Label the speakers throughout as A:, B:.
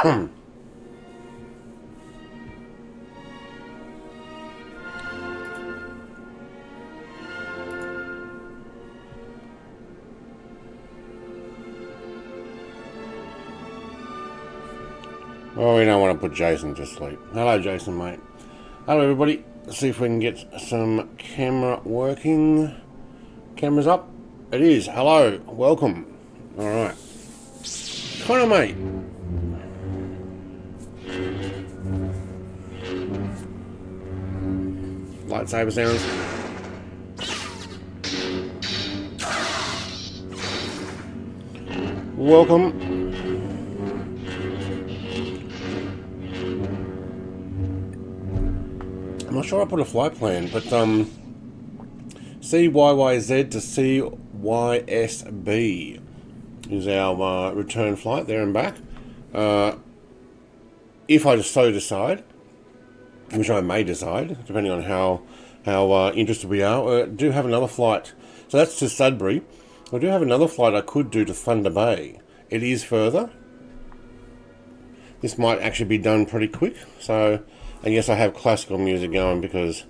A: Oh, we don't want to put Jason to sleep. Hello, Jason, mate. Hello, everybody. Let's see if we can get some camera working. Camera's up. It is. Hello. Welcome. All right. Connor, mate. Lightsaber sounds. Welcome. I'm not sure I put a flight plan, but CYYZ to CYSB is our return flight there and back. If I so decide, which I may decide, depending on how interested we are, I do have another flight. So that's to Sudbury. I do have another flight I could do to Thunder Bay. It is further. This might actually be done pretty quick. So, and yes, I have classical music going because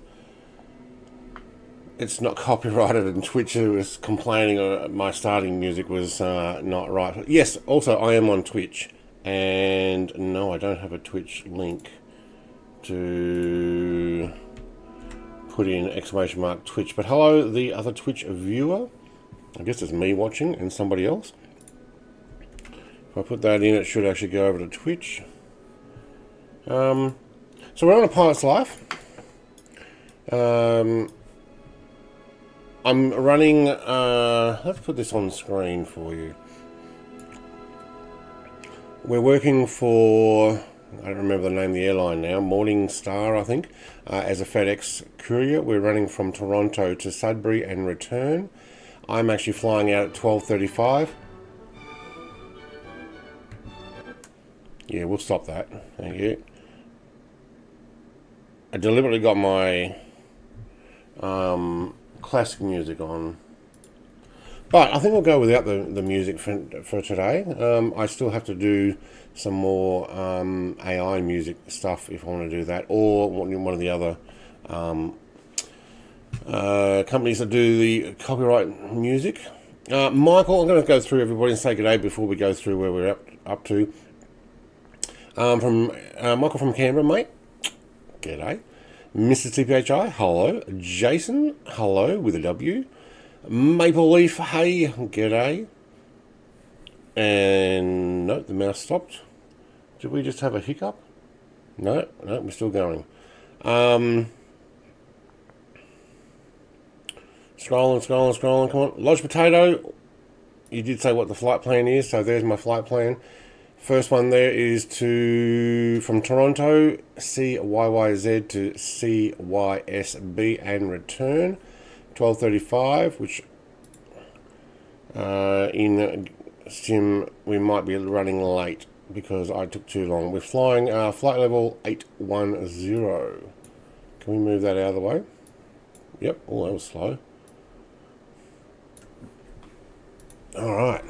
A: it's not copyrighted, and Twitch was complaining my starting music was not right. Yes, also I am on Twitch, and no, I don't have a Twitch link to put in ! Twitch. But hello, the other Twitch viewer. I guess it's me watching and somebody else. If I put that in, it should actually go over to Twitch. So we're on a pilot's life. I'm running, let's put this on screen for you. We're working for, I don't remember the name of the airline now, Morningstar, I think, as a FedEx courier. We're running from Toronto to Sudbury and return. I'm actually flying out at 12:35. Yeah, we'll stop that. Thank you. I deliberately got my classic music on, but I think we'll go without the music for today. I still have to do some more AI music stuff if I want to do that, or one of the other companies that do the copyright music. Michael, I'm going to go through everybody and say good day before we go through where we're up to. From Michael from Canberra, mate. G'day. Mr. TPHI, hello. Jason, hello, with a W. Maple Leaf, hey, g'day. And no, the mouse stopped. Did we just have a hiccup? No, we're still going. Scrolling, come on. Lodge Potato, you did say what the flight plan is, so there's my flight plan. First one there is from Toronto, CYYZ to CYSB and return, 12:35, which in sim we might be running late because I took too long. We're flying flight level 810. Can we move that out of the way? Yep, oh, that was slow. All right.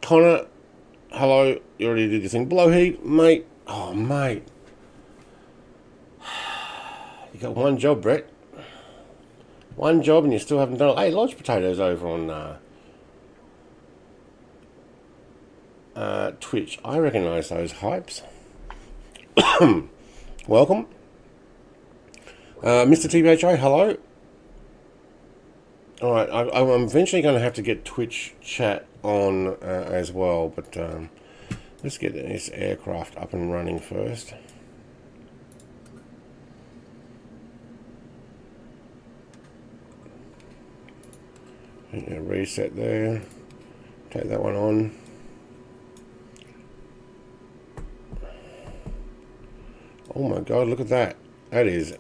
A: Connor, hello. You already did your thing. Blow heat, mate. Oh, mate. You got one job, Brett. One job and you still haven't done it. Hey, Lodge Potatoes over on Twitch. I recognise those hypes. Welcome. Mr. TBHI, hello. Alright, I'm eventually going to have to get Twitch chat on as well, but let's get this aircraft up and running first. Reset there. Take that one on. Oh my god, look at that. That is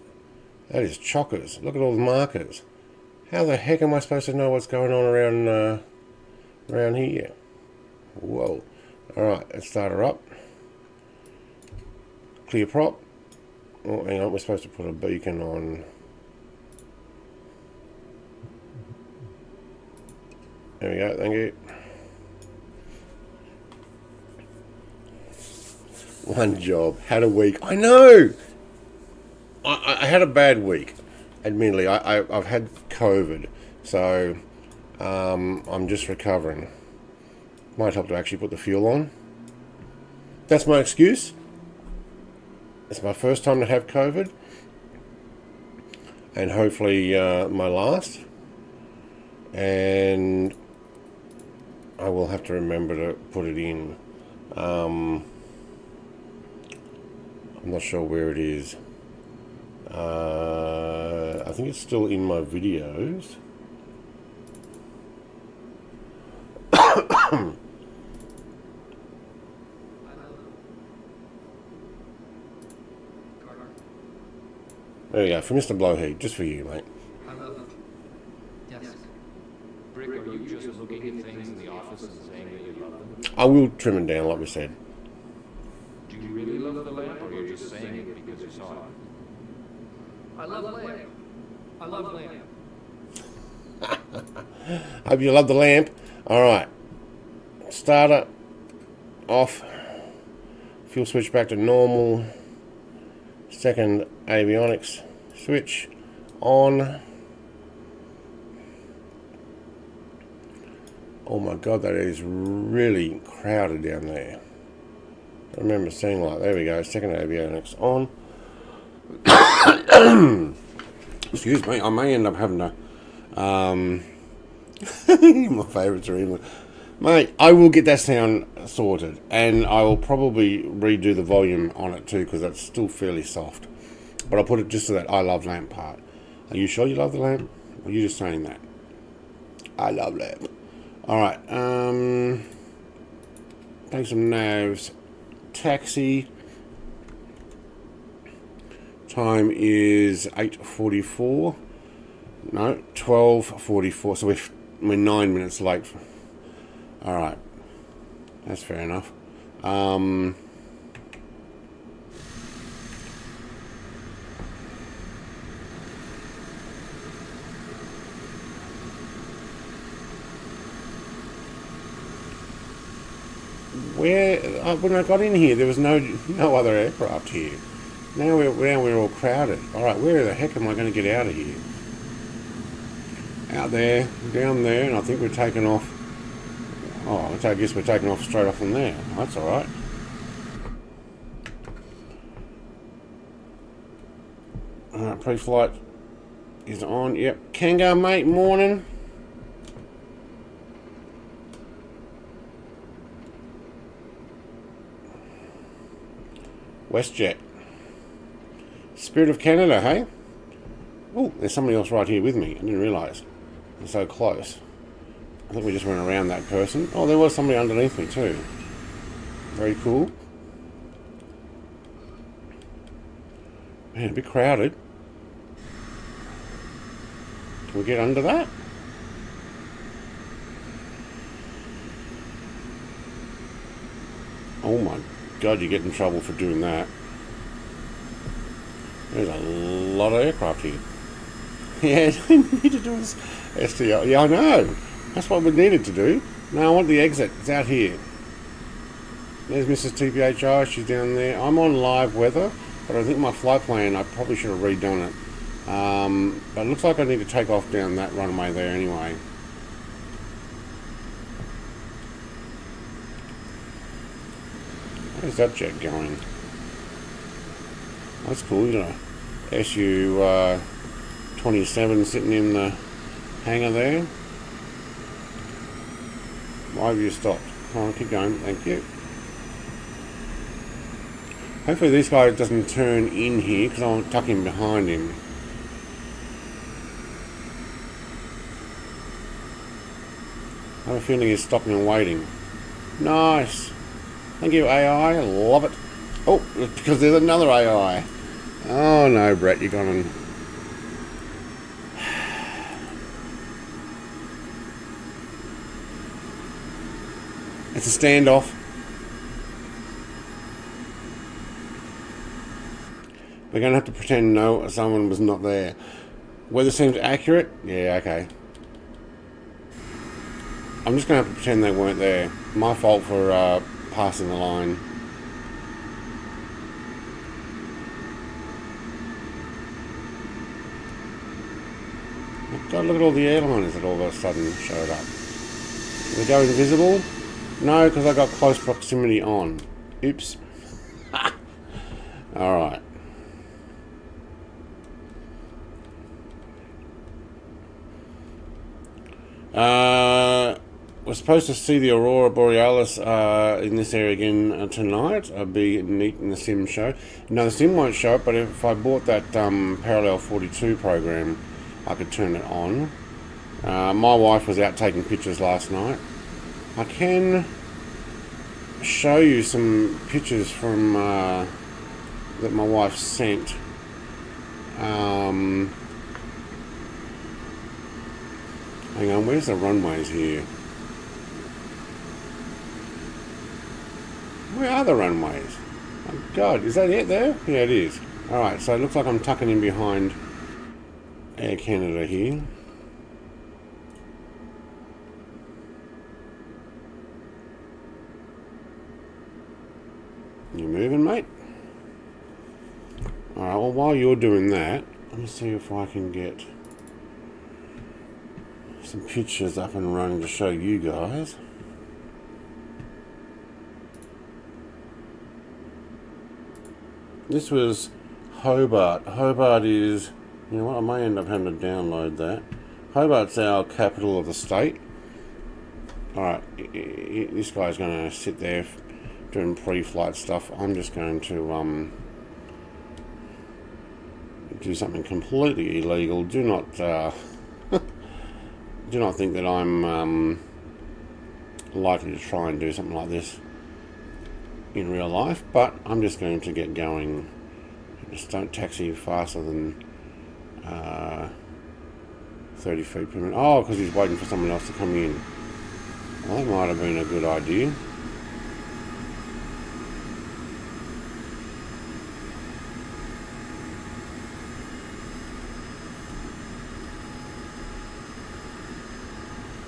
A: chockers. Look at all the markers. How the heck am I supposed to know what's going on around here? Whoa. Alright, let's start her up. Clear prop. Oh, hang on, we're supposed to put a beacon on. There we go, thank you. One job. Had a week. I know. I had a bad week. Admittedly, I've had COVID, so I'm just recovering. Might help to actually put the fuel on. That's my excuse. It's my first time to have COVID, and hopefully my last. And I will have to remember to put it in. I'm not sure where it is. I think it's still in my videos. There we go, for Mr. Blowhead, just for you, mate.
B: Yes. Brick, are you just looking at things in the office and saying that you love them?
A: I will trim it down, like we said.
B: Do you really love the lamp, or are you just saying it because you saw it? I love lamp. I love lamp.
A: Hope you love the lamp. Alright. Starter off. Fuel switch back to normal. Second avionics switch on. Oh my god, that is really crowded down there. I remember seeing like, there we go, second avionics on. Excuse me, I may end up having to my favourites are England. Mate, I will get that sound sorted, and I will probably redo the volume on it too, because that's still fairly soft. But I'll put it just to that I love lamp part. Are you sure you love the lamp? Or are you just saying that? I love lamp. Alright, take some navs. Taxi. Time is 8:44. No, 12:44. So we're 9 minutes late. Alright. That's fair enough. When I got in here, there was no other aircraft here. Now we're all crowded. All right, where the heck am I going to get out of here? Out there, down there, and I think we're taking off. Oh, I guess we're taking off straight off from there. That's all right. All right, pre-flight is on. Yep, Kango, mate. Morning. WestJet. Spirit of Canada, hey? Oh, there's somebody else right here with me. I didn't realise. They're so close. I think we just went around that person. Oh, there was somebody underneath me too. Very cool. Man, a bit crowded. Can we get under that? Oh my god, you get in trouble for doing that. There's a lot of aircraft here. Yeah, we need to do this STL. Yeah, I know. That's what we needed to do. No, I want the exit. It's out here. There's Mrs. TPHI. She's down there. I'm on live weather, but I think my flight plan, I probably should have redone it. But it looks like I need to take off down that runway there anyway. Where's that jet going? That's cool, you know. SU-27 sitting in the hangar there. Why have you stopped? Come on, keep going. Thank you. Hopefully this guy doesn't turn in here, because I'll tuck him behind him. I have a feeling he's stopping and waiting. Nice. Thank you, AI. Love it. Oh, because there's another AI. Oh no, Brett, you're gone. It's a standoff. We're going to have to pretend no, someone was not there. Weather seems accurate? Yeah, okay. I'm just going to have to pretend they weren't there. My fault for passing the line. God, look at all the airliners that all of a sudden showed up. Did they go invisible? No, because I got close proximity on. Oops. Alright. We're supposed to see the Aurora Borealis in this area again tonight. It'll be neat in the sim show. No, the sim won't show it, but if I bought that Parallel 42 program, I could turn it on. My wife was out taking pictures last night. I can show you some pictures from that my wife sent. Hang on, where's the runways here? Where are the runways? Oh God, is that it there? Yeah, it is. Alright, so it looks like I'm tucking in behind Air Canada here. You moving, mate? Alright, well, while you're doing that, let me see if I can get some pictures up and running to show you guys. This was Hobart. Hobart is, you know what, I may end up having to download that. Hobart's our capital of the state. Alright, this guy's going to sit there doing pre-flight stuff. I'm just going to do something completely illegal. Do not do not think that I'm likely to try and do something like this in real life, but I'm just going to get going. Just don't taxi faster than 30 feet per minute. Oh, because he's waiting for someone else to come in. Well, that might have been a good idea.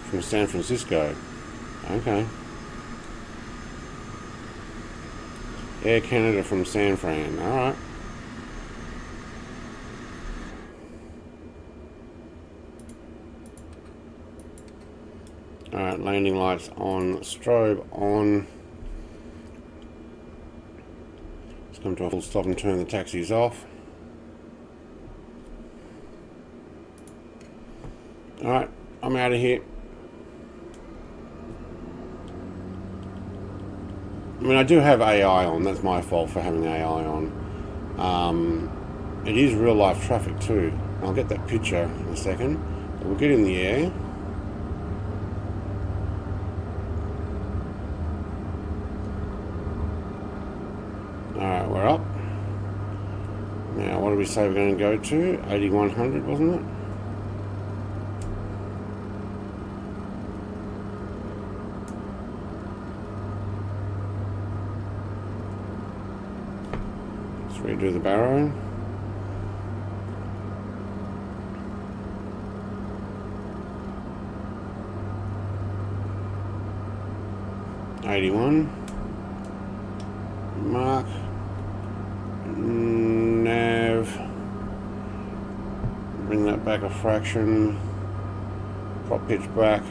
A: From San Francisco. Okay. Air Canada from San Fran. Alright. Alright, landing lights on, strobe on. Let's come to a full stop and turn the taxis off. Alright, I'm out of here. I mean, I do have AI on. That's my fault for having AI on. It is real life traffic too. I'll get that picture in a second. But we'll get in the air. Alright, we're up. Now, what did we say we're going to go to? 8100, wasn't it? Redo the barrow. $81. Mark. Nav. Bring that back a fraction. Prop pitch back.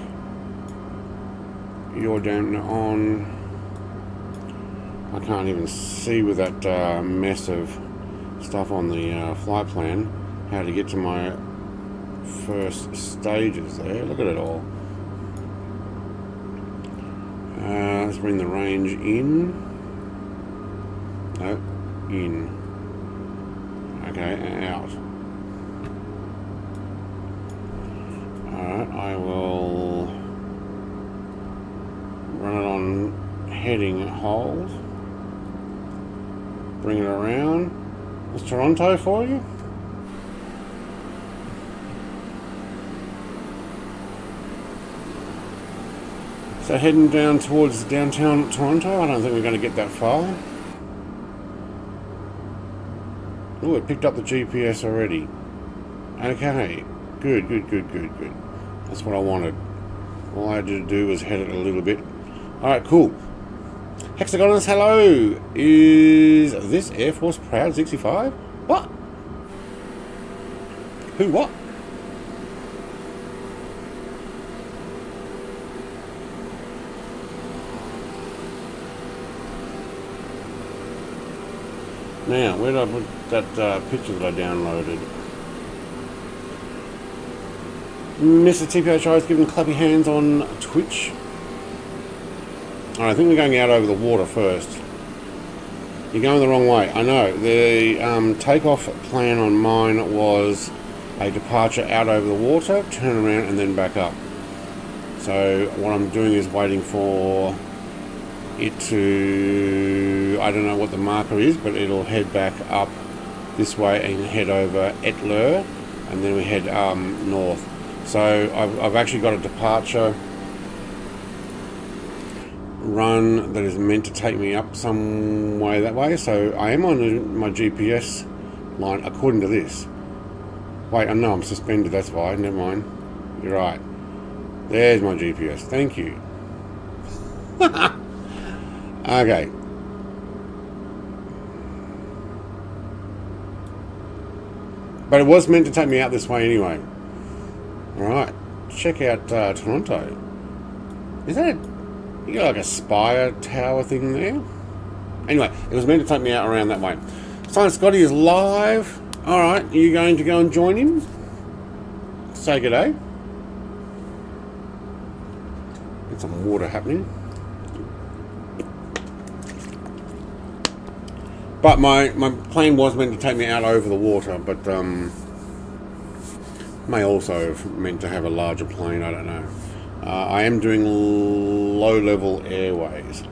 A: Yaw dampener on. I can't even see with that mess of stuff on the flight plan how to get to my first stages there. Look at it all. Let's bring the range in. No, in. Okay, out. Alright, I will run it on heading hold. Bring it around. Is Toronto for you? So heading down towards downtown Toronto. I don't think we're going to get that far. Oh, it picked up the GPS already. Okay. Good. That's what I wanted. All I had to do was head it a little bit. Alright, cool. Hexagonus, hello! Is this Air Force Proud 65? What? Who, what? Now, where did I put that picture that I downloaded? Mr. TPHI is giving clappy hands on Twitch. Alright, I think we're going out over the water first. You're going the wrong way. I know. The takeoff plan on mine was a departure out over the water, turn around and then back up. So what I'm doing is waiting for it to, I don't know what the marker is, but it'll head back up this way and head over Etler, and then we head north. So I've actually got a departure run that is meant to take me up some way that way. So I am on my GPS line according to this. Wait, no, I'm suspended, that's why. Never mind. You're right. There's my GPS. Thank you. Okay. But it was meant to take me out this way anyway. Alright. Check out Toronto. Is that you got like a spire tower thing there? Anyway, it was meant to take me out around that way. Science Scotty is live. Alright, are you going to go and join him? Say good day. Get some water happening. But my plane was meant to take me out over the water, but may also have meant to have a larger plane, I don't know. I am doing low-level airways.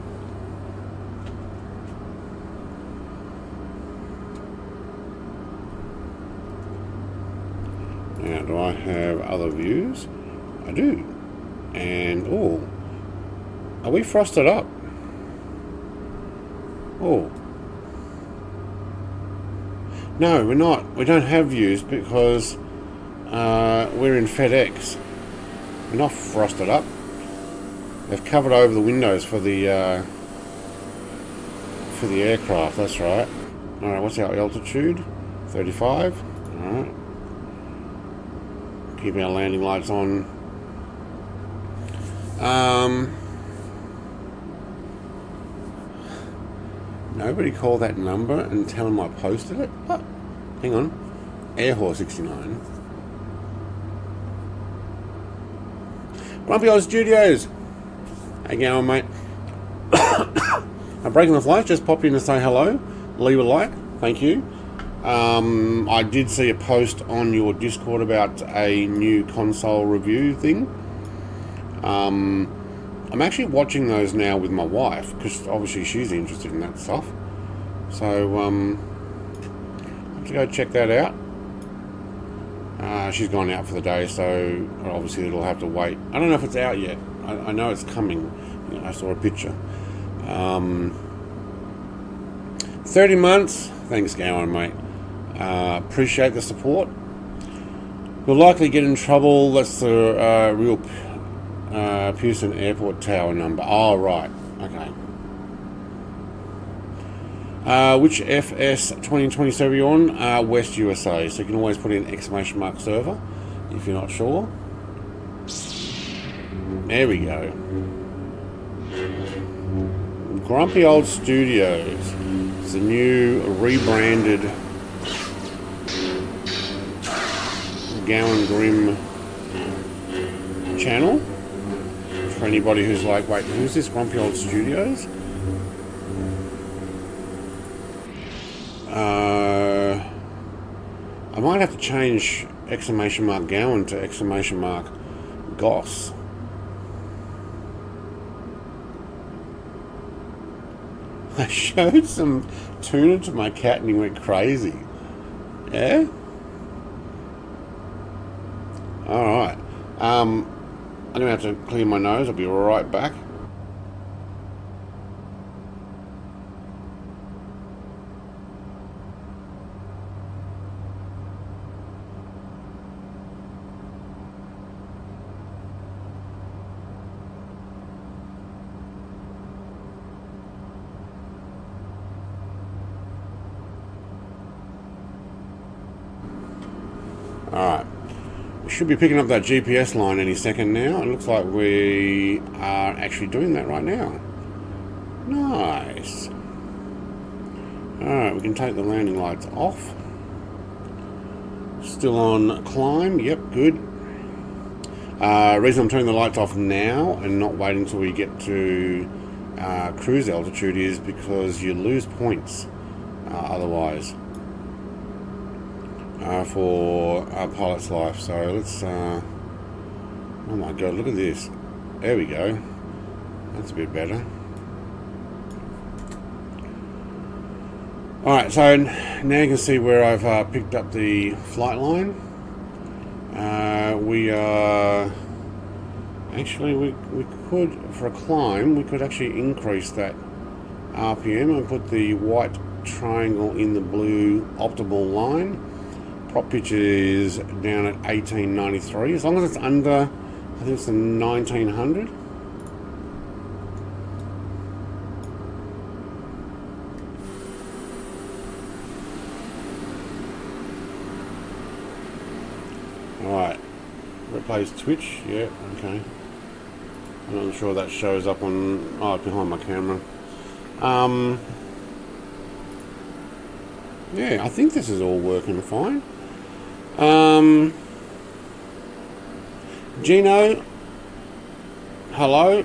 A: Now, do I have other views? I do. And, oh, are we frosted up? Oh. No, we're not. We don't have views because we're in FedEx. We're not frosted up. They've covered over the windows for the aircraft. That's right. All right. What's our altitude? 35. All right. Keeping our landing lights on. Nobody call that number and tell them I posted it. Oh, hang on. Airhorse 69. Grumpy Old Studios. How you going, mate? I'm breaking the flight. Just pop in to say hello. Leave a like. Thank you. I did see a post on your Discord about a new console review thing. I'm actually watching those now with my wife because obviously she's interested in that stuff. So I have to go check that out. She's gone out for the day, so obviously it'll have to wait. I don't know if it's out yet. I know it's coming. You know, I saw a picture. 30 months. Thanks, Gowan, mate. Appreciate the support. You'll likely get in trouble. That's the real Pearson Airport Tower number. Oh, right. Okay. Which FS 2020 server you're on? West USA. So you can always put in !server if you're not sure. There we go. Grumpy Old Studios. It's a new rebranded Gowan Grimm channel. For anybody who's like, wait, who's this Grumpy Old Studios? I might have to change !Gowan to !Goss. I showed some tuna to my cat and he went crazy. Yeah? Alright. I'm going to have to clear my nose. I'll be right back. Alright. We should be picking up that GPS line any second now. It looks like we are actually doing that right now. Nice. Alright, we can take the landing lights off. Still on climb, yep, good. Reason I'm turning the lights off now and not waiting until we get to cruise altitude is because you lose points otherwise for a pilot's life. So let's, oh my god, look at this. There we go. That's a bit better. Alright, so now you can see where I've picked up the flight line. We are actually, we could, for a climb, we could actually increase that RPM and put the white triangle in the blue optimal line. Prop pitch is down at 1893, as long as it's under, I think it's the 1900. Alright, replace Twitch, yeah, okay. I'm not sure that shows up on, oh, behind my camera. Yeah, I think this is all working fine. Gino, hello.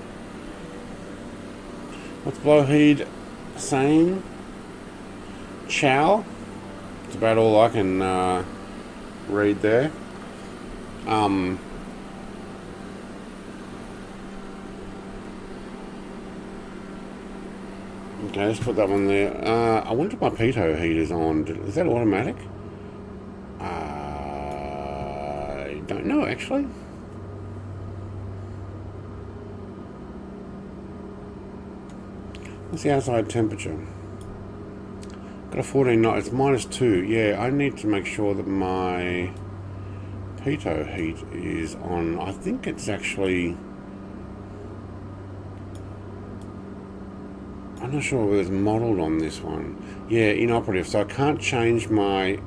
A: What's Blowheed saying? Ciao. It's about all I can read there. Okay, let's put that one there. I wonder if my pitot heat is on. Is that automatic? I don't know, actually. What's the outside temperature? Got a 14 knot. It's -2. Yeah, I need to make sure that my pitot heat is on. I think it's actually, I'm not sure whether it's modelled on this one. Yeah, inoperative. So I can't change my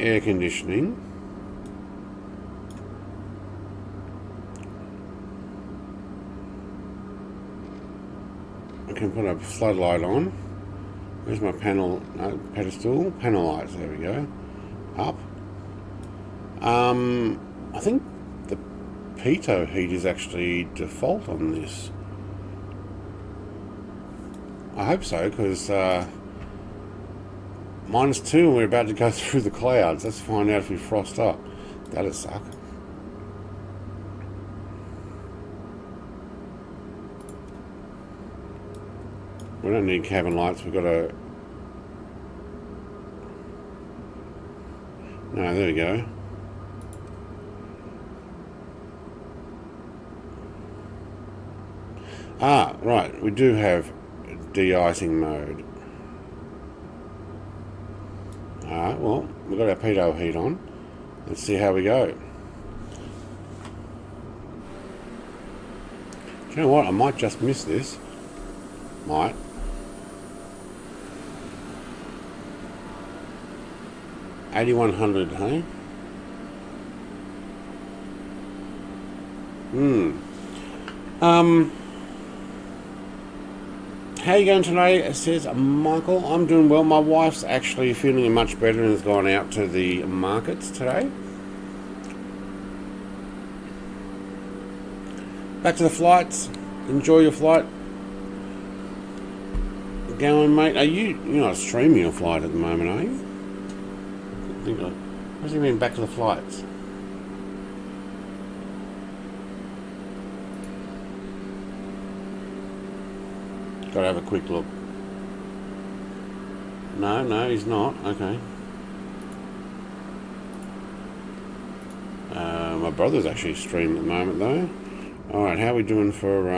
A: air conditioning. I can put a floodlight on. Where's my panel? Pedestal? Panel lights. There we go. Up. I think the pitot heat is actually default on this. I hope so, because -2 and we're about to go through the clouds. Let's find out if we frost up. That'll suck. We don't need cabin lights. We've got a... No, there we go. Ah, right. We do have de-icing mode. Alright, well, we've got our pitot heat on. Let's see how we go. Do you know what? I might just miss this. Might. $8,100, hey? How you going today? Says Michael. I'm doing well. My wife's actually feeling much better and has gone out to the markets today. Back to the flights. Enjoy your flight. Going, mate. Are you're not streaming your flight at the moment, are you? What do you mean back to the flights? Gotta have a quick look. No, he's not. Okay. My brother's actually streaming at the moment though. Alright, how are we doing for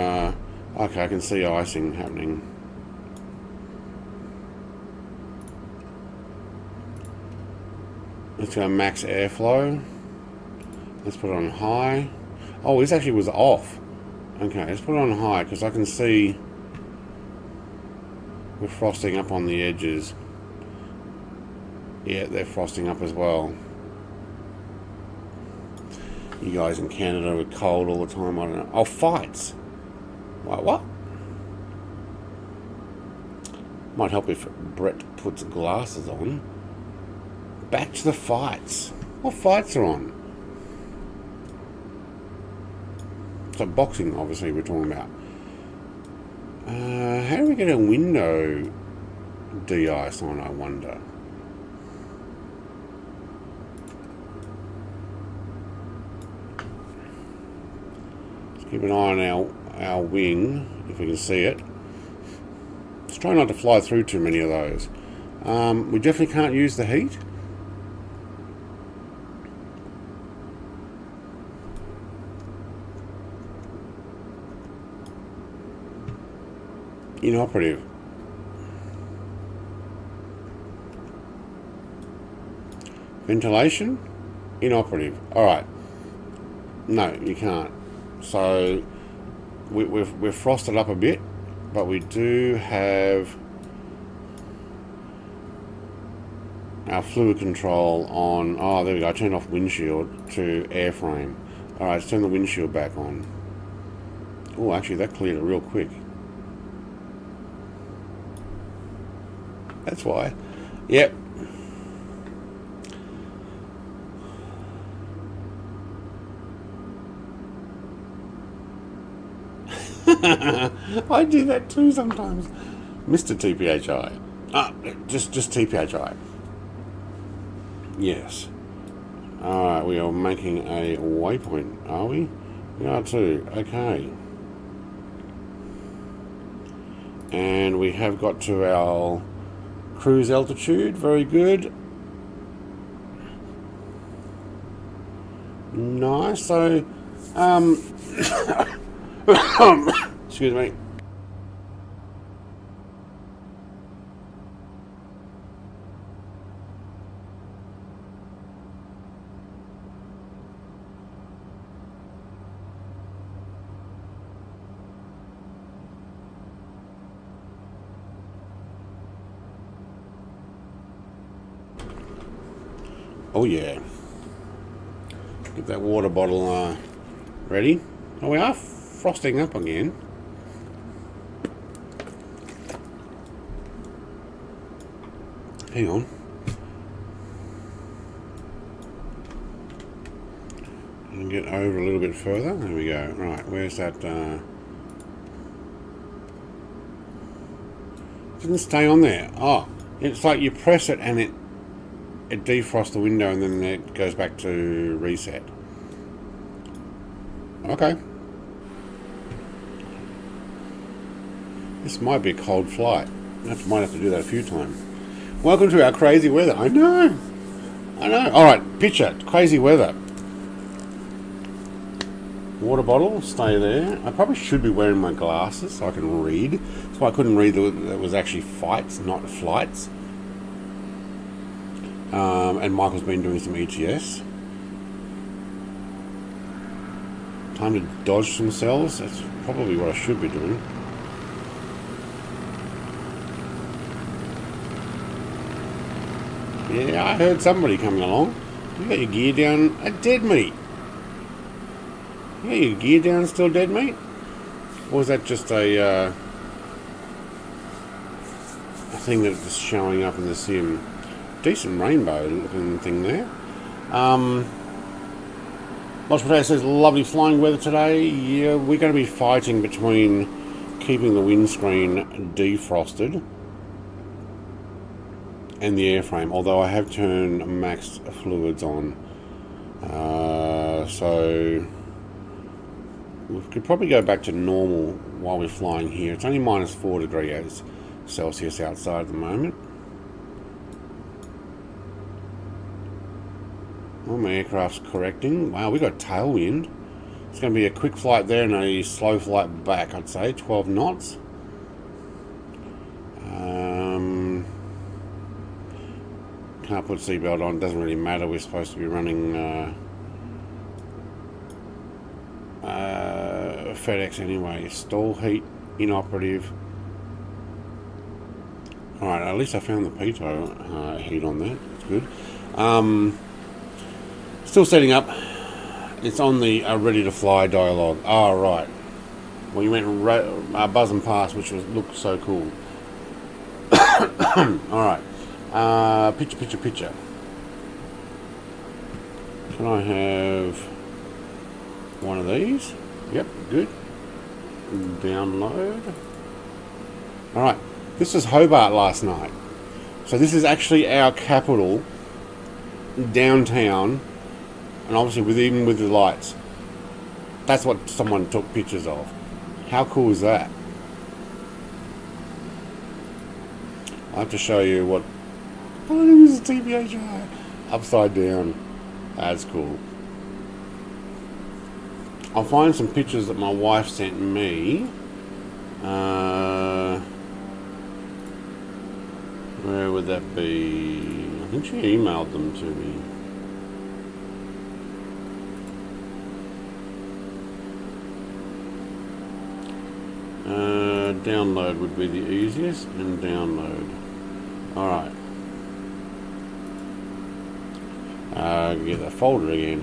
A: okay, I can see icing happening. Let's go max airflow. Let's put it on high. Oh, this actually was off. Okay, let's put it on high because I can see we're frosting up on the edges. Yeah, they're frosting up as well. You guys in Canada are cold all the time, I don't know. Oh, fights. What? Might help if Brett puts glasses on. Back to the fights. What fights are on? So boxing, obviously, we're talking about. How do we get a window de-ice on, I wonder? Let's keep an eye on our wing, if we can see it. Let's try not to fly through too many of those. We definitely can't use the heat. Inoperative. Ventilation? Inoperative. Alright. No, you can't. So, we've frosted up a bit, but we do have our fluid control on. Oh, there we go. I turned off windshield to airframe. Alright, let's turn the windshield back on. Oh, actually, that cleared it real quick. That's why. Yep. I do that too sometimes. Mr. TPHI. Just TPHI. Yes. Alright, we are making a waypoint, are we? We are too. Okay. And we have got to our cruise altitude. Very good. Nice. So, excuse me. Oh yeah. Get that water bottle ready. Oh, we are frosting up again. Hang on. And get over a little bit further. There we go. Right, where's that? Didn't stay on there. Oh, it's like you press it and it defrosts the window and then it goes back to reset. Okay. This might be a cold flight. Might have to do that a few times. Welcome to our crazy weather. I know. Alright, picture. Crazy weather. Water bottle, stay there. I probably should be wearing my glasses so I can read. That's why I couldn't read that it was actually fights, not flights. And Michael's been doing some ETS. Time to dodge some cells. That's probably what I should be doing. Yeah, I heard somebody coming along. You got your gear down at dead meat. Yeah, your gear down still dead meat? Or was that just a thing that was showing up in the sim? Decent rainbow looking thing there. Lots Potato says lovely flying weather today. Yeah, we're going to be fighting between keeping the windscreen defrosted and the airframe, although I have turned max fluids on. So we could probably go back to normal while we're flying here. It's only -4 degrees Celsius outside at the moment. Oh, my aircraft's correcting. Wow, we got tailwind. It's going to be a quick flight there and a slow flight back, I'd say. 12 knots. Can't put seatbelt on. Doesn't really matter. We're supposed to be running FedEx anyway. Stall heat inoperative. Alright, at least I found the pitot heat on there. That's good. Still setting up. It's on the ready to fly dialogue. Oh, right. Well, you went buzzing past, which looked so cool. Alright. Picture. Can I have one of these? Yep, good. Download. Alright. This was Hobart last night. So this is actually our capital, downtown, and obviously even with the lights. That's what someone took pictures of. How cool is that? I have to show you what... Oh, it was a TVHI. Upside down. That's cool. I'll find some pictures that my wife sent me. Where would that be? I think she emailed them to me. Download would be the easiest, and download. Alright. Get that folder again.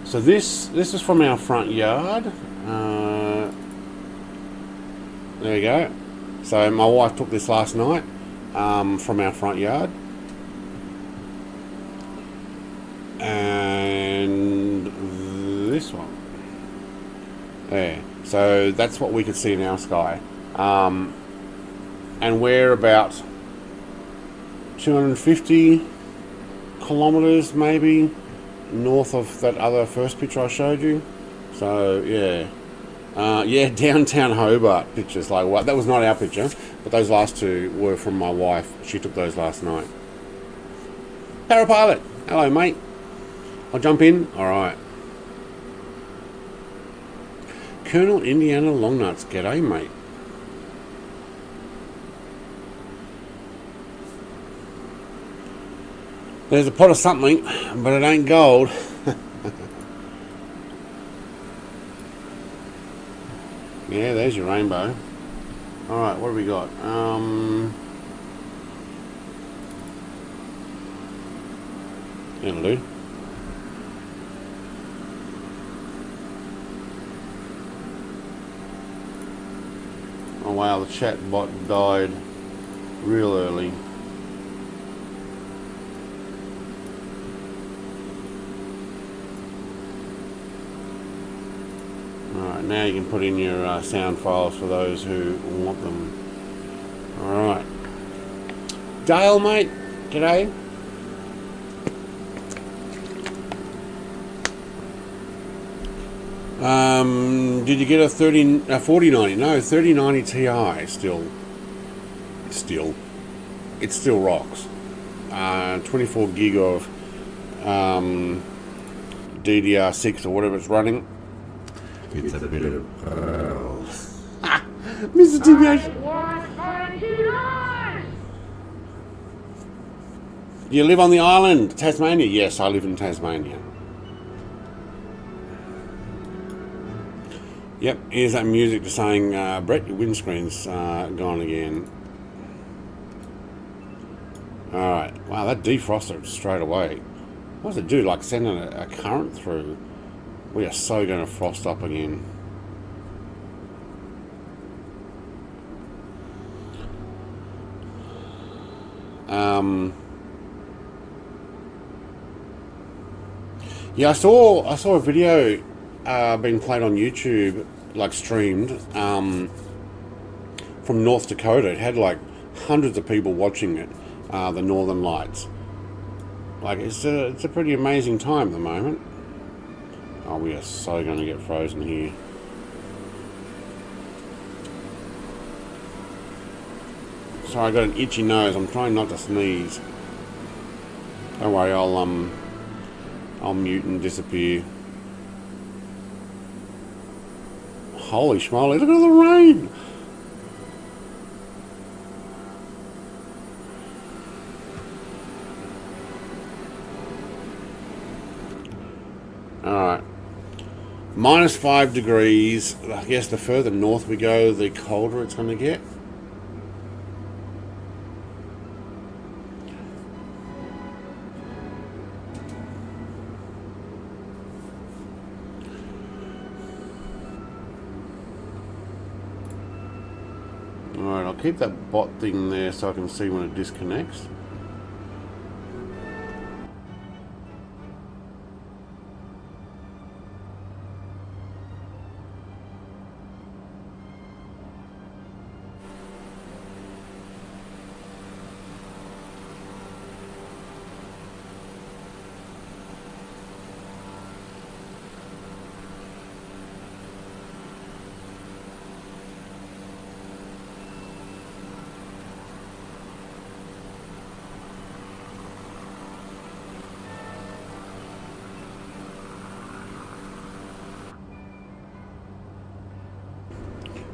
A: So this is from our front yard. There you go. So my wife took this last night from our front yard. And this one. There. So that's what we could see in our sky. And we're about 250 kilometers maybe north of that other first picture I showed you. So yeah. Yeah, downtown Hobart pictures. Like what? That was not our picture, but those last two were from my wife. She took those last night. Parapilot. Hello, mate. I'll jump in. Alright. Colonel Indiana Longnuts, g'day, mate. There's a pot of something, but it ain't gold. Yeah, there's your rainbow. Alright, what have we got? It'll do. Oh wow, the chat bot died real early. Alright, now you can put in your sound files for those who want them. Alright. Dale, mate, g'day. Did you get a 4090? No, 3090 Ti still. It still rocks. 24 gig of DDR6 or whatever it's running. It's a bit of Mr. TBH. You live on the island, Tasmania? Yes, I live in Tasmania. Yep, here's that music just saying, Brett, your windscreen's gone again. Alright, wow, that defrosted straight away. What does it do, like sending a current through? We are so going to frost up again. Yeah, I saw a video being played on YouTube, like streamed, from North Dakota. It had like hundreds of people watching it, the Northern Lights. Like it's a pretty amazing time at the moment. Oh, we are so going to get frozen here. Sorry, I got an itchy nose. I'm trying not to sneeze. Don't worry, I'll mute and disappear. Holy schmoly, look at all the rain! Alright. -5 degrees. I guess the further north we go, the colder it's going to get. Alright, I'll keep that bot thing there so I can see when it disconnects.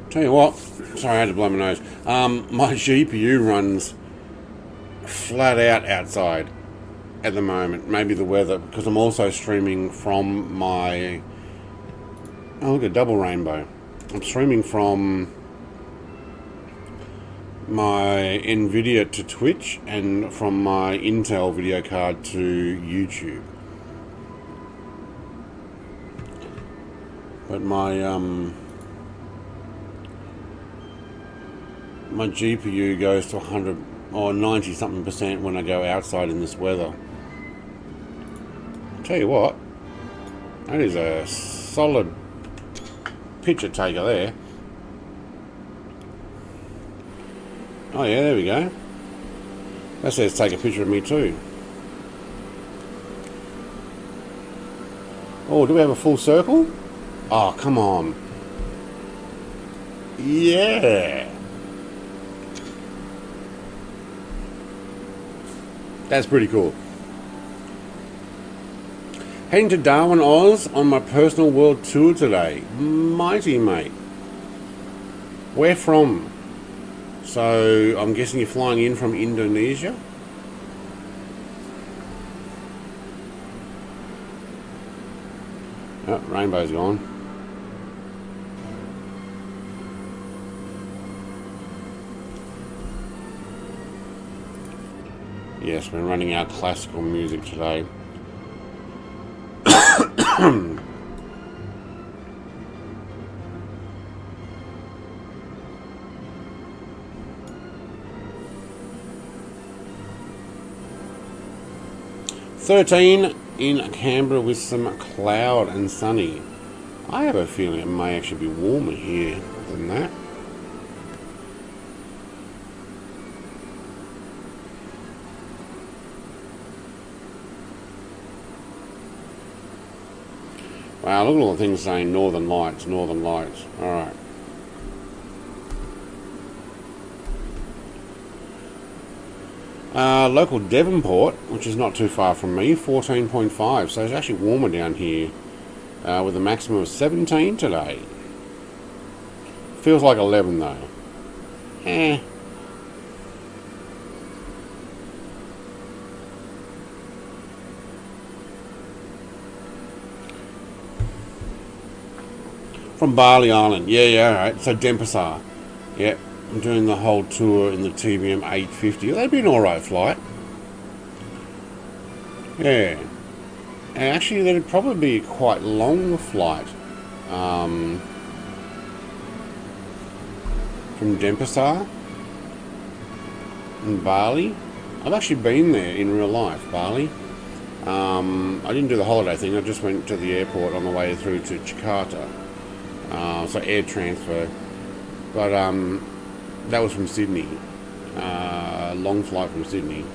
A: Tell you what, sorry I had to blow my nose. My GPU runs flat out outside at the moment. Maybe the weather, because I'm also streaming from my... Oh, look at double rainbow. I'm streaming from my Nvidia to Twitch and from my Intel video card to YouTube. But my GPU goes to 100 or 90 something percent when I go outside in this weather. Tell you what, that is a solid picture taker there. Oh yeah, there we go. That says take a picture of me too. Oh, do we have a full circle? Oh, come on. Yeah. That's pretty cool. Heading to Darwin, Oz on my personal world tour today. Mighty, mate. Where from? So, I'm guessing you're flying in from Indonesia? Oh, rainbow's gone. Yes, we're running our classical music today. "13 in Canberra with some cloud and sunny. I have a feeling it may actually be warmer here than that. Wow, look at all the things saying Northern Lights, Northern Lights. Alright. Local Devonport, which is not too far from me, 14.5. So it's actually warmer down here with a maximum of 17 today. Feels like 11 though. From Bali Island. Yeah, alright. So Denpasar. Yep. I'm doing the whole tour in the TBM 850. That'd be an alright flight. Yeah. And actually, that'd probably be a quite long flight. From Denpasar in Bali. I've actually been there in real life, Bali. I didn't do the holiday thing. I just went to the airport on the way through to Jakarta. So air transfer. But that was from Sydney. Long flight from Sydney.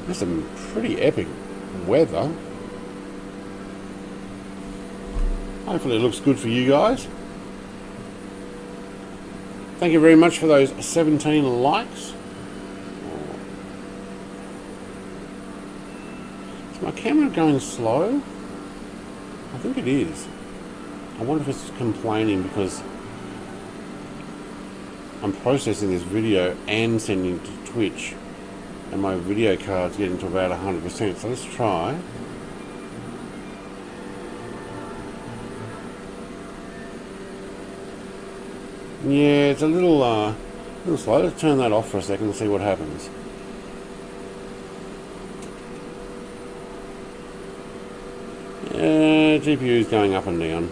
A: There's some pretty epic weather. Hopefully it looks good for you guys. Thank you very much for those 17 likes. Is my camera going slow? I think it is. I wonder if it's complaining because I'm processing this video and sending it to Twitch, and my video card's getting to about 100%. So let's try. Yeah, it's a little slow. Let's turn that off for a second and see what happens. GPU's going up and down.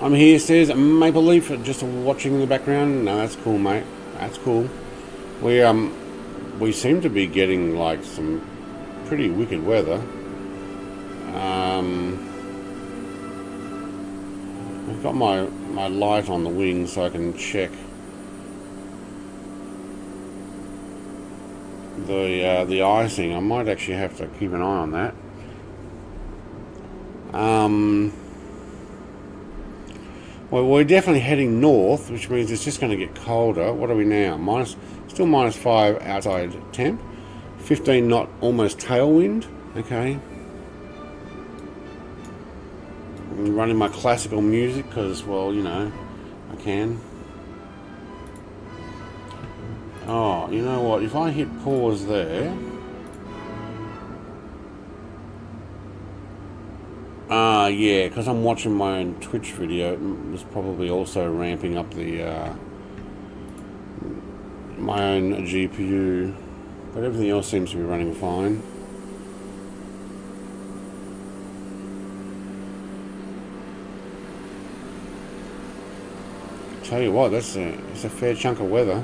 A: I'm here, says Maple Leaf, just watching in the background. No, that's cool, mate. That's cool. We seem to be getting like some pretty wicked weather. I've got my light on the wing so I can check the icing. I might actually have to keep an eye on that. Well, we're definitely heading north, which means it's just going to get colder. What are we now? Still -5 outside temp. 15 knot, almost tailwind. Okay. I'm running my classical music because, well, you know, I can. Oh, you know what? If I hit pause there. Yeah, because I'm watching my own Twitch video. It was probably also ramping up the my own GPU, but everything else seems to be running fine. Tell you what, it's a fair chunk of weather,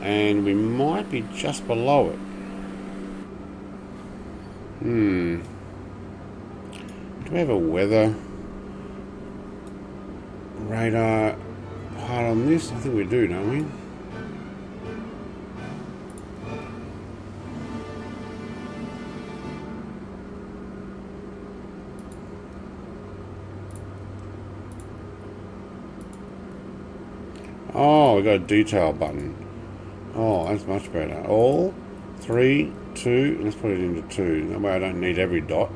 A: and we might be just below it. Do we have a weather radar part on this? I think we do, don't we? Oh, we got a detail button. Oh, that's much better. All, 3, 2. Let's put it into 2. That way I don't need every dot.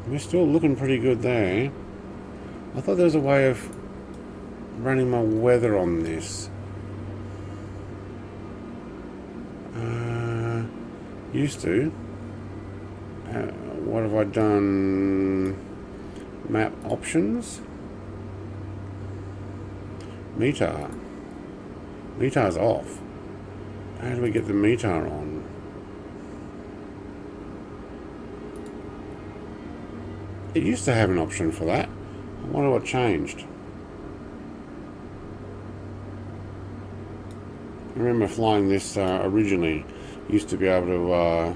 A: We're still looking pretty good there. I thought there was a way of running my weather on this. Used to. What have I done? Map options. Meter. Meter's off. How do we get the meter on? It used to have an option for that. I wonder what changed. I remember flying this originally. Used to be able to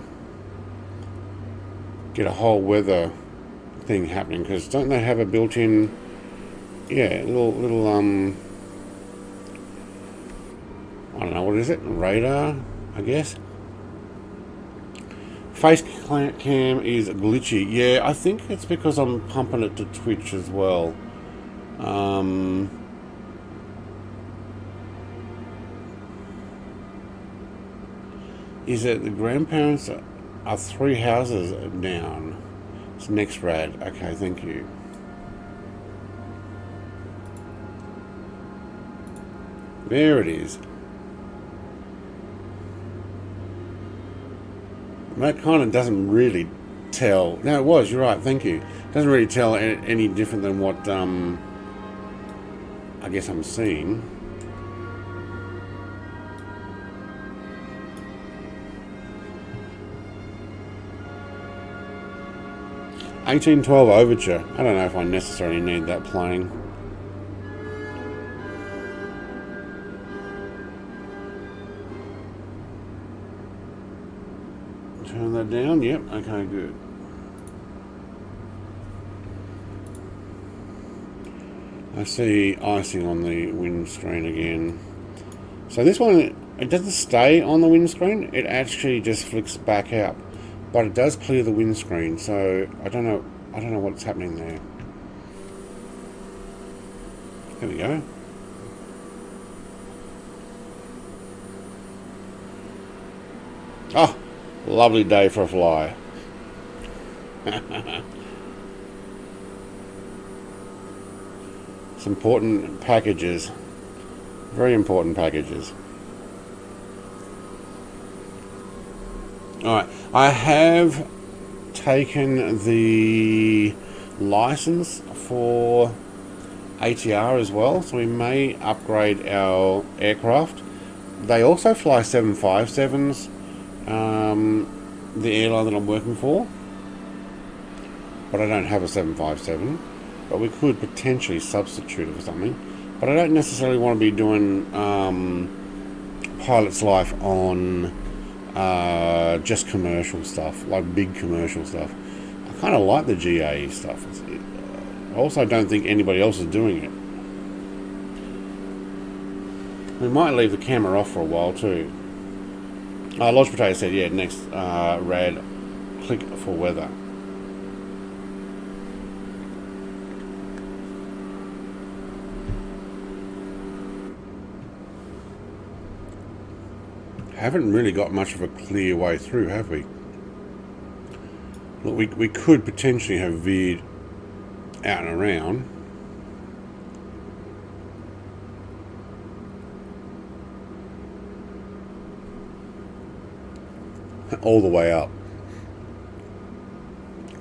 A: get a whole weather thing happening, because don't they have a built-in, yeah, little I don't know, what is it? Radar, I guess. Face cam is glitchy. Yeah, I think it's because I'm pumping it to Twitch as well. Is it the grandparents are 3 houses down? It's next rad. Okay, thank you. There it is. That kind of doesn't really tell. No, it was. You're right. Thank you. Doesn't really tell any different than what I guess I'm seeing. $1812 Overture. I don't know if I necessarily need that playing. Turn that down. Yep. Okay, good. I see icing on the windscreen again. So this one, it doesn't stay on the windscreen. It actually just flicks back out. But it does clear the windscreen, so I don't know what's happening there. There we go. Oh, lovely day for a fly. Some important packages. Very important packages. Alright, I have taken the license for ATR as well, so we may upgrade our aircraft. They also fly 757s, the airline that I'm working for. but I don't have a 757. But we could potentially substitute it for something. But I don't necessarily want to be doing Pilot's Life on just commercial stuff, like big commercial stuff. I kind of like the GAE stuff. I also don't think anybody else is doing it. We might leave the camera off for a while too. Lodge Potato said, yeah, next rad, click for weather. Haven't really got much of a clear way through, have we? Look, we could potentially have veered out and around. All the way up.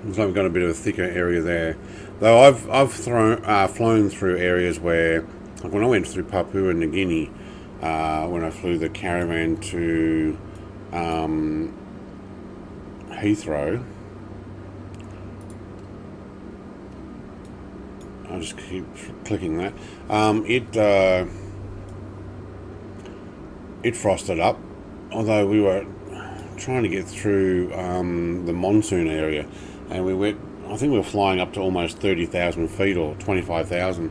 A: Looks like we've got a bit of a thicker area there. Though I've flown through areas where, like when I went through Papua New Guinea, when I flew the caravan to Heathrow, I'll just keep clicking that. It frosted up, although we were trying to get through the monsoon area, and I think we were flying up to almost 30,000 feet or 25,000.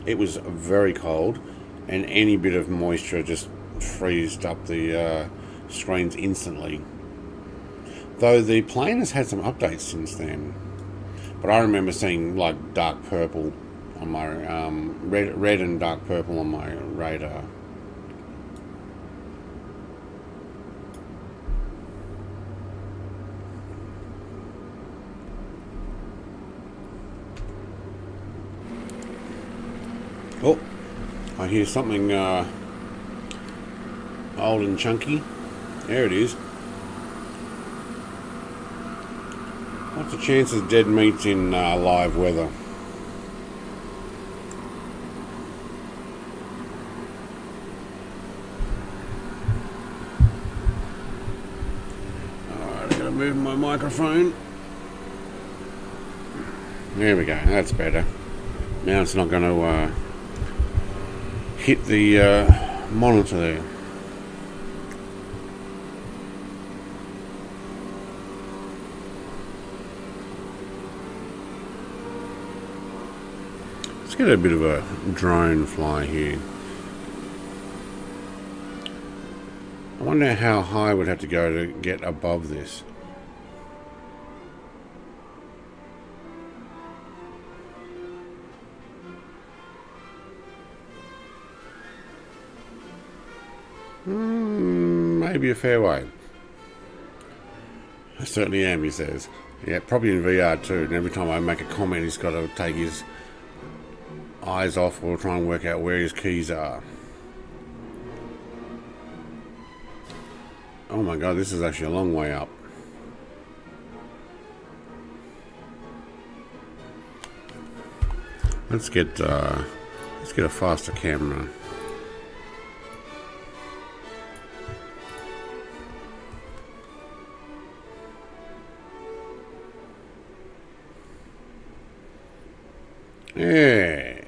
A: It was very cold, and any bit of moisture just freezed up the screens instantly. Though the plane has had some updates since then, but I remember seeing like dark purple on my red and dark purple on my radar. Oh, I hear something old and chunky. There it is. What's the chances dead meat's in live weather? Alright, I gotta move my microphone. There we go, that's better. Now it's not going to hit the monitor there. Let's get a bit of a drone fly here. I wonder how high we'd have to go to get above this. Maybe a fair way. I certainly am, he says. Yeah, probably in VR too, and every time I make a comment he's got to take his eyes off or try and work out where his keys are. Oh my god, this is actually a long way up. Let's get a faster camera. Yeah,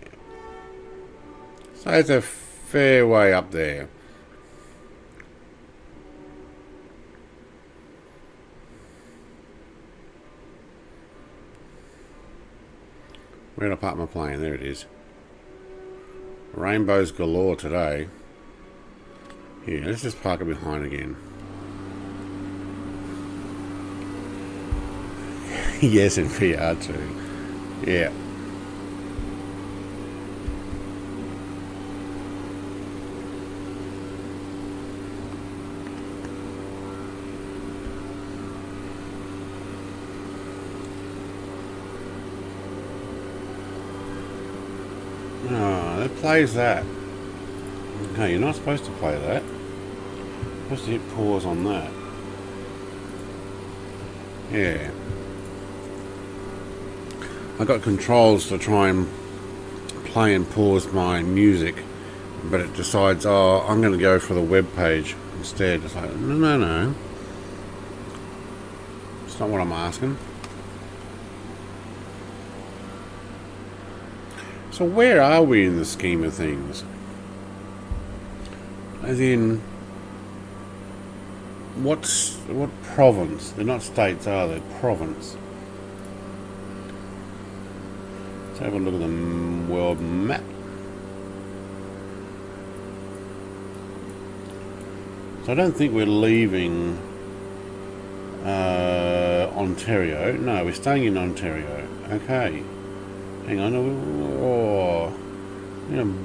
A: so it's a fair way up there. Where did I park my plane? There it is. Rainbows galore today. Here, let's just park it behind again. Yes, in VR too. Yeah. Oh, that plays that. Okay, you're not supposed to play that. You're supposed to hit pause on that. Yeah. I got controls to try and play and pause my music, but it decides, oh, I'm going to go for the web page instead. It's like, no. It's not what I'm asking. So where are we in the scheme of things? As in, what province? They're not states, are they? Province. Let's have a look at the world map. So I don't think we're leaving Ontario. No, we're staying in Ontario. Okay. Hang on. Oh,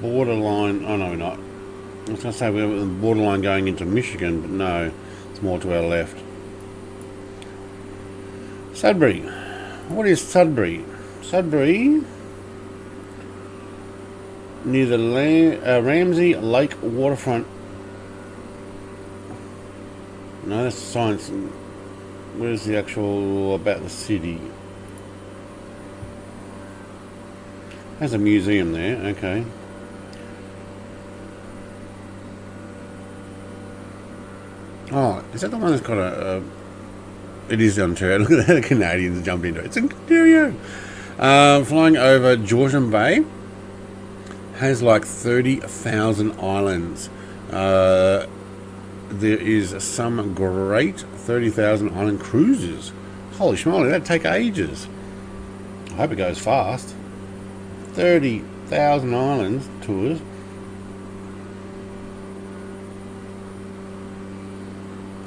A: borderline. Oh no, we're not. I was going to say we're borderline going into Michigan, but no, it's more to our left. Sudbury. What is Sudbury? Sudbury, near the Ramsey Lake waterfront. No, that's science. Where's the actual about the city? There's a museum there. Okay. Oh, is that the one that's got a it is Ontario. Look at that, the Canadians jumped into it. It's in Ontario. Flying over Georgian Bay. Has like 30,000 islands. There is some great 30,000 island cruises. Holy schmoly, that'd take ages. I hope it goes fast. 30,000 islands tours.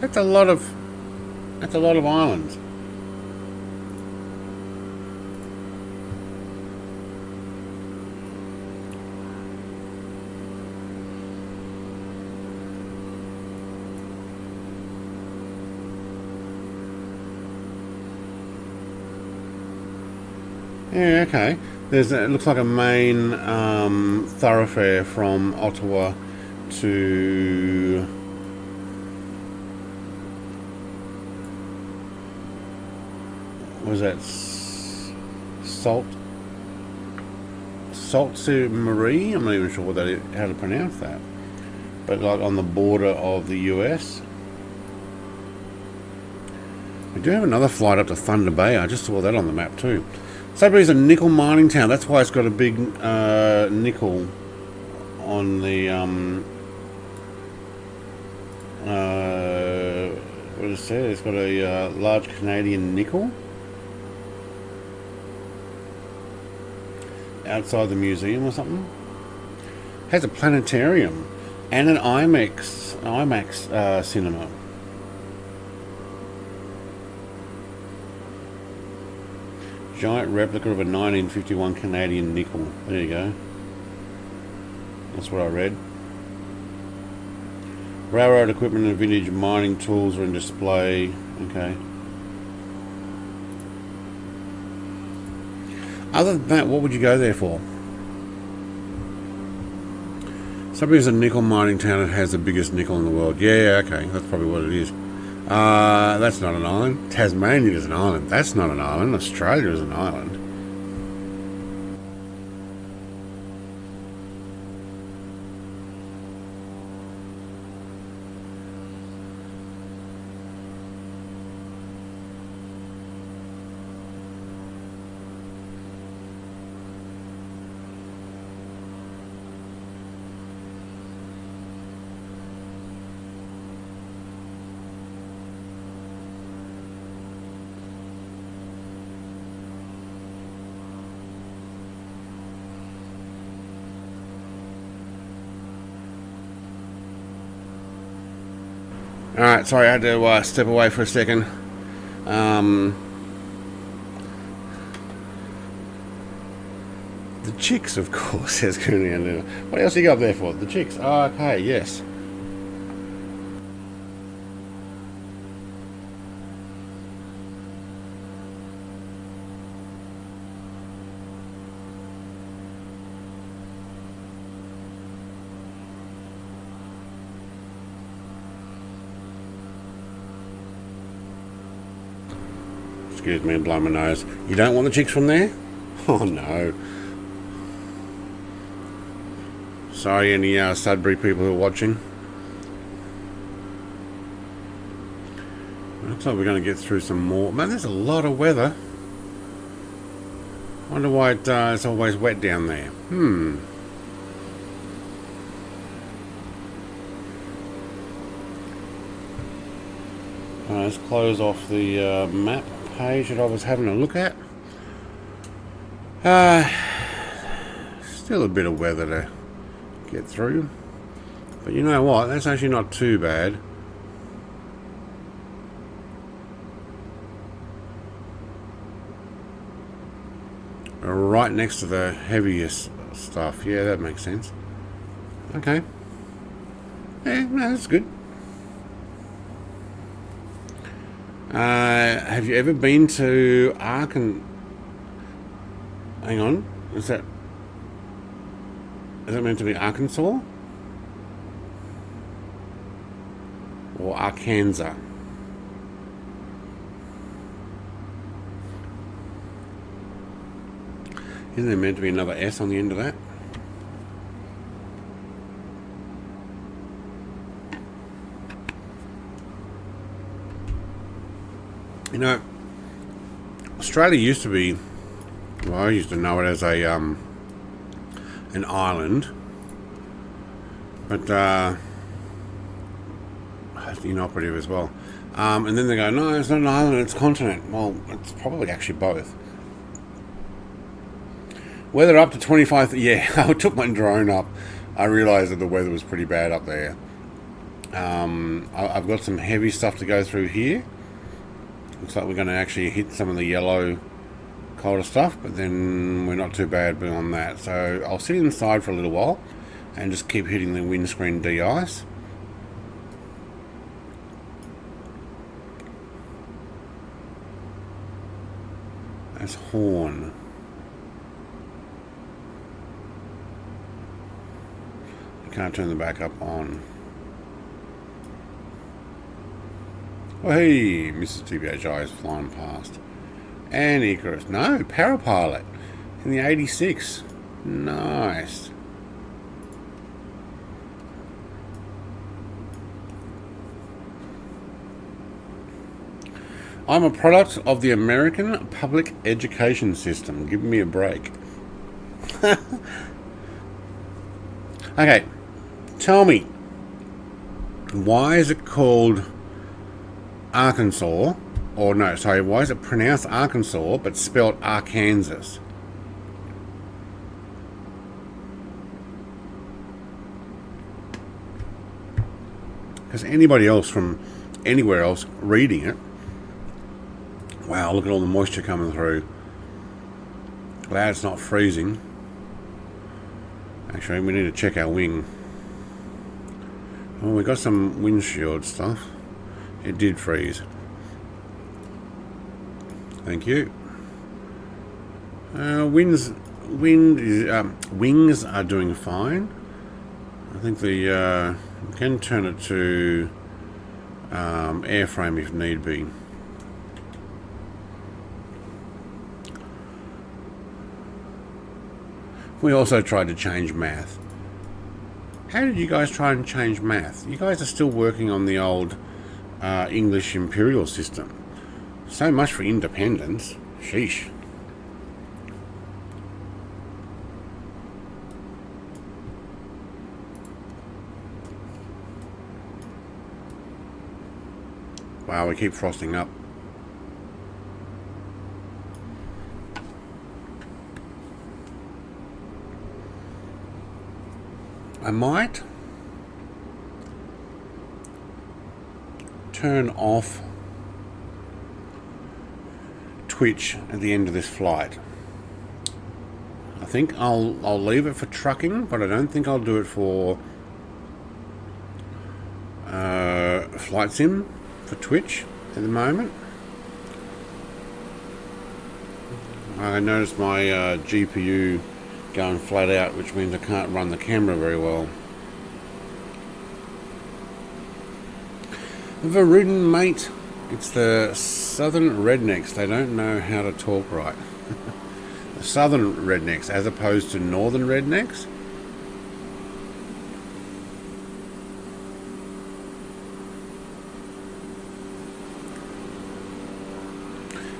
A: That's a lot of islands. Yeah, okay. It looks like a main thoroughfare from Ottawa to was that Sault Ste. Marie? I'm not even sure how to pronounce that. But like on the border of the US. We do have another flight up to Thunder Bay. I just saw that on the map too. Sudbury's a nickel mining town. That's why it's got a big nickel on the what does it say? It's got a large Canadian nickel outside the museum or something. Has a planetarium and an IMAX cinema. Giant replica of a 1951 Canadian nickel. There you go. That's what I read. Railroad equipment and vintage mining tools are in display. Okay. Other than that, what would you go there for? Sudbury's a nickel mining town. It has the biggest nickel in the world. Yeah, okay. That's probably what it is. That's not an island. Tasmania is an island. That's not an island. Australia is an island. Alright, sorry, I had to step away for a second. The chicks, of course, says Cooney. What else you got up there for? The chicks. Oh, okay, yes. Excuse me, blow my nose. You don't want the chicks from there? Oh no. Sorry, any Sudbury people who are watching. Looks like we're going to get through some more. Man, there's a lot of weather. I wonder why it's always wet down there. Let's close off the map page that I was having a look at. Still a bit of weather to get through. But you know what? That's actually not too bad. We're right next to the heaviest stuff. Yeah, that makes sense. Okay. Yeah, no, that's good. Have you ever been to Arkansas? Hang on. Is that meant to be Arkansas? Or Arkansas? Isn't there meant to be another S on the end of that? You know, Australia used to be, well, I used to know it as a an island, but inoperative as well. And then they go, no, it's not an island, it's a continent. Well, it's probably actually both. Weather up to 25. Yeah, I took my drone up. I realised that the weather was pretty bad up there. I've got some heavy stuff to go through here. Looks like we're going to actually hit some of the yellow colder stuff, but then we're not too bad beyond that. So I'll sit inside for a little while and just keep hitting the windscreen de-ice. That's Horn. I can't turn the backup on. Oh, hey, Mrs. TBHI is flying past. And Icarus. No, Parapilot in the 86. Nice. I'm a product of the American public education system. Give me a break. Okay, tell me, why is it called Arkansas? Or no, sorry, why is it pronounced Arkansas but spelled Arkansas? Because anybody else from anywhere else reading it, wow, look at all the moisture coming through. Glad it's not freezing. Actually, we need to check our wing. Oh, we got some windshield stuff. It did freeze. Thank you. Wings are doing fine. I think the we can turn it to airframe if need be. We also tried to change math. How did you guys try and change math? You guys are still working on the old English imperial system. So much for independence. Sheesh. Wow, we keep frosting up. I might turn off Twitch at the end of this flight. I think I'll leave it for trucking, but I don't think I'll do it for flight sim for Twitch at the moment. I noticed my GPU going flat out, which means I can't run the camera very well. Varuden, mate. It's the southern rednecks. They don't know how to talk right. The southern rednecks as opposed to northern rednecks.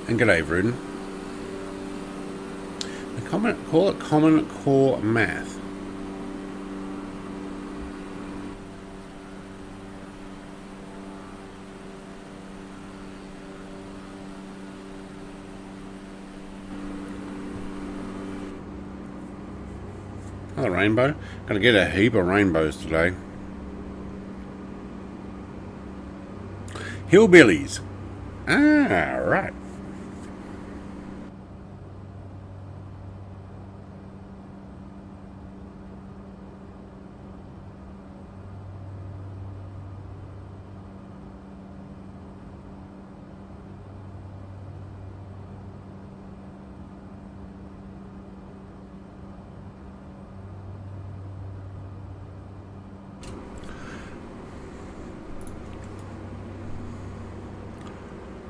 A: And g'day, Varuden. Call it Common Core Math. Another rainbow. Gonna get a heap of rainbows today. Hillbillies. Ah, right.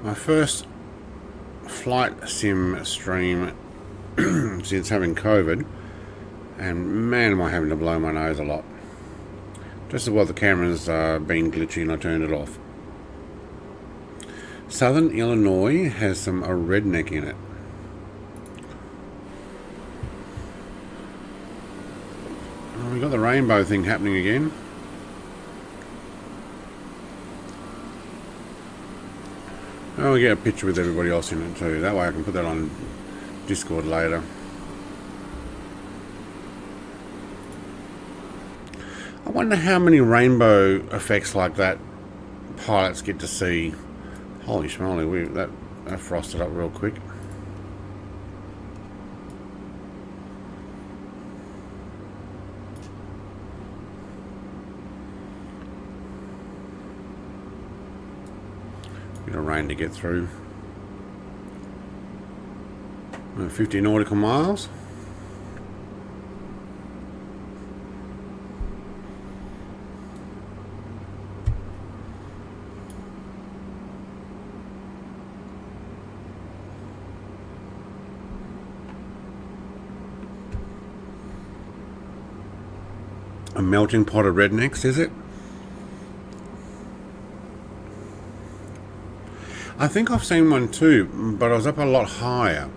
A: My first flight sim stream since having COVID, and man am I having to blow my nose a lot. Just as well the camera's been glitchy and I turned it off. Southern Illinois has some redneck in it. Oh, we got the rainbow thing happening again. Oh, we get a picture with everybody else in it too. That way I can put that on Discord later. I wonder how many rainbow effects like that pilots get to see. Holy schmoly, that frosted up real quick. Bit of rain to get through. 50 nautical miles. A melting pot of rednecks, is it? I think I've seen one too, but I was up a lot higher.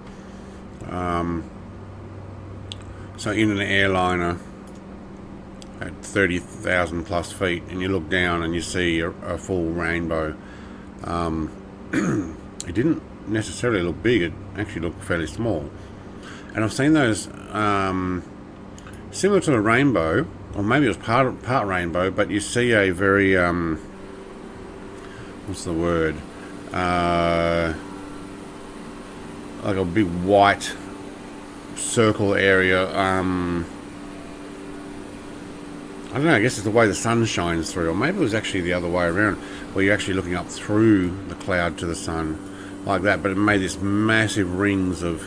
A: So in an airliner at 30,000 plus feet, and you look down and you see a full rainbow. It didn't necessarily look big, it actually looked fairly small. And I've seen those similar to a rainbow, or maybe it was part rainbow, but you see a very what's the word? Like a big white circle area. I don't know, I guess it's the way the sun shines through, or maybe it was actually the other way around, where you're actually looking up through the cloud to the sun like that, but it made this massive rings of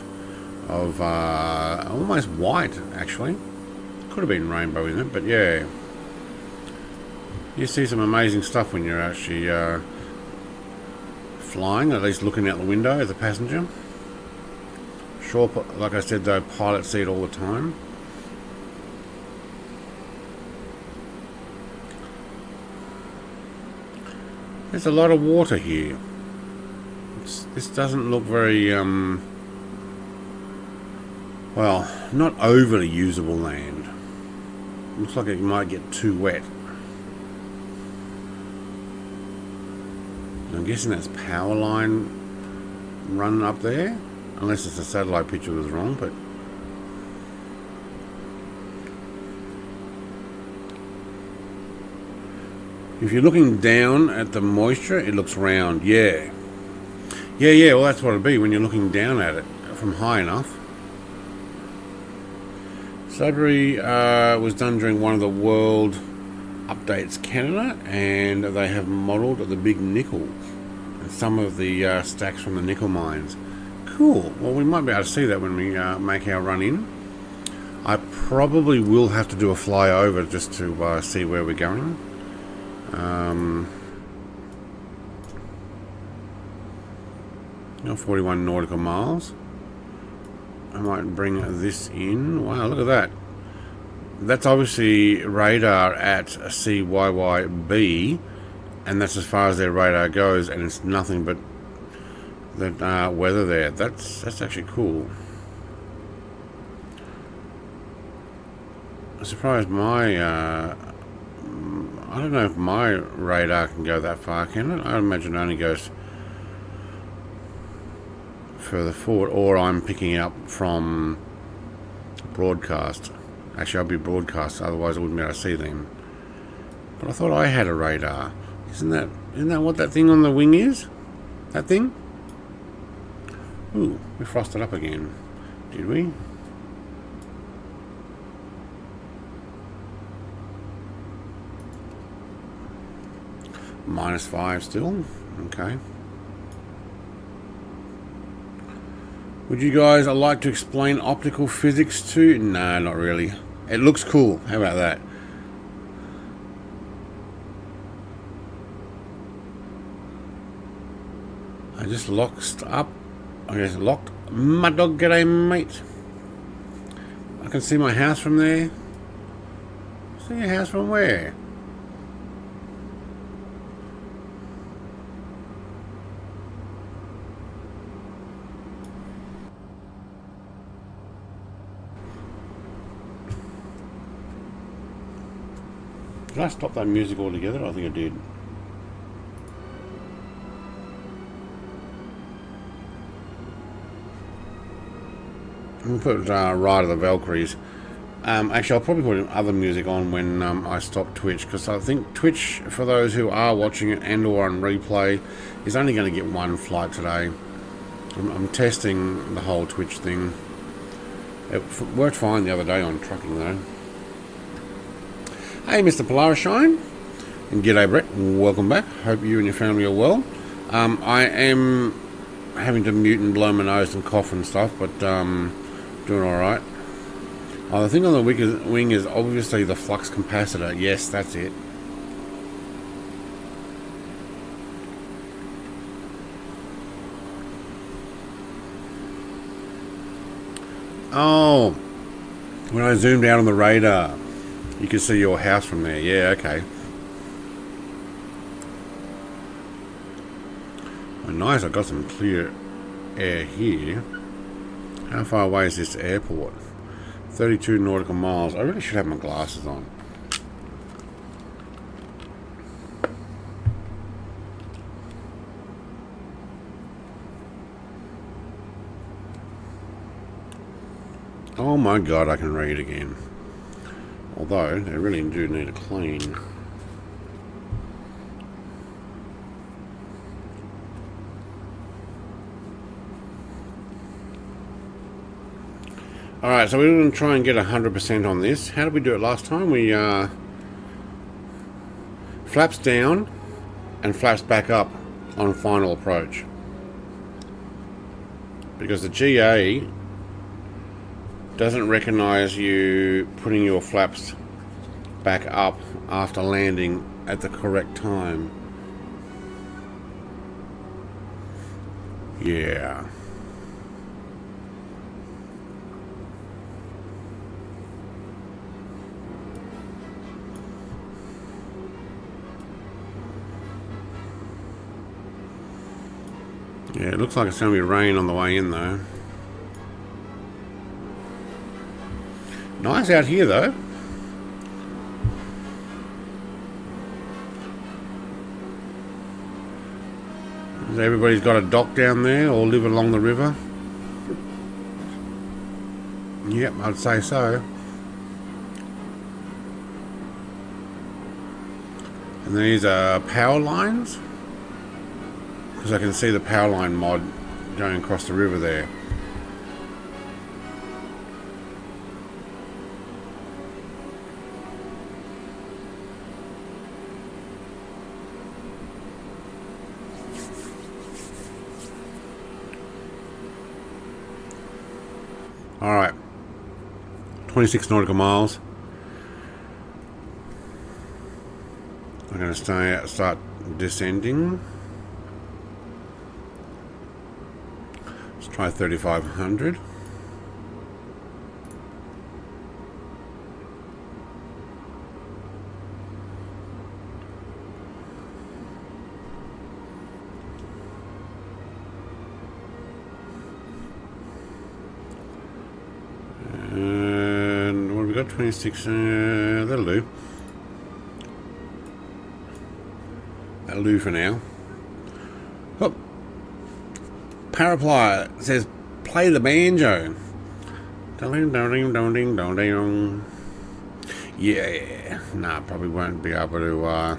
A: almost white, actually. Could have been rainbow in it, but yeah, you see some amazing stuff when you're actually flying, at least looking out the window as a passenger. Sure, like I said though, pilots see it all the time. There's a lot of water here. This doesn't look very well, not overly usable land. Looks like it might get too wet. I'm guessing that's power line running up there, unless it's a satellite picture was wrong, but if you're looking down at the moisture, it looks round. Yeah, well that's what it'd be when you're looking down at it from high enough. Sudbury was done during one of the World Updates Canada, and they have modelled the big nickel and some of the stacks from the nickel mines. Cool. Well, we might be able to see that when we make our run in. I probably will have to do a flyover just to see where we're going. 41 nautical miles. I might bring this in. Wow, look at that. That's obviously radar at CYYB, and that's as far as their radar goes, and it's nothing but the weather there. That's actually cool. I'm surprised my I don't know if my radar can go that far, can it? I imagine it only goes further forward, or I'm picking up from broadcast. Actually, I'll be broadcast, otherwise I wouldn't be able to see them. But I thought I had a radar. Isn't that what that thing on the wing is? That thing? Ooh, we frosted up again. Did we? -5 still. Okay. Would you guys like to explain optical physics too? No, not really. It looks cool. How about that? I just locked up. I just locked my dog. G'day, mate. I can see my house from there. See your house from where? Did I stop that music altogether? I think I did. I'll put Ride of the Valkyries. Actually, I'll probably put other music on when I stop Twitch, because I think Twitch, for those who are watching it and or on replay, is only going to get one flight today. I'm testing the whole Twitch thing. It worked fine the other day on trucking though. Hey, Mr. Polarishine, and g'day, Brett. Welcome back. Hope you and your family are well. I am having to mute and blow my nose and cough and stuff, but doing all right. The thing on the wing is obviously the flux capacitor. Yes, that's it. Oh, when I zoomed out on the radar, you can see your house from there. Yeah, okay. Well, nice, I've got some clear air here. How far away is this airport? 32 nautical miles. I really should have my glasses on. Oh my god, I can read again. Although, they really do need a clean. Alright, so we're going to try and get 100% on this. How did we do it last time? We flaps down and flaps back up on final approach. Because the GA doesn't recognize you putting your flaps back up after landing at the correct time. Yeah. Yeah, it looks like it's going to be rain on the way in though. Nice out here though. Everybody's got a dock down there or live along the river. Yep, I'd say so. And these are power lines, because I can see the power line mod going across the river there. Alright, 26 nautical miles. I'm going to start descending. Let's try 3,500. And what have we we got 26. That'll do. That'll do for now. Oh, Paraply says, play the banjo. Yeah, nah, probably won't be able to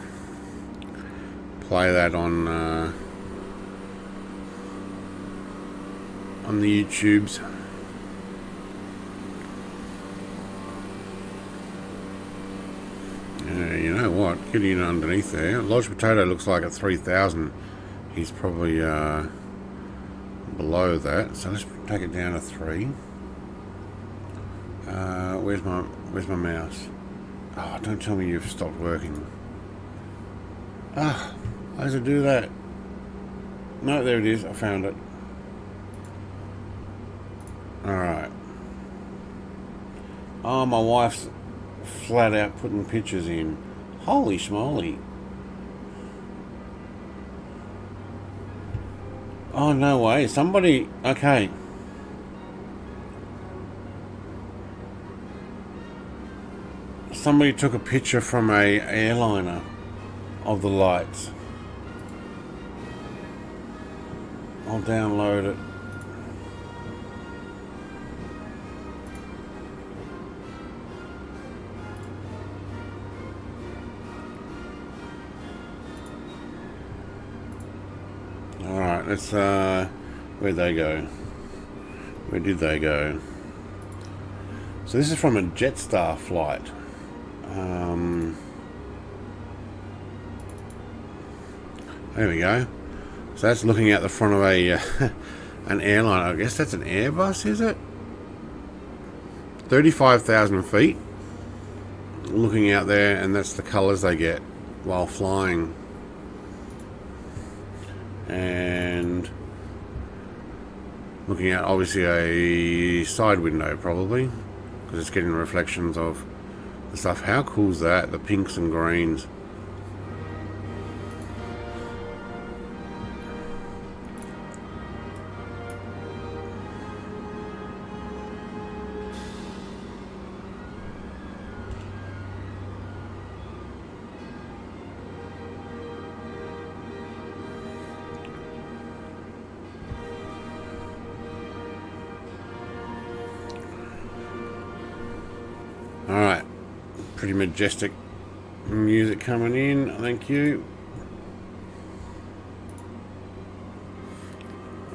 A: play that on the YouTubes. You know what? Getting in underneath there. Lodge Potato looks like at 3,000. He's probably below that. So let's take it down to 3. Where's my mouse? Oh, don't tell me you've stopped working. Ah, how does it do that? No, there it is. I found it. Alright. Oh, my wife's flat out putting pictures in. Holy schmoly. Oh, no way. Somebody... Okay. Somebody took a picture from a airliner of the lights. I'll download it. Alright, let's where'd they go? Where did they go? So this is from a Jetstar flight. There we go. So that's looking out the front of a an airline. I guess that's an Airbus, is it? 35,000 feet. Looking out there, and that's the colours they get while flying. And looking out, obviously, a side window, probably, because it's getting reflections of the stuff. How cool is that? The pinks and greens. Alright, pretty majestic music coming in, thank you.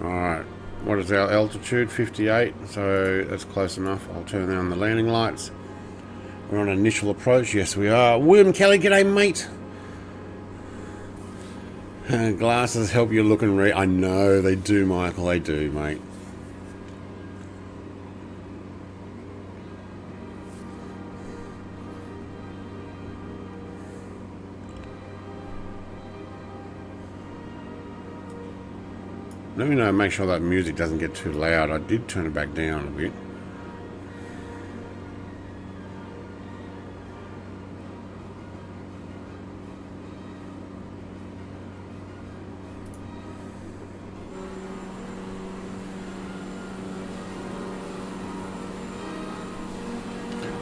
A: Alright, what is our altitude? 58, so that's close enough. I'll turn on the landing lights. We're on initial approach, yes we are. William Kelly, g'day mate. Glasses help you look and read. I know, they do, Michael, they do, mate. Let me know, make sure that music doesn't get too loud. I did turn it back down a bit.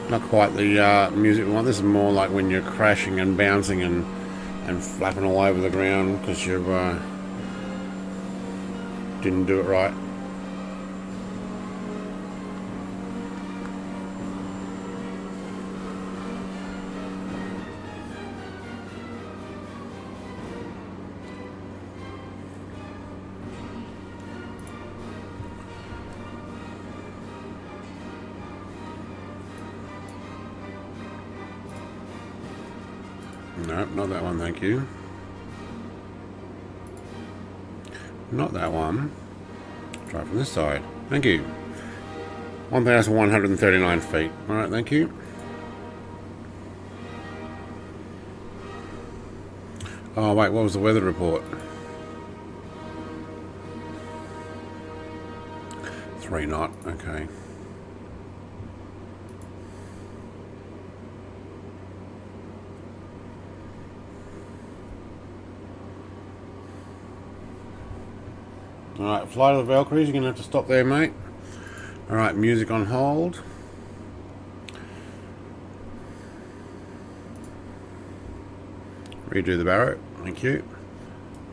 A: Not quite the music we want. This is more like when you're crashing and bouncing and flapping all over the ground because you've didn't do it right. Nope, not that one, thank you. Not that one. Try from this side. Thank you. 1,139 feet. Alright, thank you. Oh, wait, what was the weather report? 3 knot, okay. Alright, Flight of the Valkyries, you're going to have to stop there, mate. Alright, music on hold. Redo the barrel. Thank you.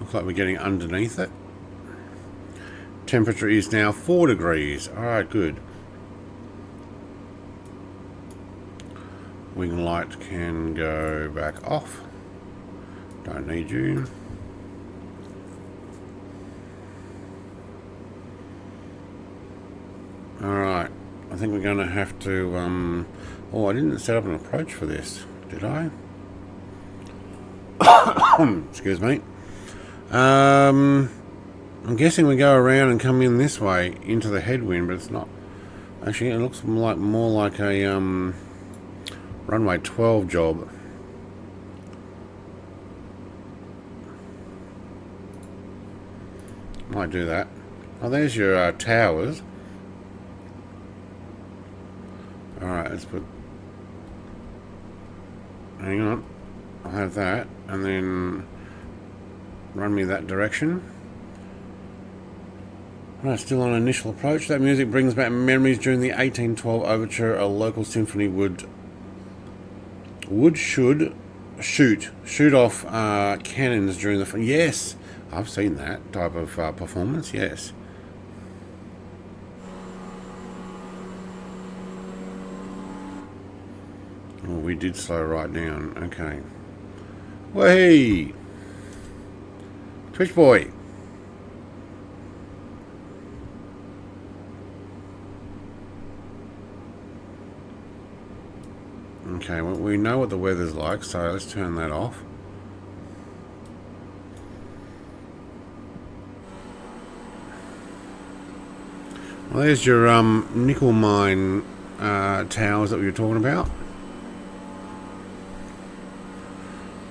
A: Looks like we're getting underneath it. Temperature is now 4 degrees. Alright, good. Wing light can go back off. Don't need you. Alright, I think we're going to have to, oh, I didn't set up an approach for this, did I? Excuse me. I'm guessing we go around and come in this way into the headwind, but it's not. Actually, it looks like more like a runway 12 job. Might do that. Oh, there's your towers. Alright, let's put... Hang on. I'll have that, and then run me that direction. Right, still on initial approach. That music brings back memories during the 1812 overture. A local symphony would shoot off cannons during the... Yes, I've seen that type of performance, yes. Oh, we did slow right down. Okay. Way, Twitch boy. Okay, well, we know what the weather's like, so let's turn that off. Well, there's your nickel mine towers that we were talking about.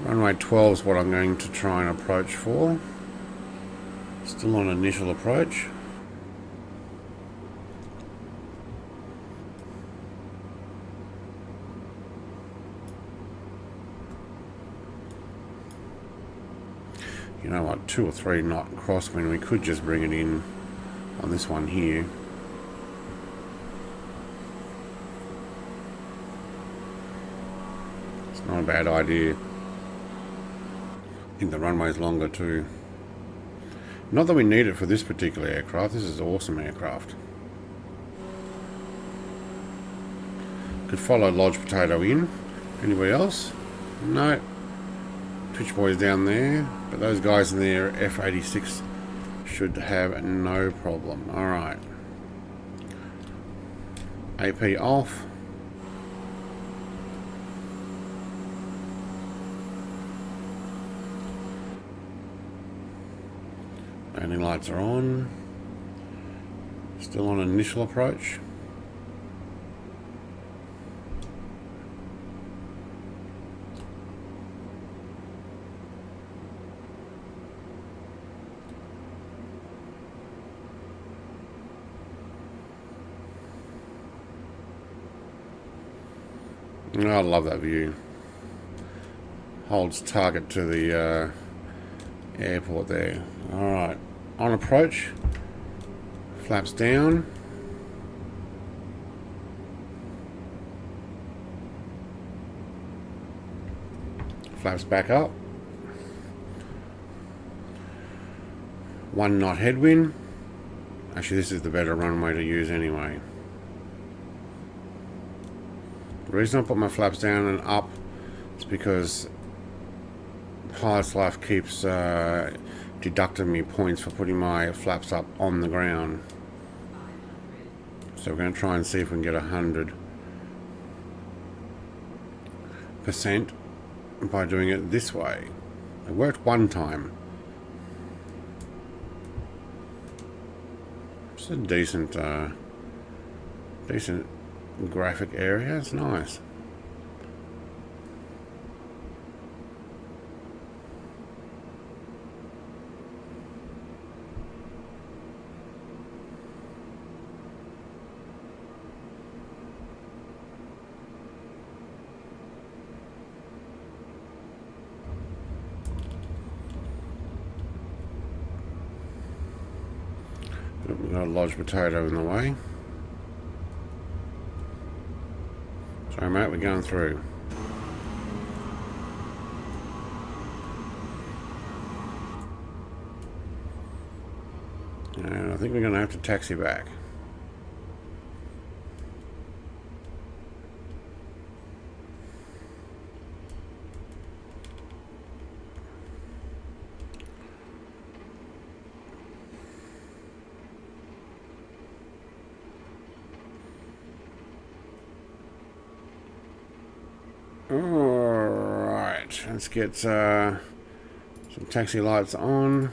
A: Runway 12 is what I'm going to try and approach for. Still on initial approach. You know what, 2 or 3 knot crosswind, we could just bring it in on this one here. It's not a bad idea. I think the runway's longer too. Not that we need it for this particular aircraft. This is an awesome aircraft. Could follow Lodge Potato in. Anybody else? No. Twitch boys down there. But those guys in their F-86 should have no problem. Alright. AP off. Landing lights are on. Still on initial approach. Oh, I love that view. Holds target to the airport there. Alright, on approach, flaps down. Flaps back up. 1 knot headwind. Actually, this is the better runway to use anyway. The reason I put my flaps down and up is because Pilot's Life keeps deducting me points for putting my flaps up on the ground. So we're going to try and see if we can get 100% by doing it this way. It worked one time. It's a decent graphic area. It's nice. We've got a Lodge Potato in the way. Sorry mate, we're going through. And I think we're going to have to taxi back. Alright, let's get some taxi lights on.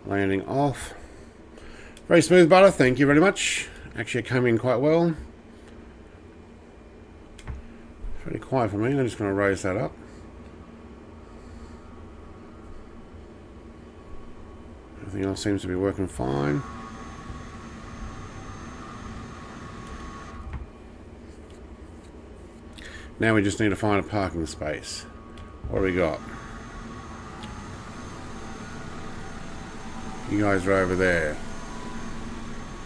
A: Landing off. Very smooth, butter. Thank you very much. Actually, it came in quite well. Pretty quiet for me. I'm just going to raise that up. Everything else seems to be working fine. Now we just need to find a parking space. What do we got? You guys are over there.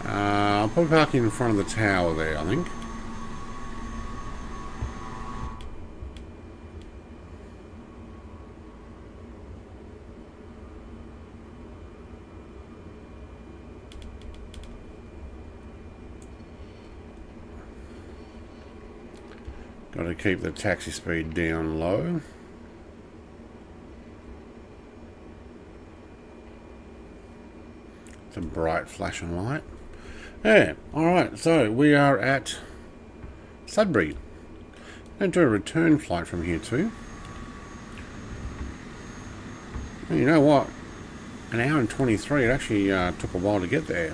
A: I'll probably park in front of the tower there, I think. Got to keep the taxi speed down low. It's a bright flashing light. Yeah, alright, so we are at Sudbury. Going to do a return flight from here too. And you know what? An hour and 23, it actually took a while to get there.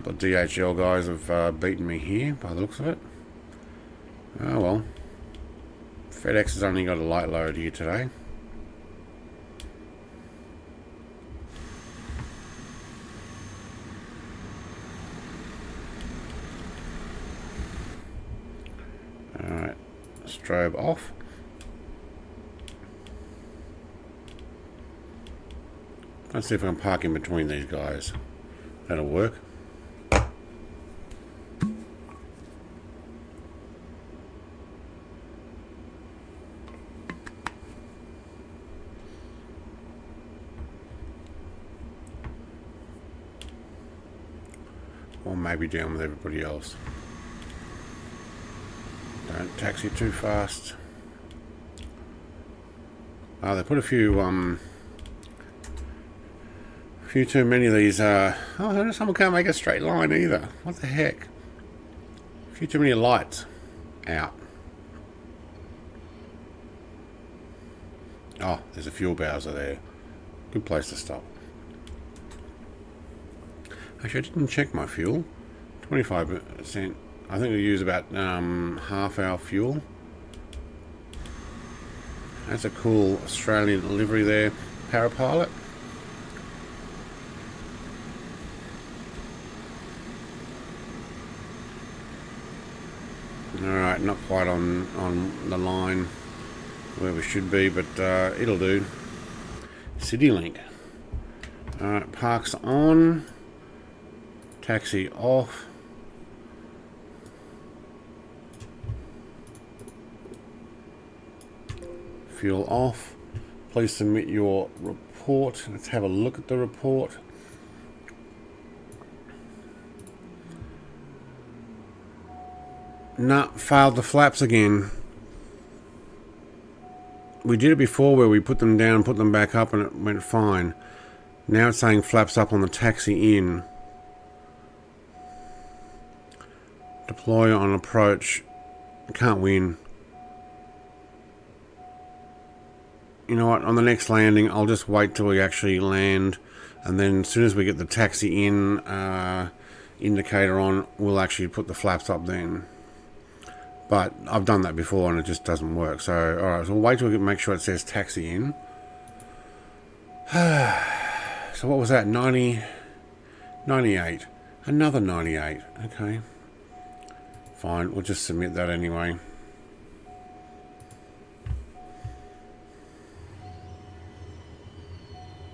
A: The DHL guys have beaten me here by the looks of it. Oh well. FedEx has only got a light load here today. Alright, strobe off. Let's see if I can park in between these guys. That'll work. Or maybe down with everybody else. Don't taxi too fast. Oh, they put a few too many of these. Oh, someone can't make a straight line either. What the heck? A few too many lights out. Oh, there's a fuel bowser there. Good place to stop. Actually, I didn't check my fuel. 25%. I think we use about half our fuel. That's a cool Australian livery there. Parapilot. Alright, not quite on the line where we should be, but it'll do. CityLink. Alright, parks on. Taxi off. Fuel off. Please submit your report. Let's have a look at the report. Nah, failed the flaps again. We did it before where we put them down, put them back up, and it went fine. Now it's saying flaps up on the taxi in. Deploy on approach. Can't win. You know what? On the next landing, I'll just wait till we actually land, and then as soon as we get the taxi in indicator on, we'll actually put the flaps up then. But I've done that before and it just doesn't work. So, alright, so we'll wait till we can make sure it says taxi in. So what was that? 90, 98. Another 98. Okay. Fine, we'll just submit that anyway.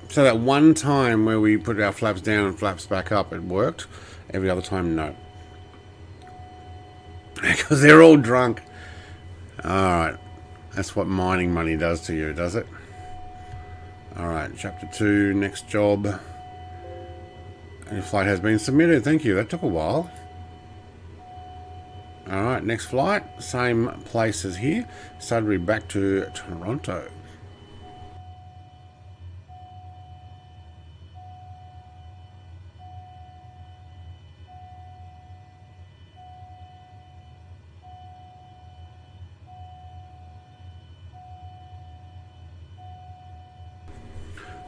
A: So that one time where we put our flaps down and flaps back up, it worked. Every other time, no. because they're all drunk. Alright. That's what mining money does to you, does it? Alright, chapter 2, next job. Your flight has been submitted. Thank you. That took a while. Alright, next flight. Same place as here. Sudbury back to Toronto.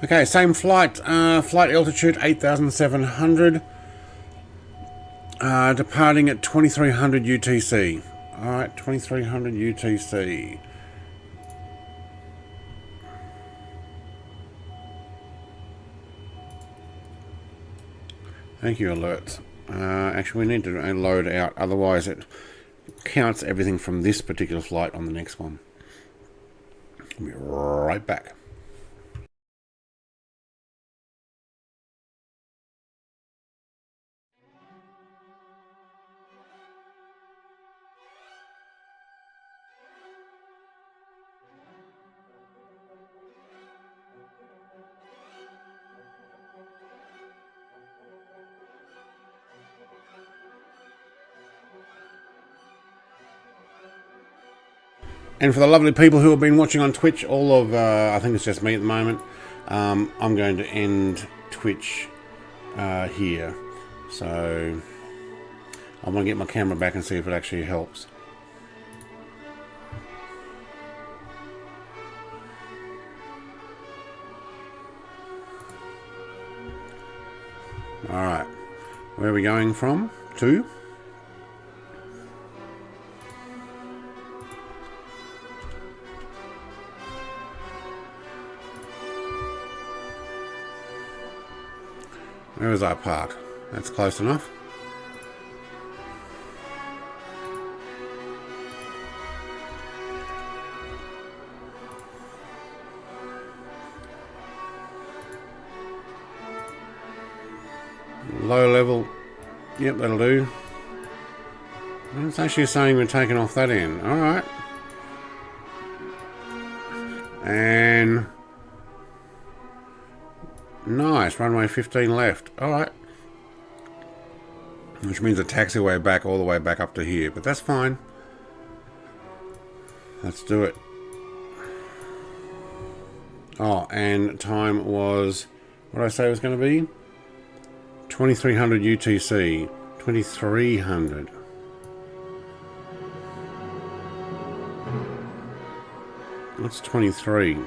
A: Okay, same flight. Flight altitude 8,700. Departing at 2300 UTC. Alright, 2300 UTC. Thank you, alert. Actually, we need to load out, otherwise it counts everything from this particular flight on the next one. I'll be right back. And for the lovely people who have been watching on Twitch, all of, I think it's just me at the moment, I'm going to end Twitch here. So I'm going to get my camera back and see if it actually helps. Alright, where are we going from? To? Where is our park? That's close enough. Low level. Yep, that'll do. It's actually saying we're taking off that end. Alright. And nice, runway 15 left. Alright. Which means a taxiway back all the way back up to here, but that's fine. Let's do it. Oh, and time was, what did I say it was going to be? 2300 UTC. 2300. What's 23?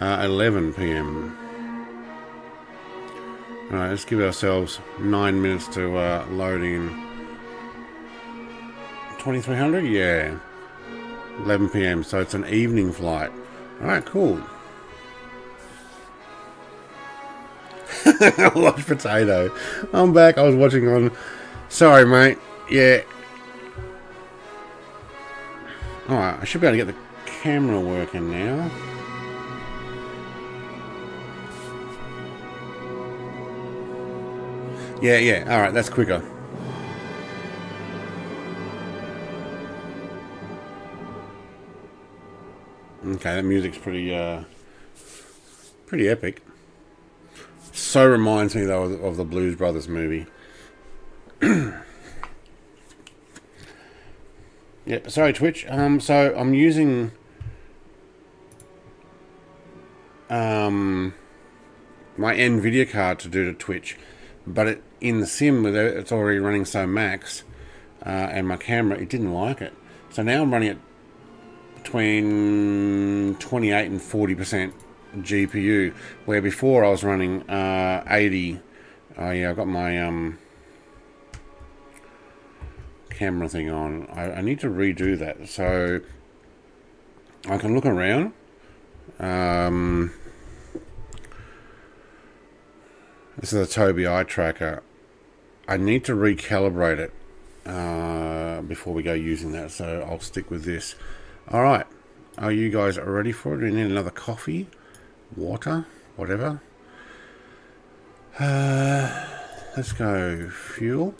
A: 11 p.m. Alright, let's give ourselves 9 minutes to load in. 2300? Yeah. 11 p.m. So it's an evening flight. Alright, cool. Watch potato. I'm back. I was watching on. Sorry, mate. Yeah. Alright, I should be able to get the camera working now. Yeah. Alright, that's quicker. Okay, that music's pretty epic. So reminds me though of the Blues Brothers movie. Yep, sorry Twitch. So I'm using my Nvidia card to do the Twitch, but in the sim it's already running so max, and my camera, it didn't like it. So now I'm running it between 28 and 40% GPU, where before I was running 80. Oh yeah, I've got my camera thing on. I need to redo that so I can look around. This is a Tobii eye tracker. I need to recalibrate it before we go using that, so I'll stick with this. Alright, are you guys ready for it? Do you need another coffee? Water? Whatever? Let's go fuel,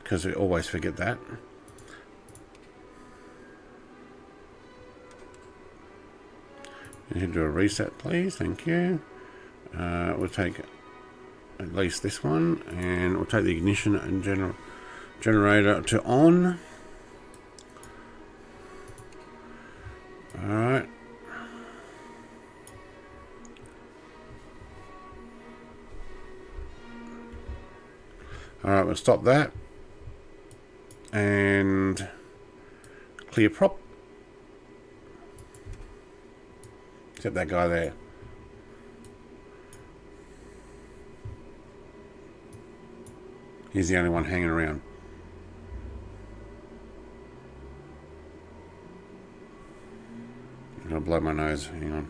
A: because we always forget that. You can do a reset, please. Thank you. We'll take at least this one, and we'll take the ignition and generator to on. Alright. Alright, we'll stop that. And clear prop. Except that guy there. He's the only one hanging around. I'm gonna blow my nose. Hang on.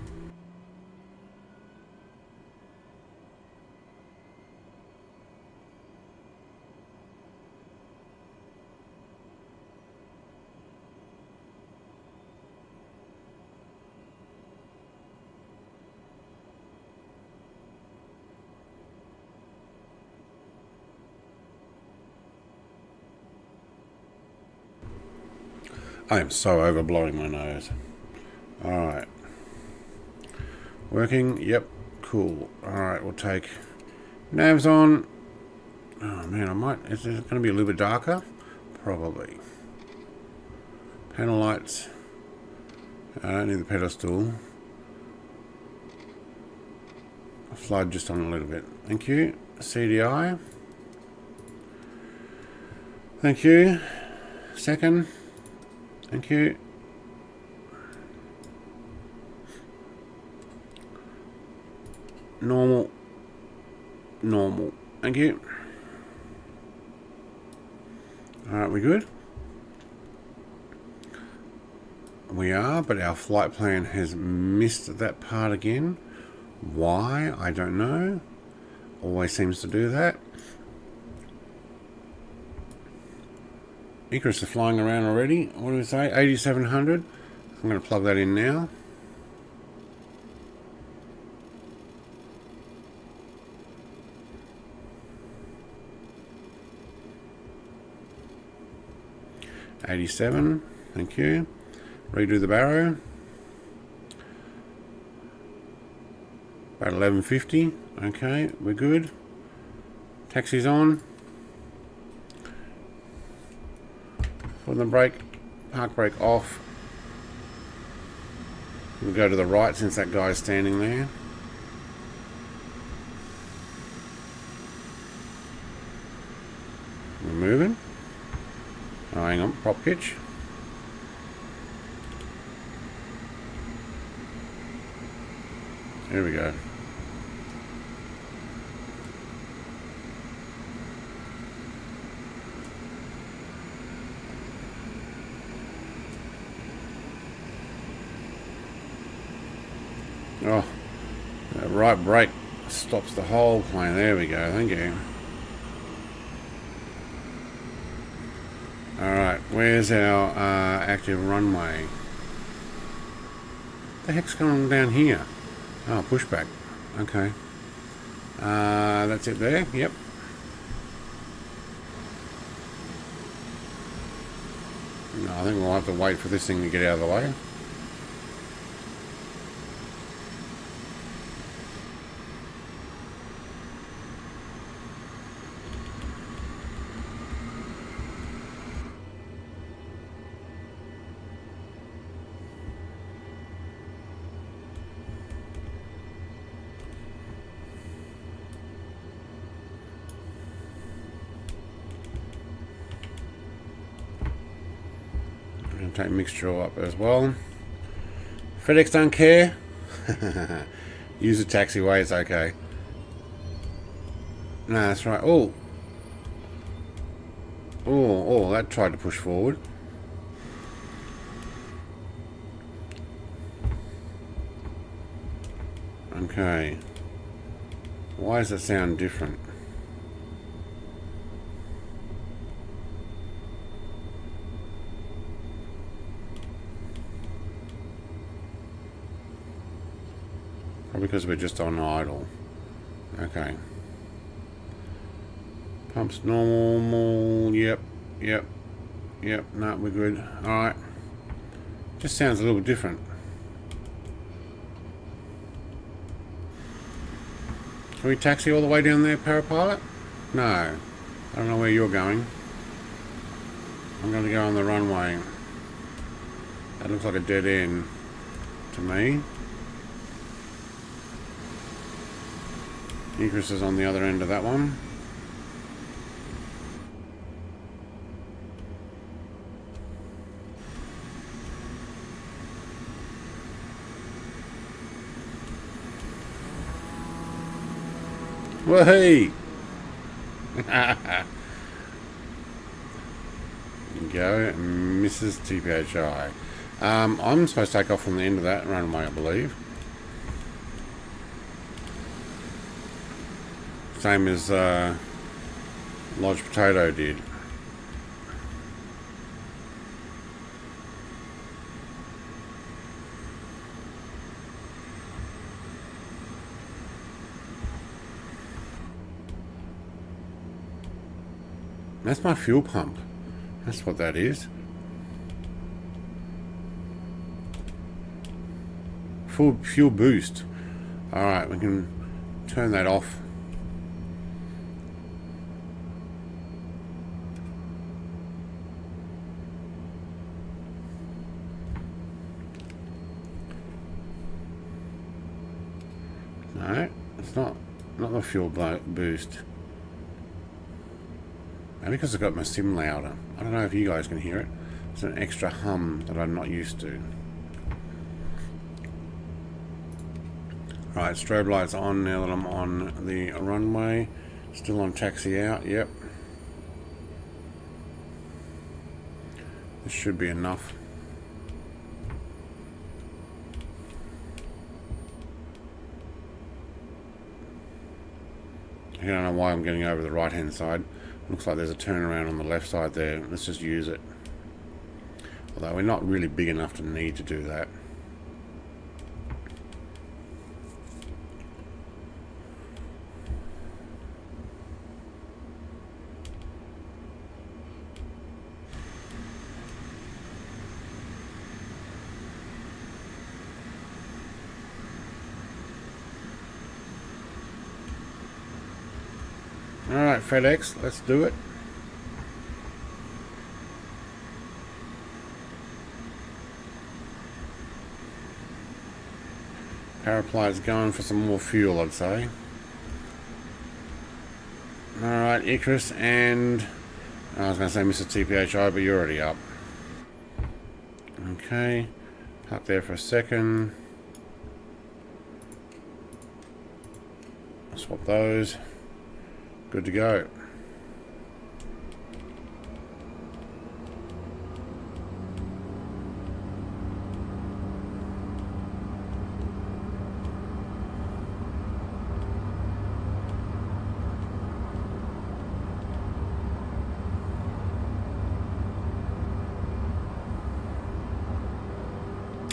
A: I am so overblowing my nose. Alright. Working? Yep. Cool. Alright, we'll take navs on. Oh man, I might. Is it going to be a little bit darker? Probably. Panel lights. I don't need the pedestal. Flood just on a little bit. Thank you. CDI. Thank you. Second. Thank you. Normal. Normal. Thank you. Alright, we good? We are, but our flight plan has missed that part again. Why? I don't know. Always seems to do that. Icarus is flying around already. What do we say? 8700. I'm going to plug that in now. $87. Thank you. Redo the barrow. About 1150. Okay, we're good. Taxi's on. Put the brake, park brake off. We'll go to the right since that guy's standing there. We're moving. Oh, hang on, prop pitch. Here we go. Oh, that right brake stops the whole plane. There we go. Thank you. Alright, where's our active runway? The heck's going on down here? Oh, pushback. Okay. That's it there. Yep. No, I think we'll have to wait for this thing to get out of the way. Take mixture up as well. FedEx don't care. Use the taxiway, it's okay. No, that's right. Oh, that tried to push forward. Okay. Why does it sound different? Because we're just on idle. Okay. Pumps normal. Yep. No, we're good. Alright. Just sounds a little different. Can we taxi all the way down there, Parapilot? No. I don't know where you're going. I'm going to go on the runway. That looks like a dead end to me. Egress is on the other end of that one. Wahey! Go, Mrs. TPHI. I'm supposed to take off from the end of that runway, I believe. Same as Lodge Potato did. That's my fuel pump. That's what that is. Full fuel boost. Alright, we can turn that off. No, it's not the fuel boost. Maybe because I've got my sim louder. I don't know if you guys can hear it. It's an extra hum that I'm not used to. Right, strobe lights on now that I'm on the runway. Still on taxi out, yep. This should be enough. I don't know why I'm getting over the right hand side. Looks like there's a turnaround on the left side there. Let's just use it. Although we're not really big enough to need to do that. Alright, FedEx, let's do it. Paraplight's going for some more fuel, I'd say. Alright, Icarus and... I was going to say Mr. TPHI, but you're already up. Okay. Park there for a second. I'll swap those. Good to go.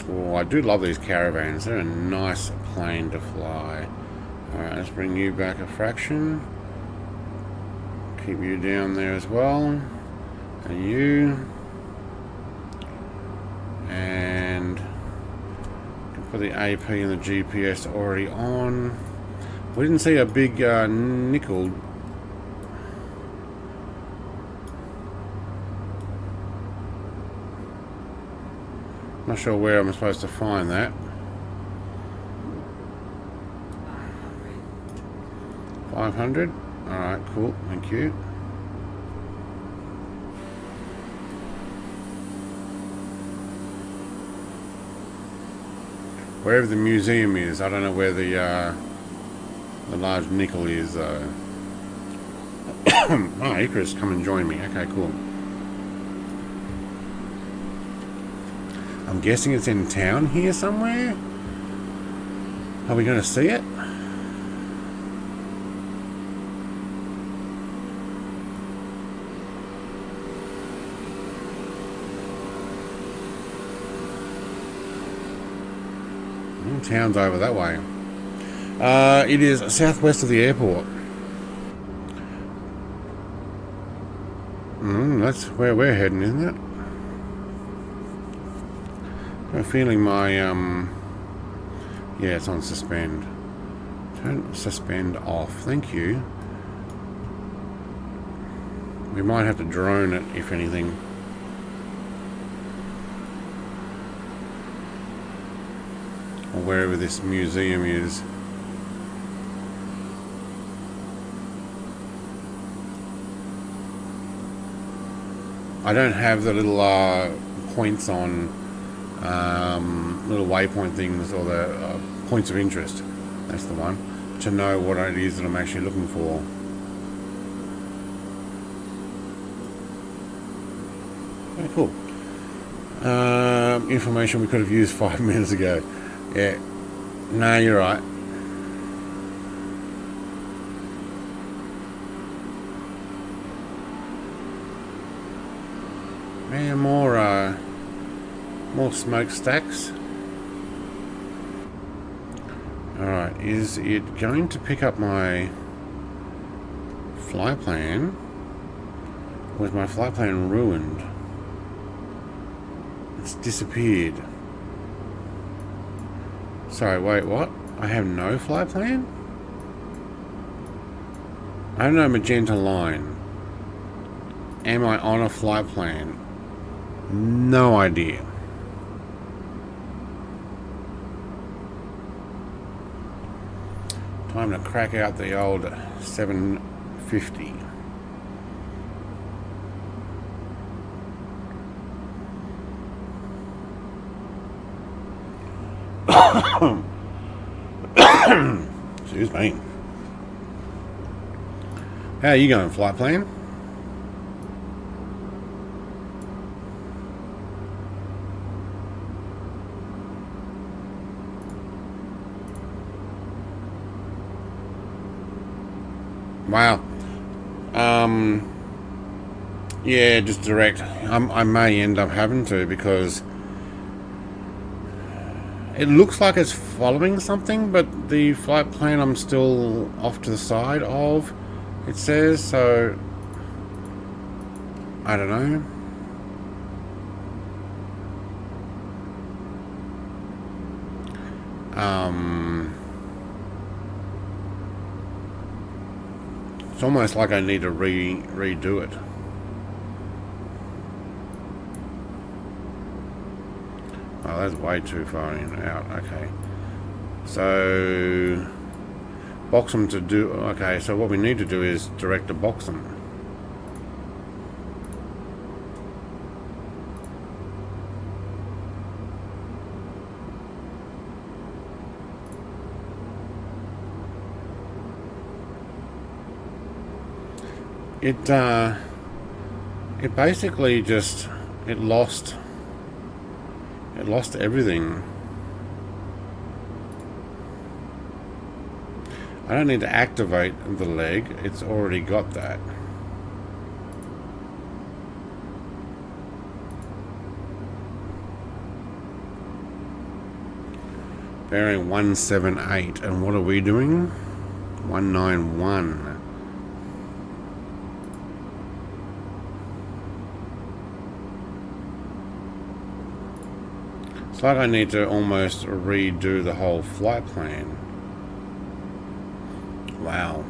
A: Oh, I do love these caravans. They're a nice plane to fly. Alright, let's bring you back a fraction. Keep you down there as well. And you. And put the AP and the GPS already on. We didn't see a big nickel. Not sure where I'm supposed to find that. 500. Alright, cool, thank you. Wherever the museum is, I don't know where the large nickel is though. Oh, Icarus, come and join me. Okay, cool. I'm guessing it's in town here somewhere. Are we going to see it? Town's over that way. It is southwest of the airport. That's where we're heading, isn't it? I'm feeling my yeah, it's on suspend. Turn suspend off. Thank you. We might have to drone it, if anything. Or wherever this museum is. I don't have the little points on little waypoint things, or the points of interest. That's the one, to know what it is that I'm actually looking for. Okay, cool. Information we could have used 5 minutes ago. Yeah. No, you're right. And more smokestacks. Alright, is it going to pick up my fly plan? Was my fly plan ruined? It's disappeared. Sorry, wait, what? I have no fly plan? I have no magenta line. Am I on a fly plan? No idea. Time to crack out the old 750. Excuse me. How are you going, flight plan? Wow. Yeah, just direct. I may end up having to, because it looks like it's following something, but the flight plan I'm still off to the side of, it says, so I don't know. It's almost like I need to redo it. Oh, that's way too far in and out. Okay. So box them to do. Okay, so what we need to do is direct to box them. It basically just it lost everything. I don't need to activate the leg, it's already got that. Bearing 178, and what are we doing? 191. It's like I need to almost redo the whole flight plan. Wow.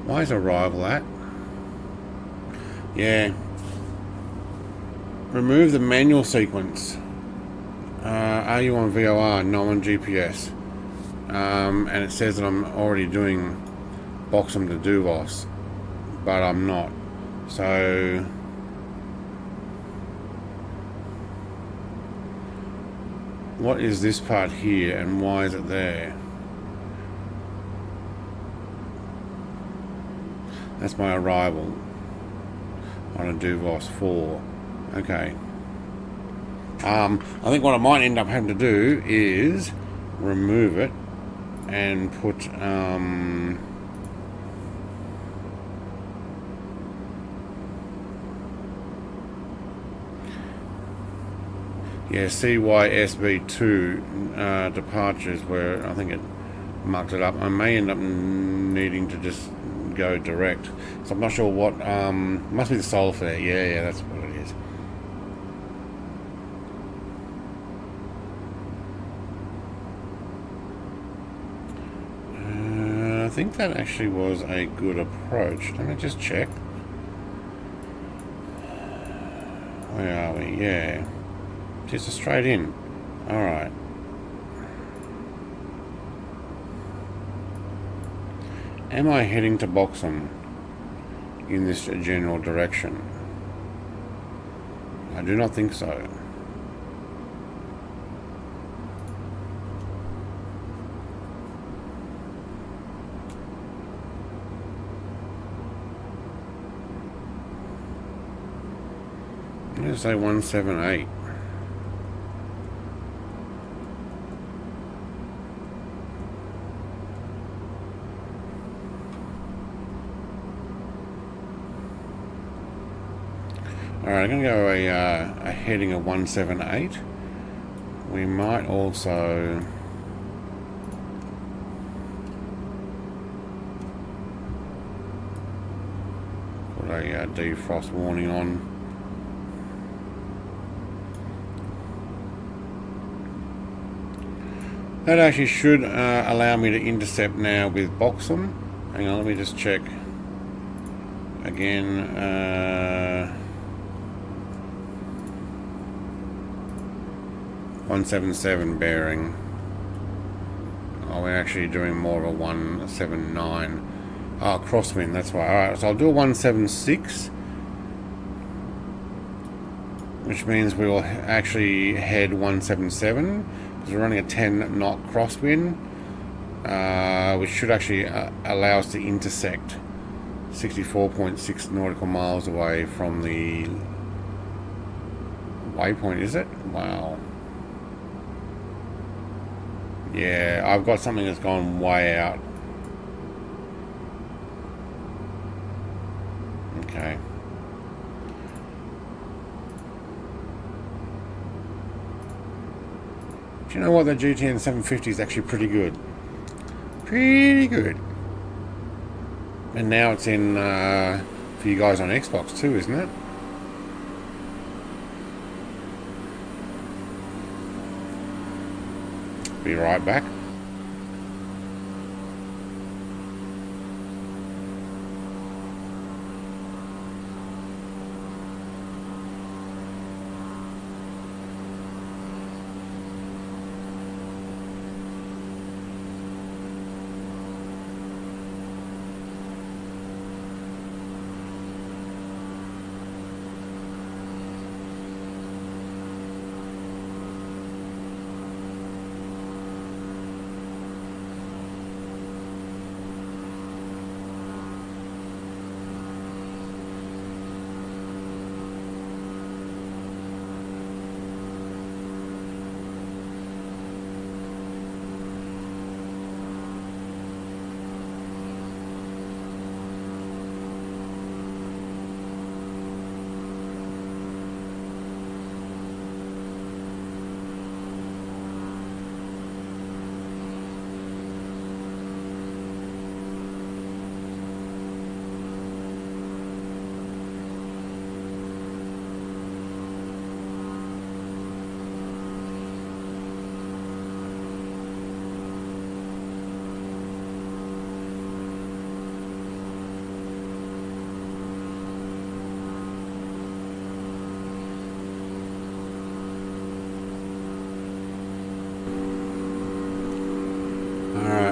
A: Why is arrival at? Yeah. Remove the manual sequence. Are you on VOR? No, on GPS. And it says that I'm already doing Boxem to DOS, but I'm not. So what is this part here, and why is it there? That's my arrival on a DOS 4. Okay. I think what I might end up having to do is remove it and put yeah, CYSB2 departures, where I think it mucked it up. I may end up needing to just go direct. So I'm not sure what, must be the solitaire. Yeah, that's what it is. think that actually was a good approach. Let me just check. Where are we? Yeah. Just a straight in. Alright. Am I heading to Boxham in this general direction? I do not think so. I'm going to say 178. Alright, I'm going to go a heading of 178. We might also put a defrost warning on. That actually should allow me to intercept now with Boxham. Hang on, let me just check again. 177 bearing. Oh, we're actually doing more of a 179. Oh, crosswind, that's why. Alright, so I'll do a 176, which means we will actually head 177 because we're running a 10 knot crosswind, which should actually allow us to intersect 64.6 nautical miles away from the waypoint, is it? Wow. Yeah, I've got something that's gone way out. Okay. Do you know what? The GTN 750 is actually pretty good. Pretty good. And now it's in for you guys on Xbox too, isn't it? Be right back.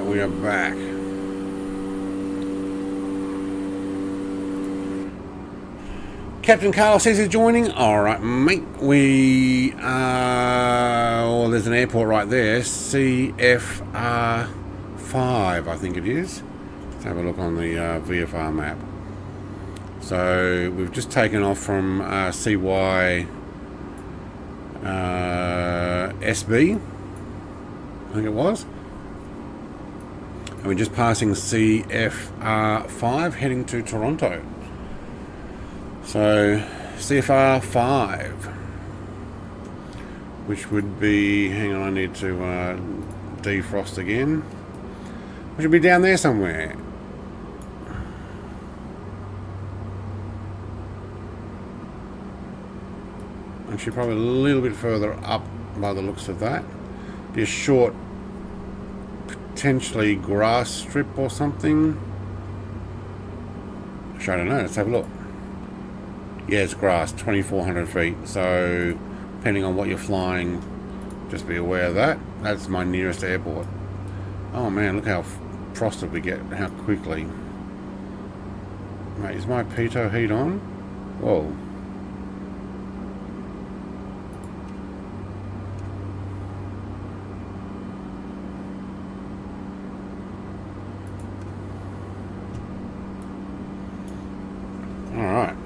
A: We are back. Captain Carl says he's joining. Alright, mate. We well, there's an airport right there. CFR5, I think it is. Let's have a look on the VFR map. So we've just taken off from CY SB, I think it was. And we're just passing CFR5 heading to Toronto. So CFR5, which would be, hang on, I need to defrost again, which would be down there somewhere. Actually probably a little bit further up by the looks of that. Be a short potentially grass strip or something. Actually, I don't know. Let's have a look. Yeah, it's grass, 2,400 feet. So, depending on what you're flying, just be aware of that. That's my nearest airport. Oh man, look how frosted we get, how quickly. Mate, is my pitot heat on? Whoa. Alright.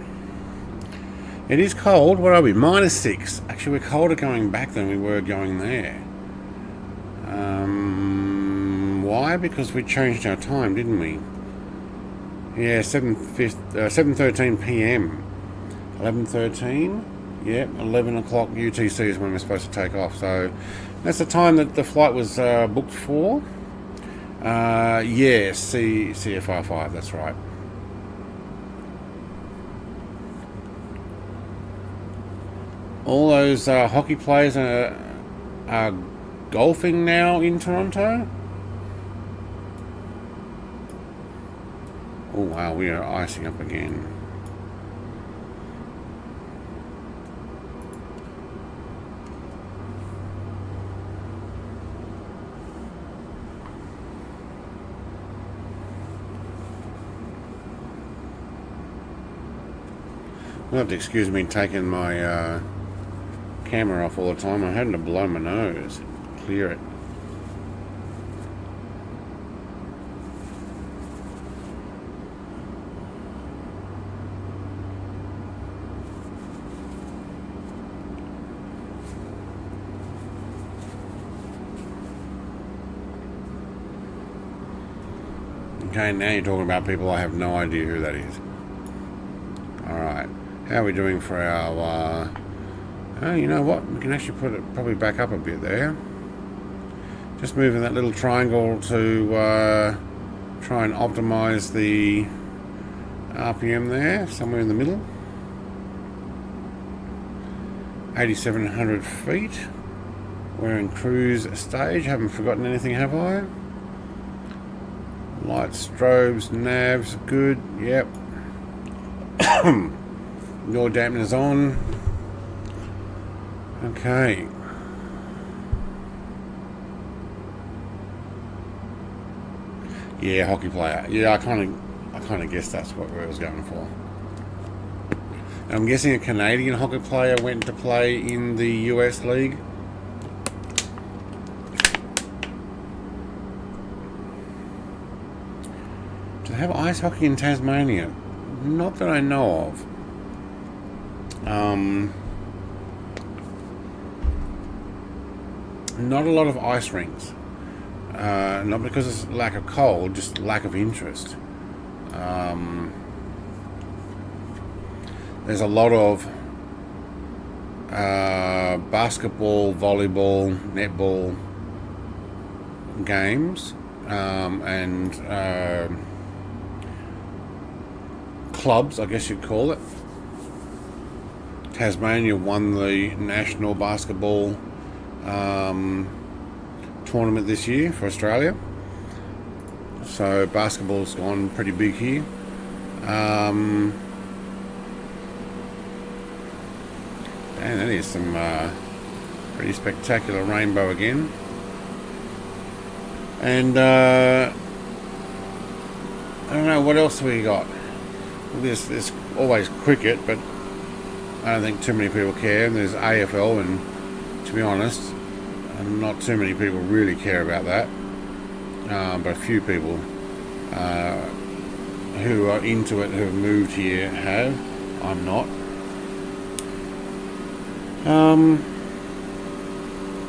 A: It is cold. What are we? -6. Actually, we're colder going back than we were going there. Why? Because we changed our time, didn't we? Yeah, 7:13 p.m. 11:13. Yeah, 11 o'clock UTC is when we're supposed to take off. So that's the time that the flight was booked for. Yeah, CFR5. That's right. All those hockey players are golfing now in Toronto. Oh wow, we are icing up again. You'll have to excuse me taking my camera off all the time. I'm having to blow my nose, clear it. Okay, now you're talking about people I have no idea who that is. Alright, how are we doing for our oh, you know what? We can actually put it probably back up a bit there. Just moving that little triangle to try and optimize the RPM there, somewhere in the middle. 8,700 feet. We're in cruise stage. Haven't forgotten anything, have I? Lights, strobes, navs, good. Yep. Door dampeners on. Okay. Yeah, hockey player. Yeah, I kind of guessed that's what I was going for. And I'm guessing a Canadian hockey player went to play in the US league. Do they have ice hockey in Tasmania? Not that I know of. Not a lot of ice rinks. Not because it's lack of cold, just lack of interest. There's a lot of basketball, volleyball, netball games, and clubs, I guess you'd call it. Tasmania won the national basketball tournament this year for Australia, so basketball's gone pretty big here. And that is some pretty spectacular rainbow again. And I don't know what else we got. There's always cricket, but I don't think too many people care. And there's AFL, and to be honest, not too many people really care about that. But a few people who are into it, who have moved here, have. I'm not.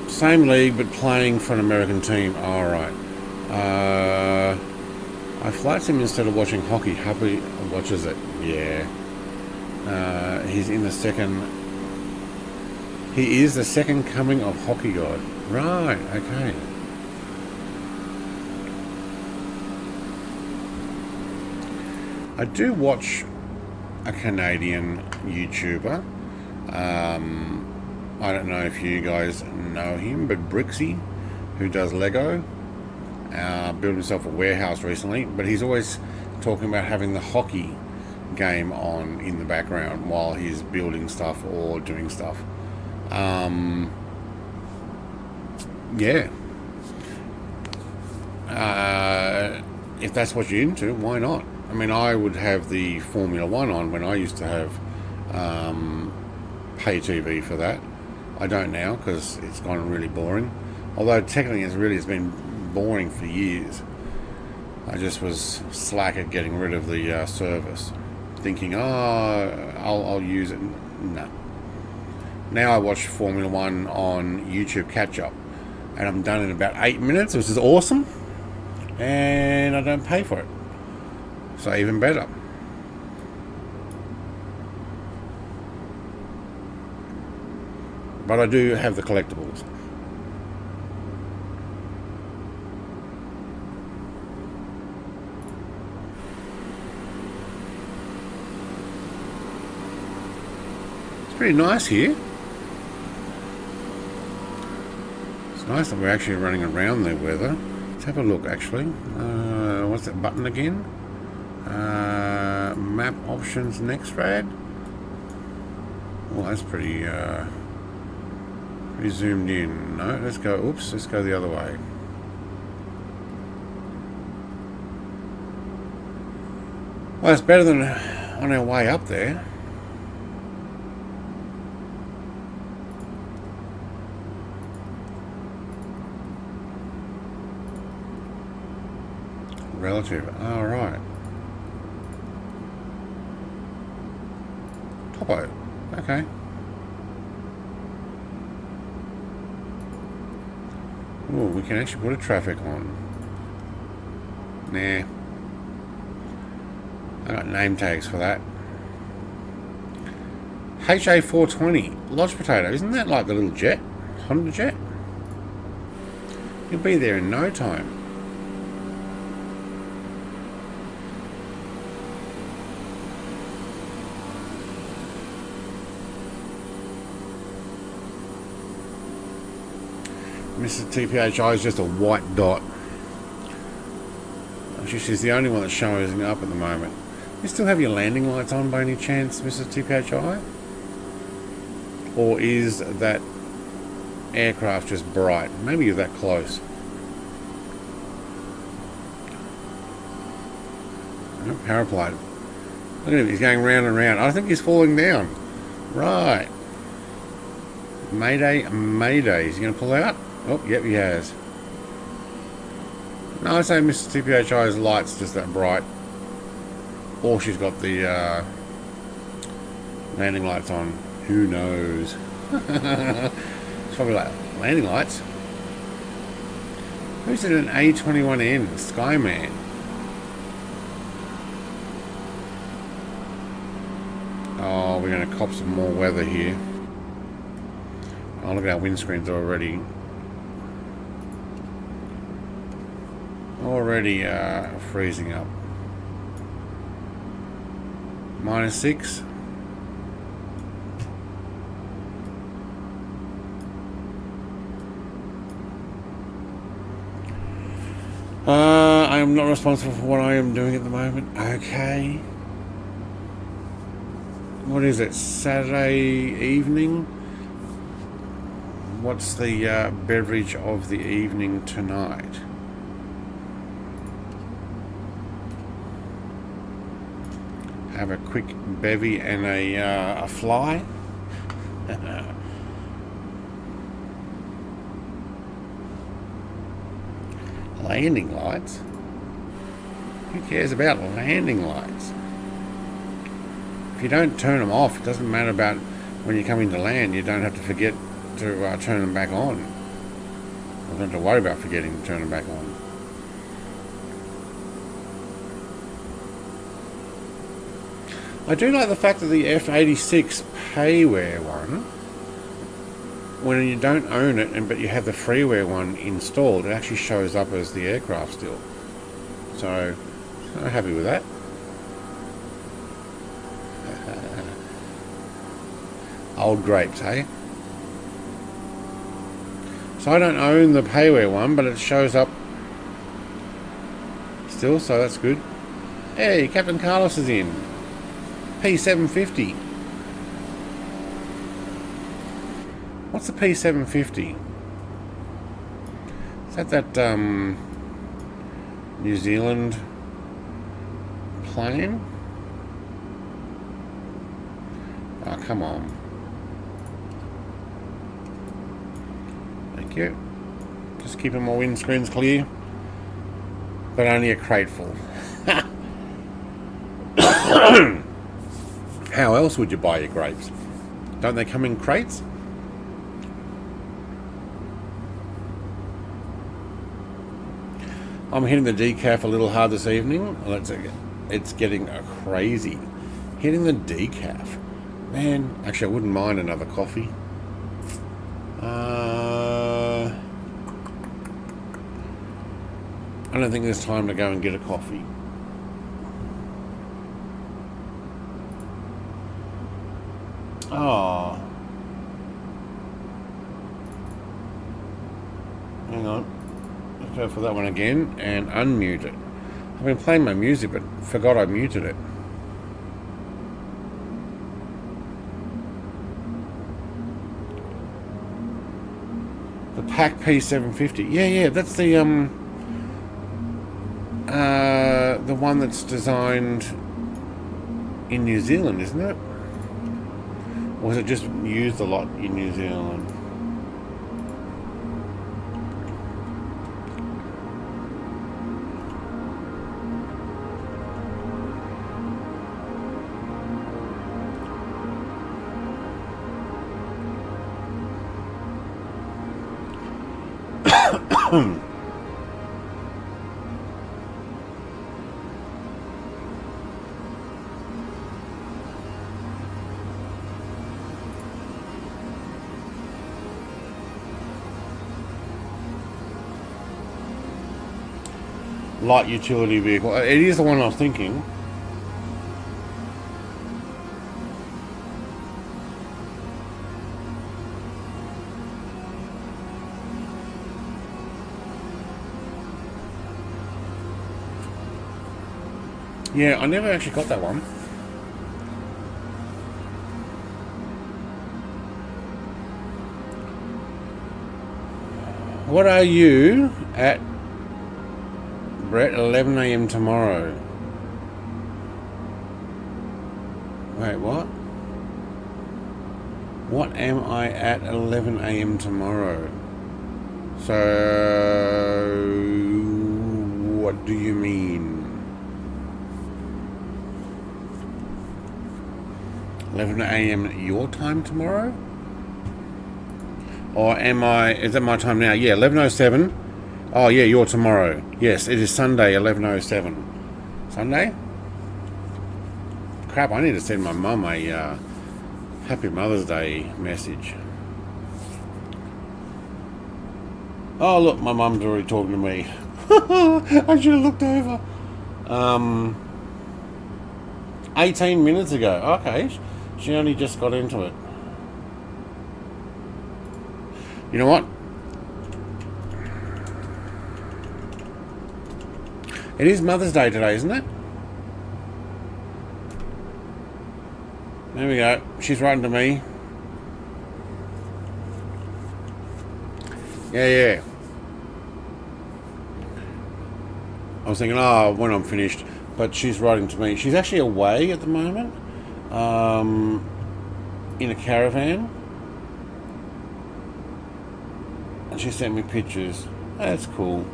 A: Same league, but playing for an American team. Alright. I flight sim instead of watching hockey. Happy watches it. Yeah. He's in the second. He is the second coming of Hockey God. Right, okay. I do watch a Canadian YouTuber. I don't know if you guys know him, but Brixie, who does Lego. built himself a warehouse recently, but he's always talking about having the hockey game on in the background while he's building stuff or doing stuff. Yeah. If that's what you're into, why not? I mean, I would have the Formula One on when I used to have pay TV for that. I don't now because it's gone really boring. Although technically it really has been boring for years. I just was slack at getting rid of the service, thinking, oh, I'll use it. No. Now I watch Formula One on YouTube catch-up, and I'm done in about 8 minutes, which is awesome, and I don't pay for it. So even better. But I do have the collectibles. It's pretty nice here. It's nice that we're actually running around the weather. Let's have a look actually. What's that button again? Map options next rad. Well, that's pretty zoomed in. No, let's go. Oops, let's go the other way. Well, it's better than on our way up there. Relative. All right. Topo. Okay. Oh, we can actually put a traffic on. Nah. I got name tags for that. HA420. Lodge Potato. Isn't that like the little jet? Honda jet? You'll be there in no time. Mrs. TPHI is just a white dot. Actually, she's the only one that's showing up at the moment. You still have your landing lights on by any chance, Mrs. TPHI? Or is that aircraft just bright? Maybe you're that close. Oh, paraplane. Look at him, he's going round and round. I think he's falling down. Right. Mayday, Mayday. Is he going to pull out? Oh, yep, he has. No, I'd say Mrs. TPHI's light's just that bright. Or she's got the landing lights on. Who knows? It's probably like landing lights. Who's in an A21N? Skyman. Oh, we're going to cop some more weather here. Oh, look at our windscreens already. Already freezing up. -6. I am not responsible for what I am doing at the moment. Okay. What is it? Saturday evening? What's the beverage of the evening tonight? Have a quick bevy and a fly. Landing lights? Who cares about landing lights? If you don't turn them off, it doesn't matter about when you come into land. You don't have to forget to turn them back on. You don't have to worry about forgetting to turn them back on. I do like the fact that the F86 payware one, when you don't own it, but you have the freeware one installed, it actually shows up as the aircraft still. So, I'm happy with that. Old grapes, hey? So I don't own the payware one, but it shows up still, so that's good. Hey, Captain Carlos is in. P750. What's the P750? Is that New Zealand plane? Oh, come on. Thank you. Just keeping my windscreens clear. But only a crate full. How else would you buy your grapes? Don't they come in crates? I'm hitting the decaf a little hard this evening. It's getting crazy. Hitting the decaf. Man, actually I wouldn't mind another coffee. I don't think there's time to go and get a coffee. Oh. Hang on. Let's go for that one again and unmute it. I've been playing my music but forgot I muted it. The Pack P750. Yeah, that's the one that's designed in New Zealand, isn't it? Or was it just used a lot in New Zealand? Light utility vehicle. It is the one I was thinking. Yeah, I never actually got that one. What are you at, Brett? 11 a.m. tomorrow. Wait, what? What am I at 11 a.m. tomorrow? So, what do you mean? 11 a.m. your time tomorrow? Or am I... Is that my time now? Yeah, 11:07. Oh, yeah, your tomorrow. Yes, it is Sunday, 11:07. Sunday? Crap, I need to send my mum a Happy Mother's Day message. Oh, look, my mum's already talking to me. I should have looked over. 18 minutes ago. Okay, she only just got into it. You know what? It is Mother's Day today, isn't it? There we go. She's writing to me. Yeah. I was thinking, oh, when I'm finished. But she's writing to me. She's actually away at the moment. In a caravan. And she sent me pictures. That's cool.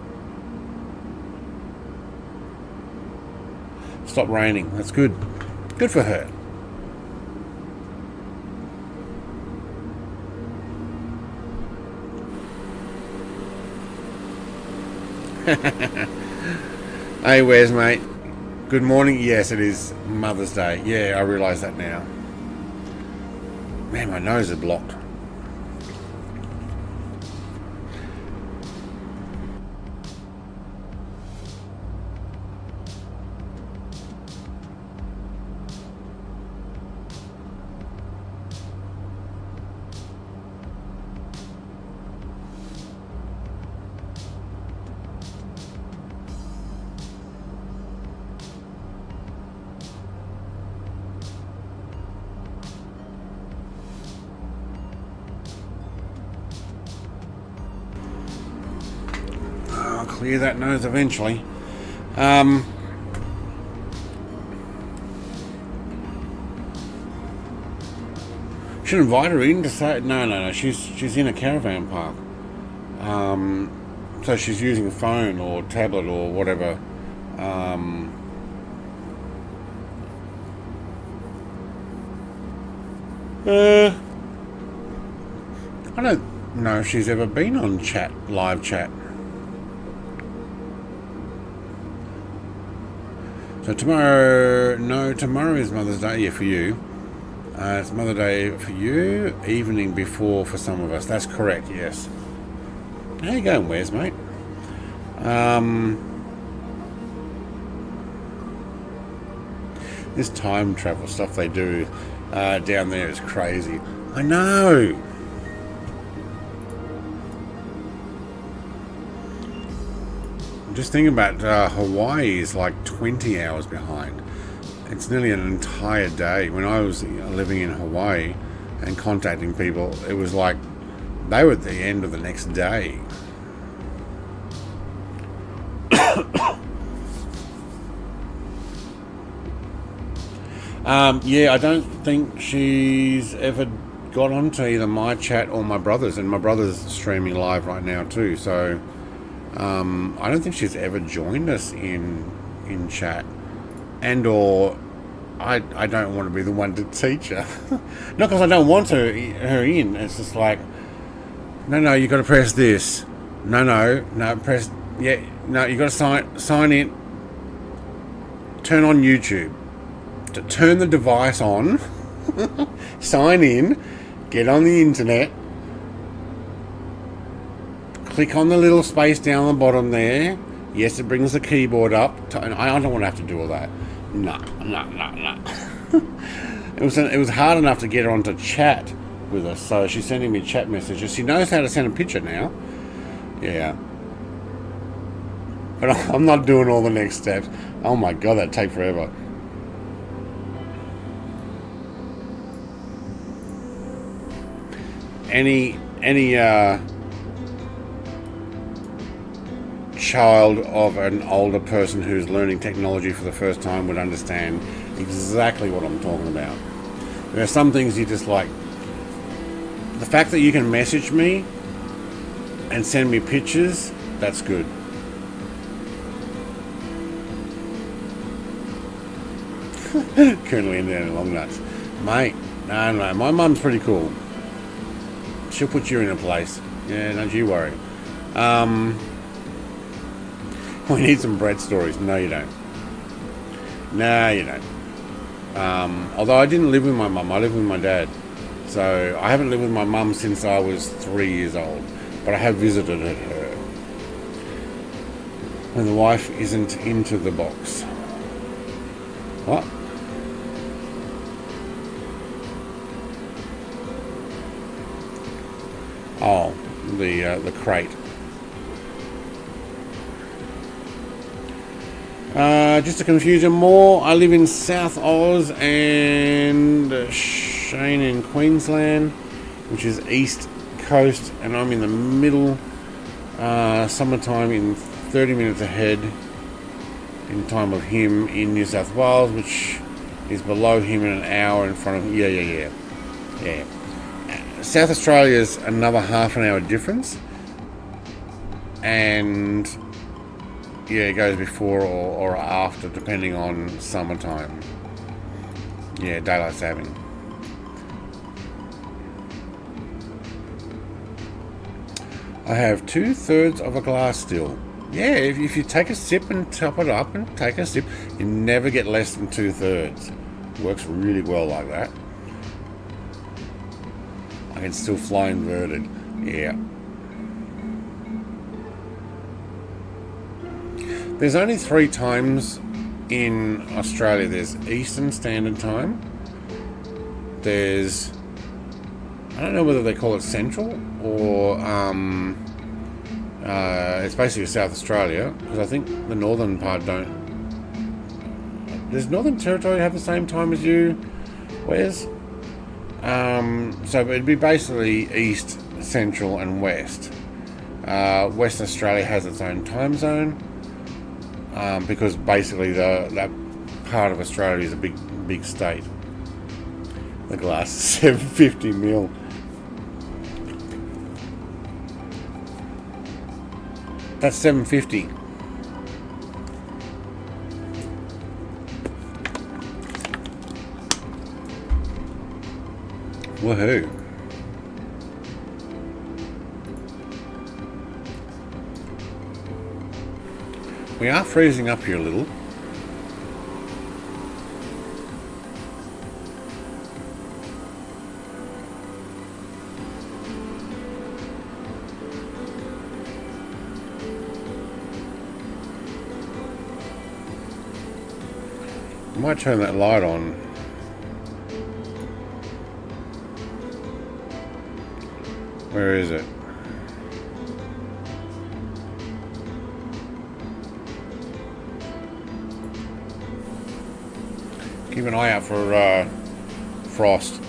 A: Stopped raining. That's good. Good for her. Hey, where's mate? Good morning. Yes, it is Mother's Day. Yeah, I realise that now. Man, my nose is blocked. clear that nose eventually. Should invite her in to say no. She's in a caravan park. So she's using a phone or tablet or whatever. I don't know if she's ever been on live chat. So tomorrow is Mother's Day, yeah, for you. It's Mother's Day for you, evening before for some of us. That's correct, yes. How you going, Wes, mate? This time travel stuff they do down there is crazy. I know. Just thinking about Hawaii is like 20 hours behind. It's nearly an entire day. When I was living in Hawaii and contacting people, it was like they were at the end of the next day. Yeah, I don't think she's ever got onto either my chat or my brother's, and my brother's streaming live right now too, so I don't think she's ever joined us in chat, and or I don't want to be the one to teach her. Not because I don't want her in. It's just like, no, you got to press this. No, press, yeah, no, you got to sign in. Turn on YouTube. Turn the device on. Sign in. Get on the internet. Click on the little space down the bottom there. Yes, it brings the keyboard up. I don't want to have to do all that. No. It was hard enough to get her onto chat with us, so she's sending me chat messages. She knows how to send a picture now. Yeah. But I'm not doing all the next steps. Oh my god, that'd take forever. Any child of an older person who's learning technology for the first time would understand exactly what I'm talking about. There are some things you just like. The fact that you can message me and send me pictures, that's good. Colonel Indiana Long Nuts. Mate, no, my mum's pretty cool. She'll put you in a place. Yeah, don't you worry. We need some bread stories. No, you don't. No, you don't. Although I didn't live with my mum, I lived with my dad. So I haven't lived with my mum since I was 3 years old. But I have visited her. When the wife isn't into the box. What? Oh, the crate. Just to confuse you more, I live in South Oz and Shane in Queensland, which is East Coast, and I'm in the middle. Summertime in 30 minutes ahead in time of him in New South Wales, which is below him in an hour in front of him. Yeah. South Australia's another half an hour difference, and yeah, it goes before or after depending on summertime. Yeah, daylight saving. I have 2/3 of a glass still. Yeah, if you take a sip and top it up and take a sip, you never get less than 2/3. Works really well like that. I can still fly inverted. Yeah. There's only 3 times in Australia. There's Eastern Standard Time. There's, I don't know whether they call it Central or it's basically South Australia, because I think the northern part don't. Does Northern Territory have the same time as you? Where's? So it'd be basically East, Central and West. Western Australia has its own time zone, because basically that part of Australia is a big state. The glass is 750 mil. That's 750. Woohoo. We are freezing up here a little. I might turn that light on. Where is it? Keep an eye out for frost.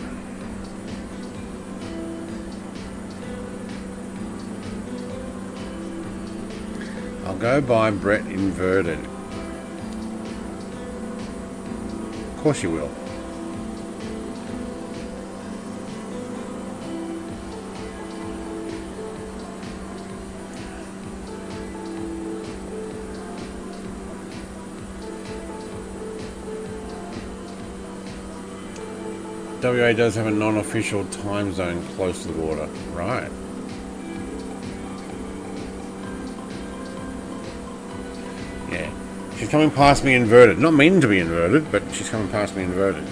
A: I'll go buy Brett inverted. Of course you will. WA does have a non-official time zone close to the border. Right. Yeah. She's coming past me inverted. Not meaning to be inverted, but she's coming past me inverted.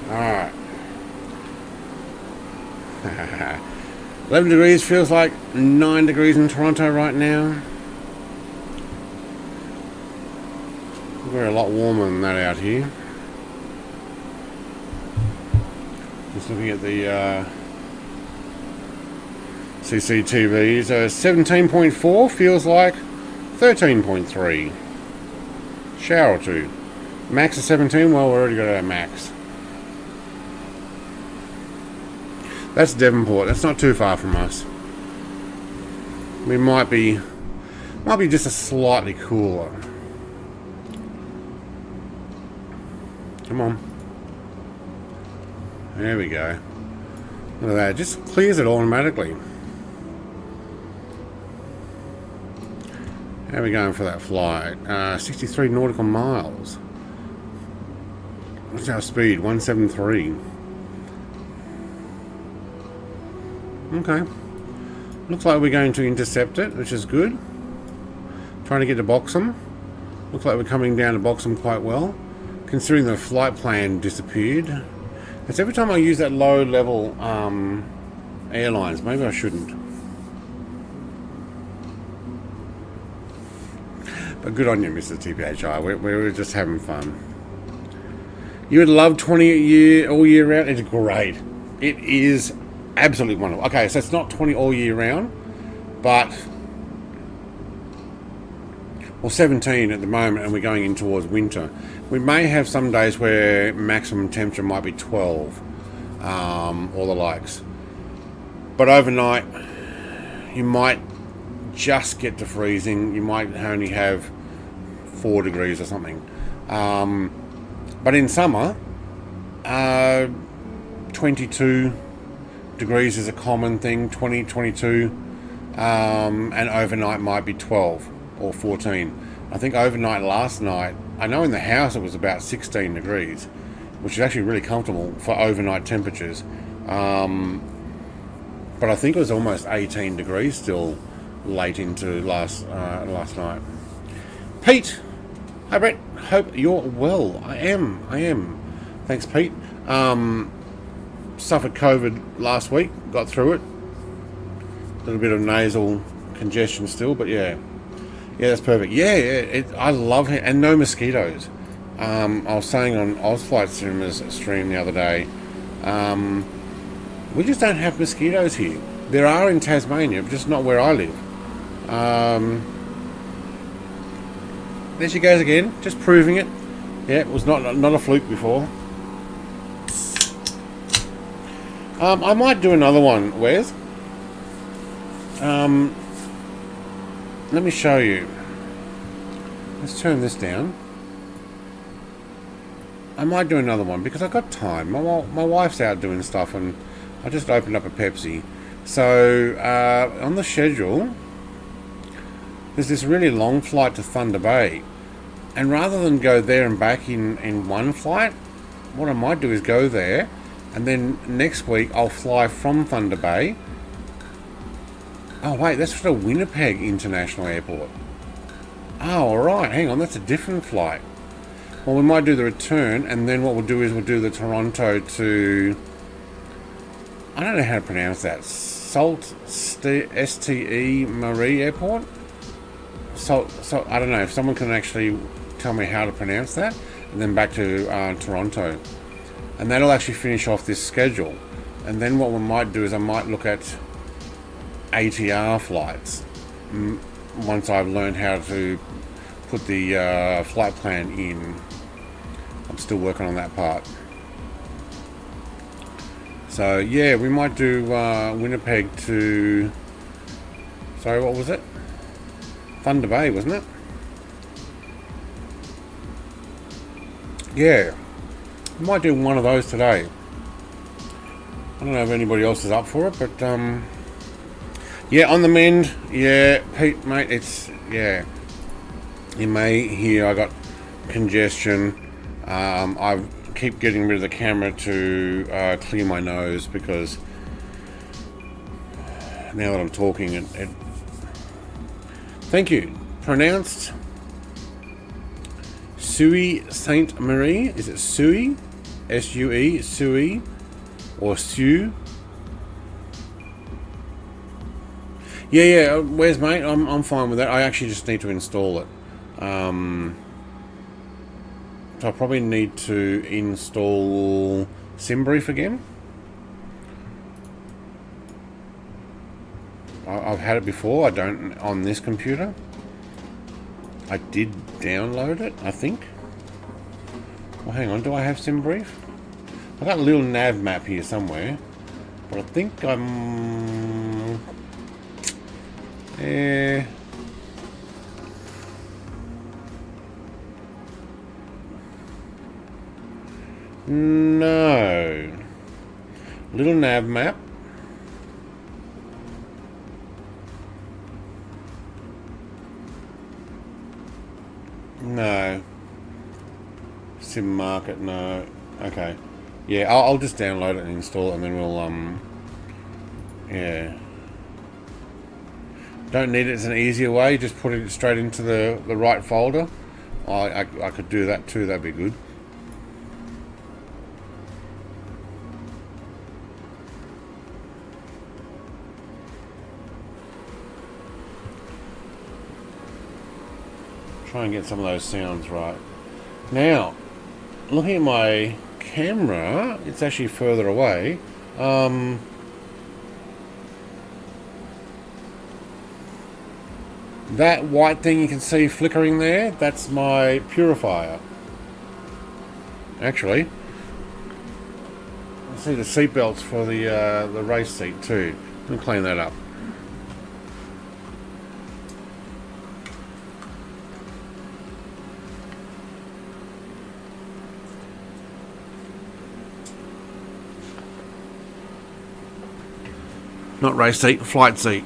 A: Alright. 11 degrees feels like 9 degrees in Toronto right now. We're a lot warmer than that out here. Just looking at the CCTV. So 17.4 feels like 13.3. Shower or two. Max is 17. Well, we're already got our max. That's Devonport. That's not too far from us. We might be just a slightly cooler. Come on. There we go. Look at that. It just clears it automatically. How are we going for that flight? 63 nautical miles. What's our speed? 173. Okay. Looks like we're going to intercept it, which is good. Trying to get to Boxham. Looks like we're coming down to Boxham quite well, considering the flight plan disappeared. It's every time I use that low level airlines. Maybe I shouldn't. But good on you, Mr. TPHI. We're just having fun. You would love 20 all year round. It's great. It is absolutely wonderful. Okay, so it's not 20 all year round, but 17 at the moment, and we're going in towards winter. We may have some days where maximum temperature might be 12, or the likes. But overnight, you might just get to freezing. You might only have 4 degrees or something. But in summer, 22 degrees is a common thing, 20, 22, and overnight might be 12 or 14. I think overnight last night, I know in the house it was about 16 degrees, which is actually really comfortable for overnight temperatures. But I think it was almost 18 degrees still late into last night. Pete, hi Brett, hope you're well. I am. Thanks, Pete. Suffered COVID last week, got through it. A little bit of nasal congestion still, but yeah, that's perfect. I love it, and no mosquitoes. I was saying on Ozflight Cinema's stream the other day, we just don't have mosquitoes here. There are in Tasmania, but just not where I live. There she goes again, just proving it. Yeah, it was not a fluke before. I might do another one, Wes. Let me show you. Let's turn this down. I might do another one because I've got time. My wife's out doing stuff and I just opened up a Pepsi. So on the schedule, there's this really long flight to Thunder Bay. And rather than go there and back in one flight, what I might do is go there, and then next week I'll fly from Thunder Bay. Oh wait, that's for the Winnipeg International Airport. Oh, alright, hang on, that's a different flight. Well, we might do the return, and then what we'll do is we'll do the Toronto to... I don't know how to pronounce that. Sault Ste. Marie Airport? So I don't know if someone can actually tell me how to pronounce that, and then back to Toronto. And that'll actually finish off this schedule. And then what we might do is I might look at ATR flights once I've learned how to put the flight plan in. I'm still working on that part. So yeah, we might do Winnipeg to... Sorry, what was it? Thunder Bay, wasn't it? Yeah, we might do one of those today. I don't know if anybody else is up for it, but yeah, on the mend. Yeah, Pete, mate, it's... Yeah, you may hear I got congestion. I keep getting rid of the camera to clear my nose because now that I'm talking, it thank you. Pronounced Sui Saint Marie. Is it Sui? S-U-E, Sui, or Sue? Yeah. Where's mate? I'm fine with that. I actually just need to install it. So I probably need to install SimBrief again. I've had it before. I don't on this computer. I did download it, I think. Well, hang on. Do I have SimBrief? I've got a little nav map here somewhere, but I think I'm... No. Little nav map. No. Sim Market, no. Okay. Yeah, I'll just download it and install it, and then we'll, yeah. Don't need it. It's an easier way. Just put it straight into the right folder. I could do that too. That'd be good. Try and get some of those sounds right. Now, looking at my camera, it's actually further away. That white thing you can see flickering there, that's my purifier. Actually, I see the seat belts for the race seat too. Let me clean that up. Not race seat, flight seat.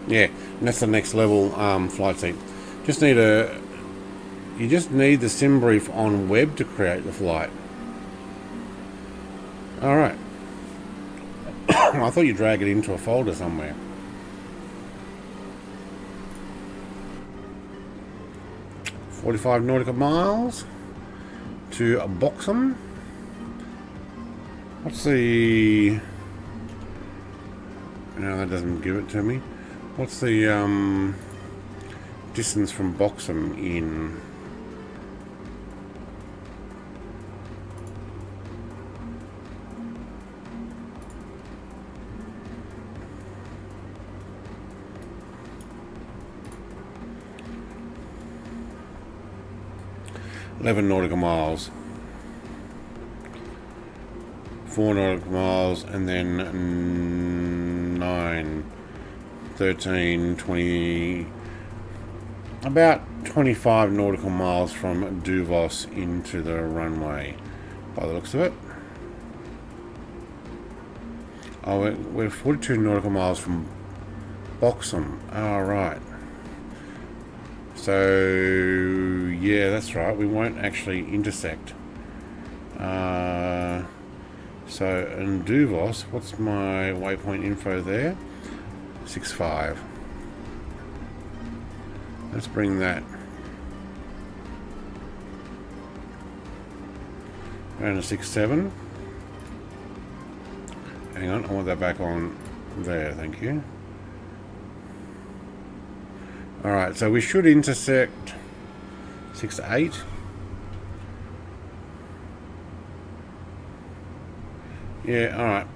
A: Yeah, and that's the next level flight seat. You just need the sim brief on web to create the flight. Alright. I thought you drag it into a folder somewhere. $45 nautical miles to Boxham. What's the... No, that doesn't give it to me. What's the distance from Boxham in... $11 nautical miles, 4 nautical miles, and then 9, 13, 20, about 25 nautical miles from Duvos into the runway, by the looks of it. Oh, we're 42 nautical miles from Boxham. Oh, right. So, yeah, that's right. We won't actually intersect. So, in Duvos, what's my waypoint info there? 6.5. Let's bring that around to 6.7. Hang on, I want that back on there, thank you. Alright, so we should intersect 6.8. Yeah, alright.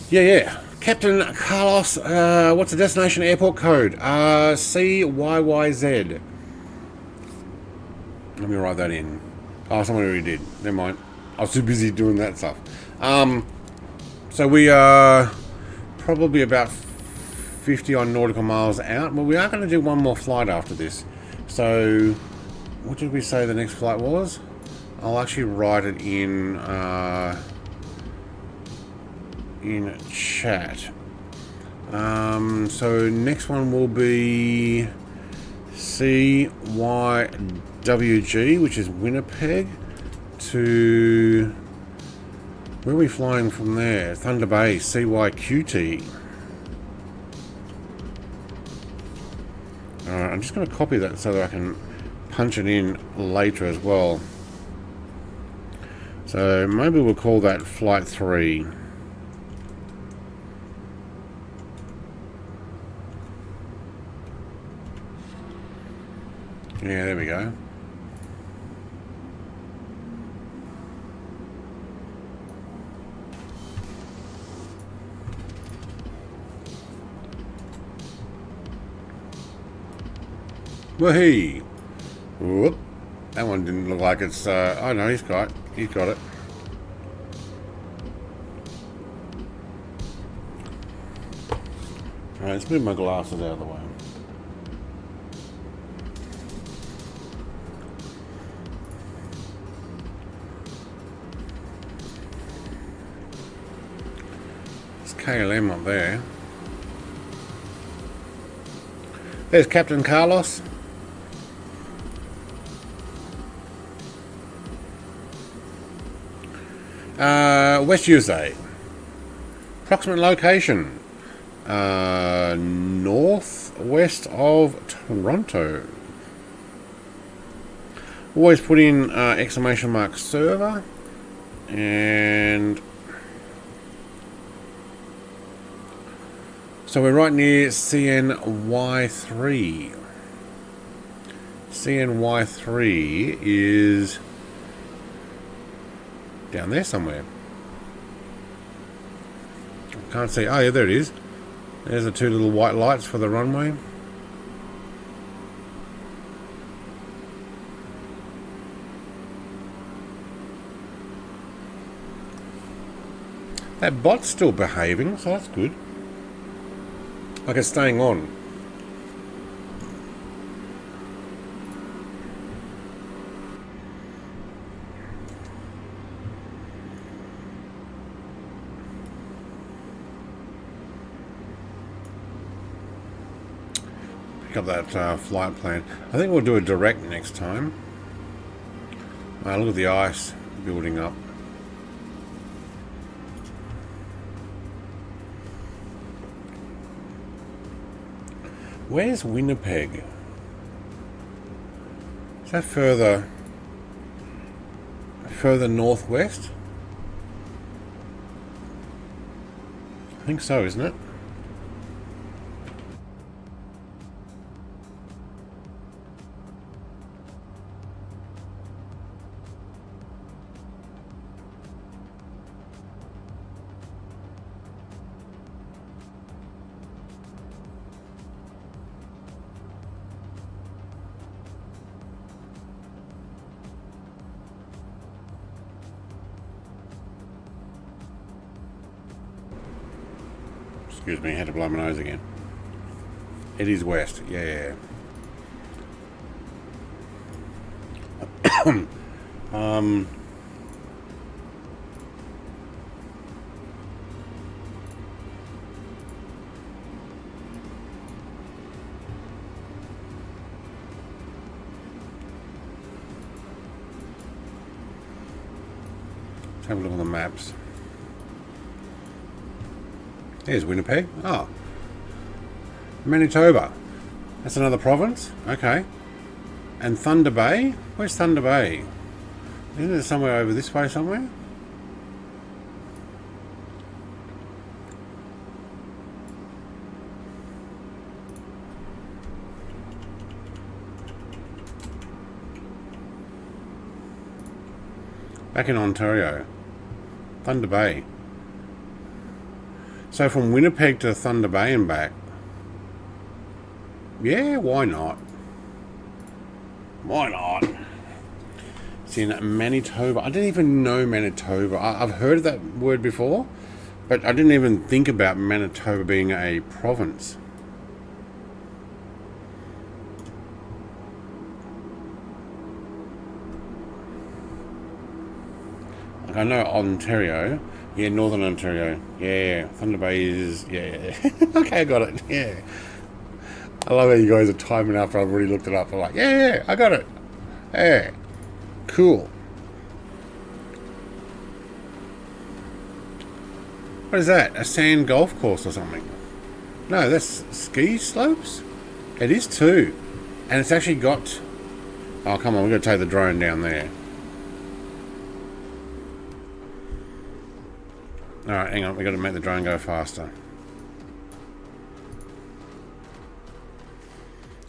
A: Yeah. Captain Carlos, what's the destination airport code? CYYZ. Let me write that in. Oh, someone already did. Never mind. I was too busy doing that stuff. So we are probably about 50 on nautical miles out, but we are going to do one more flight after this. So, what did we say the next flight was? I'll actually write it in chat. So next one will be CYWG, which is Winnipeg, to where are we flying from there? Thunder Bay, CYQT. Alright, I'm just going to copy that so that I can punch it in later as well. So maybe we'll call that Flight 3. Yeah, there we go. Wahee! Whoop! That one didn't look like it's. Oh no, he's got it. Alright, let's move my glasses out of the way. There's KLM up there. There's Captain Carlos. West USA. Approximate location. Northwest of Toronto. Always put in exclamation mark server. And so we're right near CNY3. CNY3 is down there somewhere. Can't see. Oh yeah, there it is. There's the two little white lights for the runway. That bot's still behaving, so that's good. Like it's staying on. got that flight plan. I think we'll do a direct next time. Look at the ice building up. Where's Winnipeg? Is that further northwest? I think so, isn't it? Excuse me, I had to blow my nose again. It is west, yeah. Let's have a look on the maps. There's Winnipeg. Oh. Manitoba. That's another province? Okay. And Thunder Bay? Where's Thunder Bay? Isn't it somewhere over this way somewhere? Back in Ontario. Thunder Bay. So from Winnipeg to Thunder Bay and back. Yeah, why not? Why not? It's in Manitoba. I didn't even know Manitoba. I've heard that word before, but I didn't even think about Manitoba being a province. Like I know Ontario. Yeah, Northern Ontario. Yeah, Thunder Bay is... Yeah. Okay, I got it. Yeah. I love how you guys are timing after I've already looked it up. I'm like, yeah, I got it. Yeah. Cool. What is that? A sand golf course or something? No, that's ski slopes? It is too. And it's actually got... Oh, come on, we're going to take the drone down there. Alright, hang on, we've got to make the drone go faster.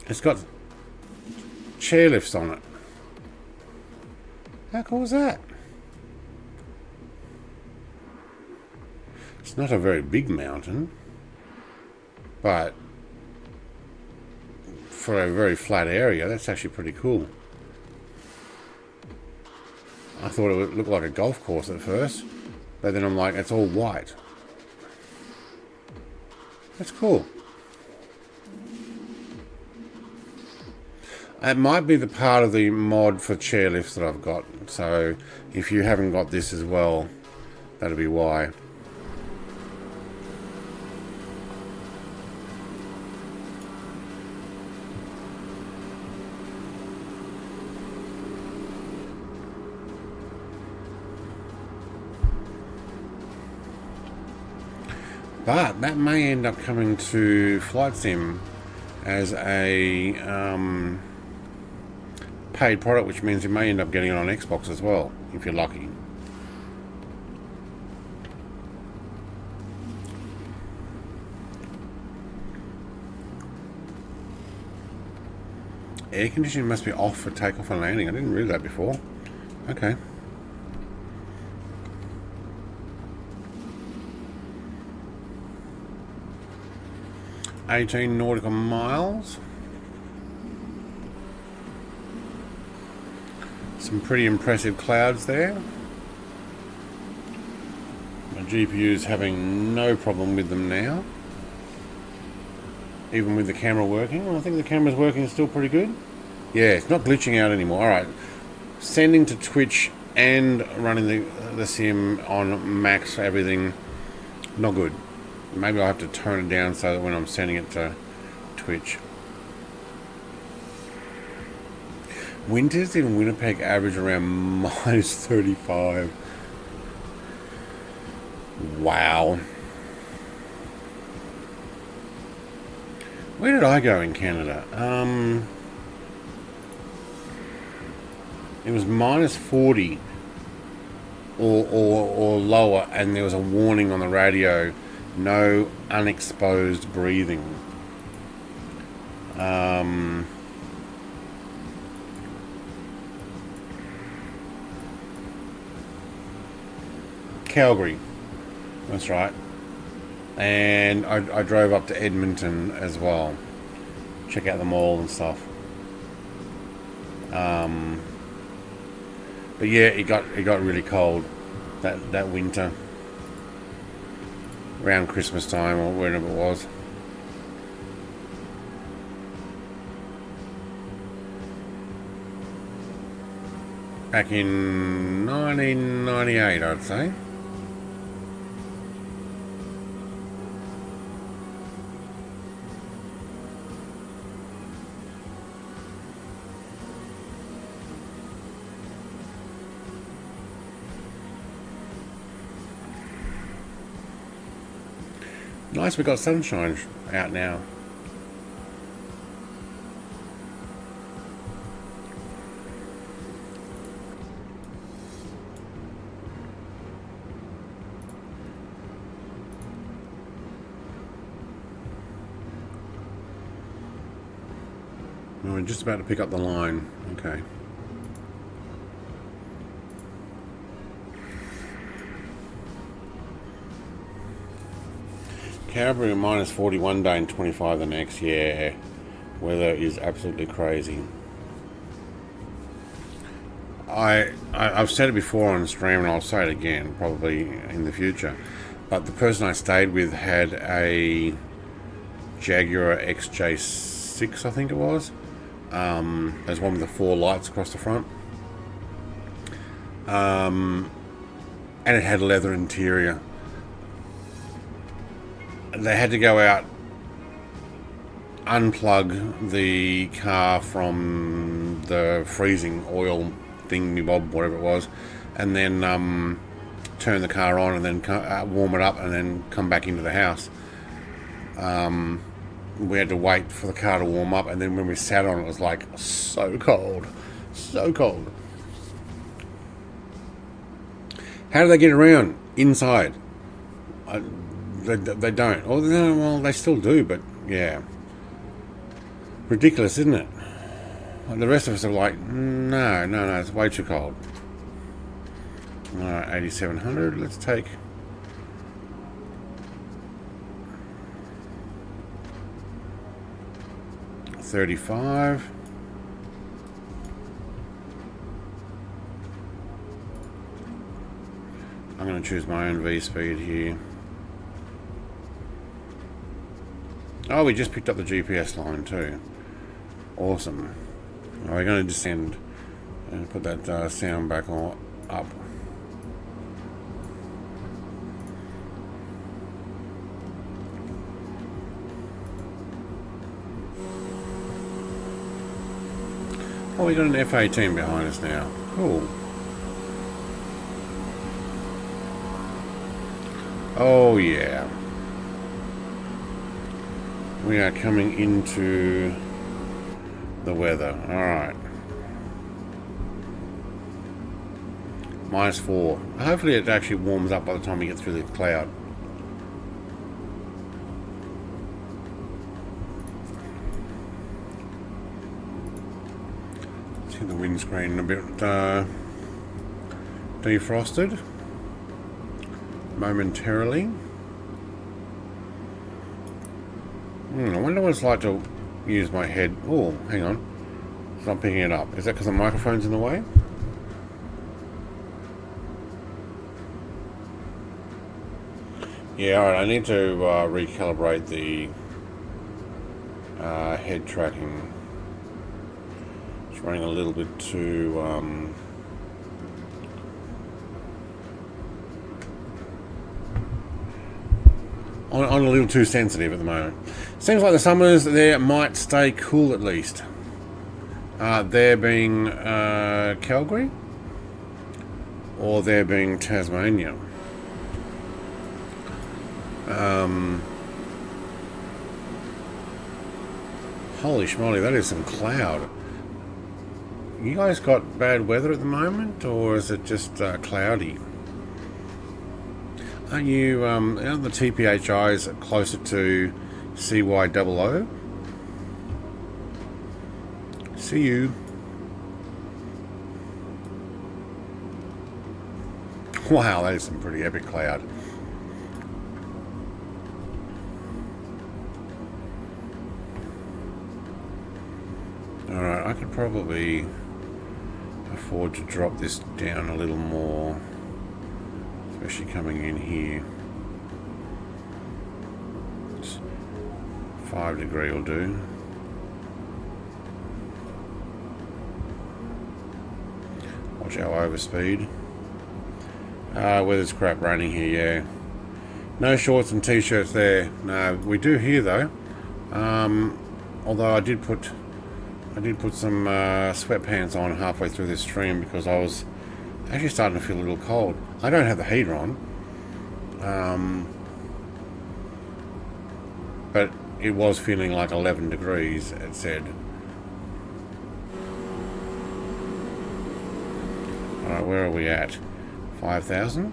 A: It's got chairlifts on it. How cool is that? It's not a very big mountain, but for a very flat area, that's actually pretty cool. I thought it would look like a golf course at first. But then I'm like, it's all white. That's cool. It might be the part of the mod for chairlifts that I've got. So if you haven't got this as well, that'll be why. But that may end up coming to Flight Sim as a paid product, which means you may end up getting it on Xbox as well, if you're lucky. Air conditioning must be off for takeoff and landing. I didn't read that before. Okay. 18 nautical miles. Some pretty impressive clouds there. My GPU is having no problem with them now. Even with the camera working. Well, I think the camera's working still pretty good. Yeah, it's not glitching out anymore. Alright. Sending to Twitch and running the sim on max everything. Not good. Maybe I'll have to tone it down so that when I'm sending it to Twitch. Winters in Winnipeg average around minus 35. Wow. Where did I go in Canada? It was minus 40 or lower, and there was a warning on the radio, no unexposed breathing. Calgary, that's right. And I drove up to Edmonton as well, check out the mall and stuff. But yeah, it got really cold that winter, around Christmas time or whenever it was. Back in 1998, I'd say. Nice, we got sunshine out now. We're just about to pick up the line. Okay. Calgary minus 41 day and 25 the next. Yeah, weather is absolutely crazy. I've said it before on stream, and I'll say it again probably in the future, but the person I stayed with had a Jaguar XJ6, I think it was. There's one with the 4 lights across the front, and it had a leather interior. They had to go out, unplug the car from the freezing oil thingy-bob, whatever it was, and then turn the car on and then warm it up and then come back into the house. We had to wait for the car to warm up, and then when we sat on it, it was like so cold. So cold. How do they get around inside? They don't. Oh, well, they still do, but yeah. Ridiculous, isn't it? The rest of us are like, no, it's way too cold. Alright, 8700. Let's take... $35. I'm going to choose my own V-speed here. Oh, we just picked up the GPS line too. Awesome. We're going to descend and put that sound back on up. Oh, we got an F-18 behind us now. Cool. Oh yeah. We are coming into the weather. Alright. -4. Hopefully it actually warms up by the time we get through the cloud. See the windscreen a bit defrosted momentarily. I wonder what it's like to use my head. Oh, hang on. It's not picking it up. Is that because the microphone's in the way? Yeah, alright. I need to recalibrate the head tracking. It's running a little bit too... on a little too sensitive at the moment. Seems like the summers there might stay cool at least. There being Calgary, or there being Tasmania. Holy schmoly, that is some cloud. You guys got bad weather at the moment, or is it just cloudy? Are you, are the TPHIs closer to CY00? See you. Wow, that is some pretty epic cloud. Alright, I could probably afford to drop this down a little more, especially coming in here. 5 degree will do. Watch our overspeed. Weather's crap, raining here, yeah. No shorts and t-shirts there. No, we do here though. Although I did put some sweatpants on halfway through this stream because I was actually starting to feel a little cold. I don't have the heater on, but it was feeling like 11 degrees, it said. Alright, where are we at? 5,000.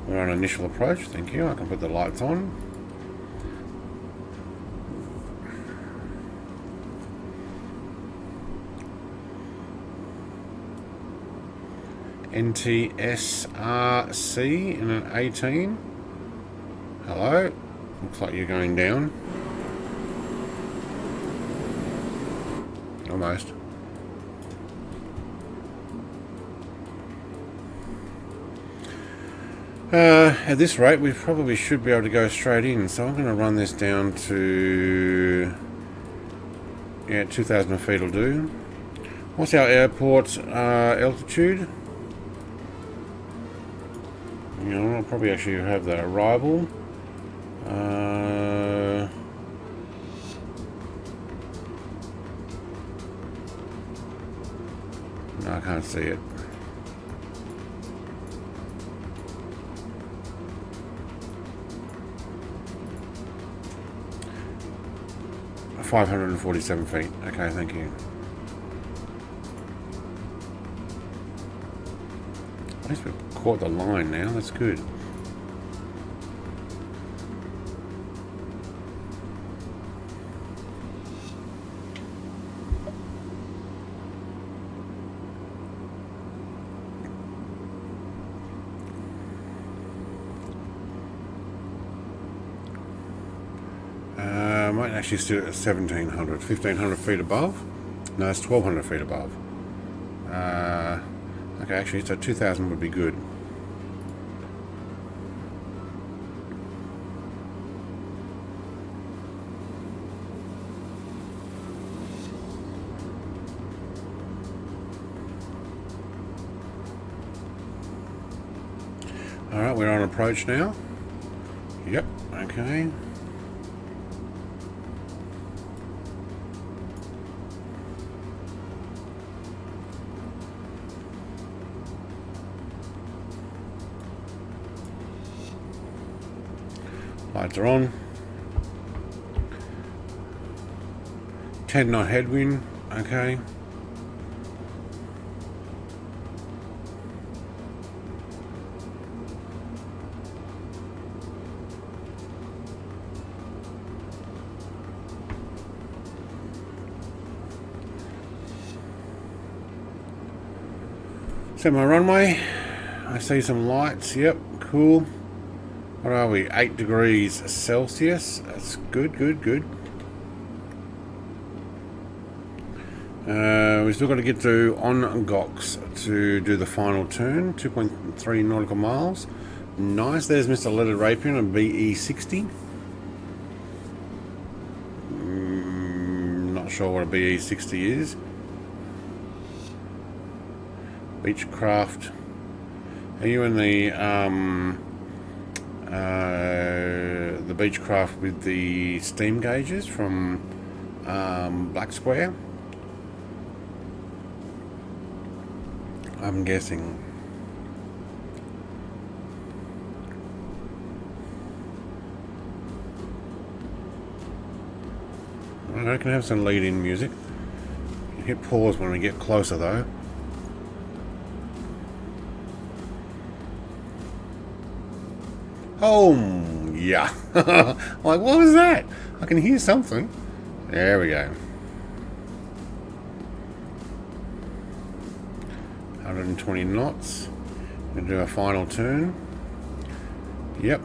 A: We're on initial approach, thank you. I can put the lights on. NTSRC in an 18. Hello. Looks like you're going down. Almost. At this rate, we probably should be able to go straight in. So I'm going to run this down to 2,000 feet will do. What's our airport altitude? You know, I'll probably actually have the arrival. No, I can't see it. Uh, 547 feet. Okay, thank you. At least we've caught the line now, that's good. Might actually sit at 1,700, 1,500 feet above. No, it's 1,200 feet above. Okay, actually, so 2,000 would be good. Alright, we're on approach now. Yep, okay. Lights are on. 10 knot headwind, okay. So my runway, I see some lights, yep, cool. What are we, 8 degrees Celsius, that's good, good, good. We've still got to get to Ongox to do the final turn, 2.3 nautical miles. Nice, there's Mr. Leaded Rapian on BE60. Not sure what a BE60 is. Beechcraft. Are you in the Beechcraft with the steam gauges from Black Square? I'm guessing. I can have some lead-in music. Hit pause when we get closer though. Oh, yeah. Like, what was that? I can hear something. There we go. 120 knots. Gonna do a final turn. Yep.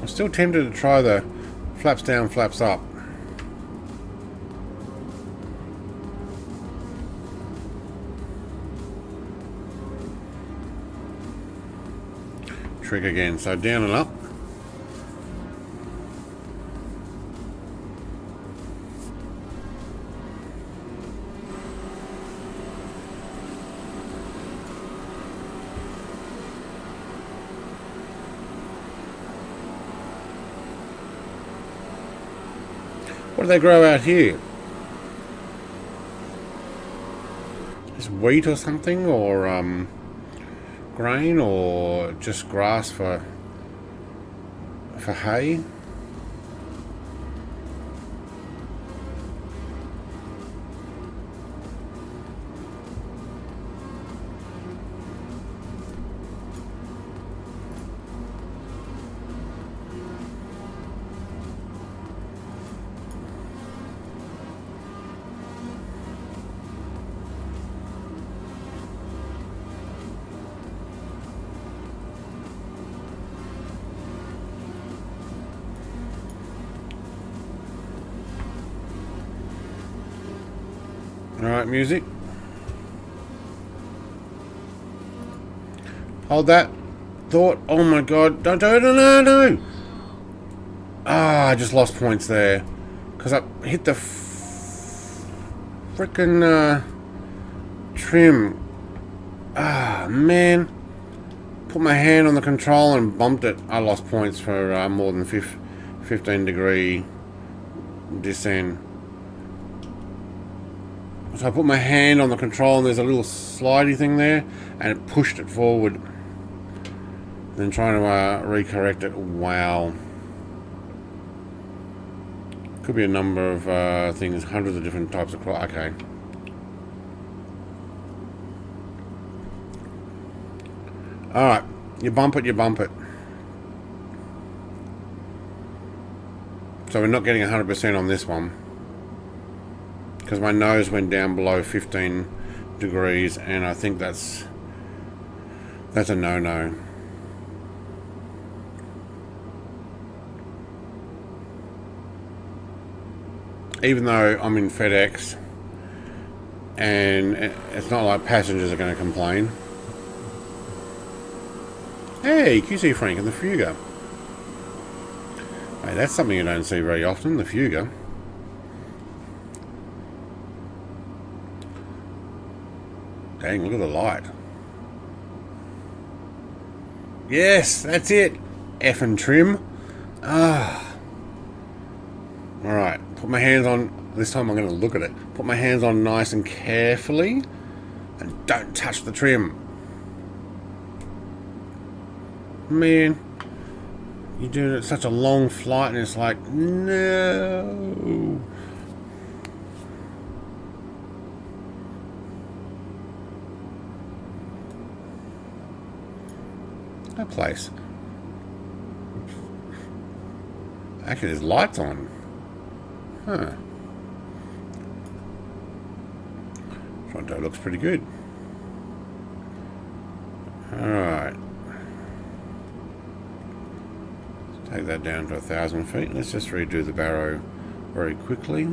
A: I'm still tempted to try the flaps down, flaps up. Trick again, so down and up. What do they grow out here? Is wheat or something, or grain, or just grass for hay? Alright, music. Hold that thought. Oh my god. Don't do it. No. Ah, I just lost points there. Because I hit the frickin' trim. Ah, man. Put my hand on the control and bumped it. I lost points for more than 15 degree descent. So I put my hand on the control and there's a little slidey thing there and it pushed it forward. Then trying to recorrect it. Wow. Could be a number of things, hundreds of different types of clock. Okay. Alright. You bump it, you bump it. So we're not getting 100% on this one. Because my nose went down below 15 degrees and I think that's a no-no. Even though I'm in FedEx and it's not like passengers are going to complain. Hey, QC Frank and the Fuga. Hey, that's something you don't see very often, the Fuga. Dang, look at the light. Yes, that's it. Effing trim. Ah. Alright, put my hands on. This time I'm going to look at it. Put my hands on nice and carefully. And don't touch the trim. Man. You're doing such a long flight and it's like, no. That place. Actually, there's lights on. Huh. Front door looks pretty good. Alright. Take that down to 1,000 feet. Let's just redo the barrow very quickly.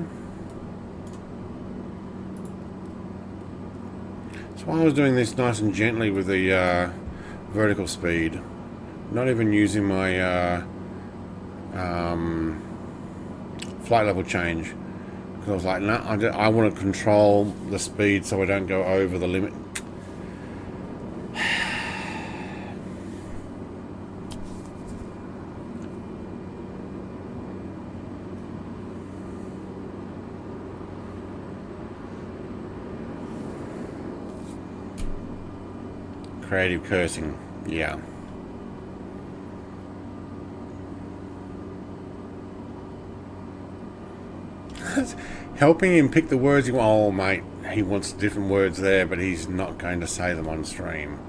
A: So I was doing this nice and gently with the vertical speed, not even using my flight level change, because I was like, no, I want to control the speed so I don't go over the limit. Creative cursing, yeah. Helping him pick the words he wants. Oh, mate, he wants different words there, but he's not going to say them on stream.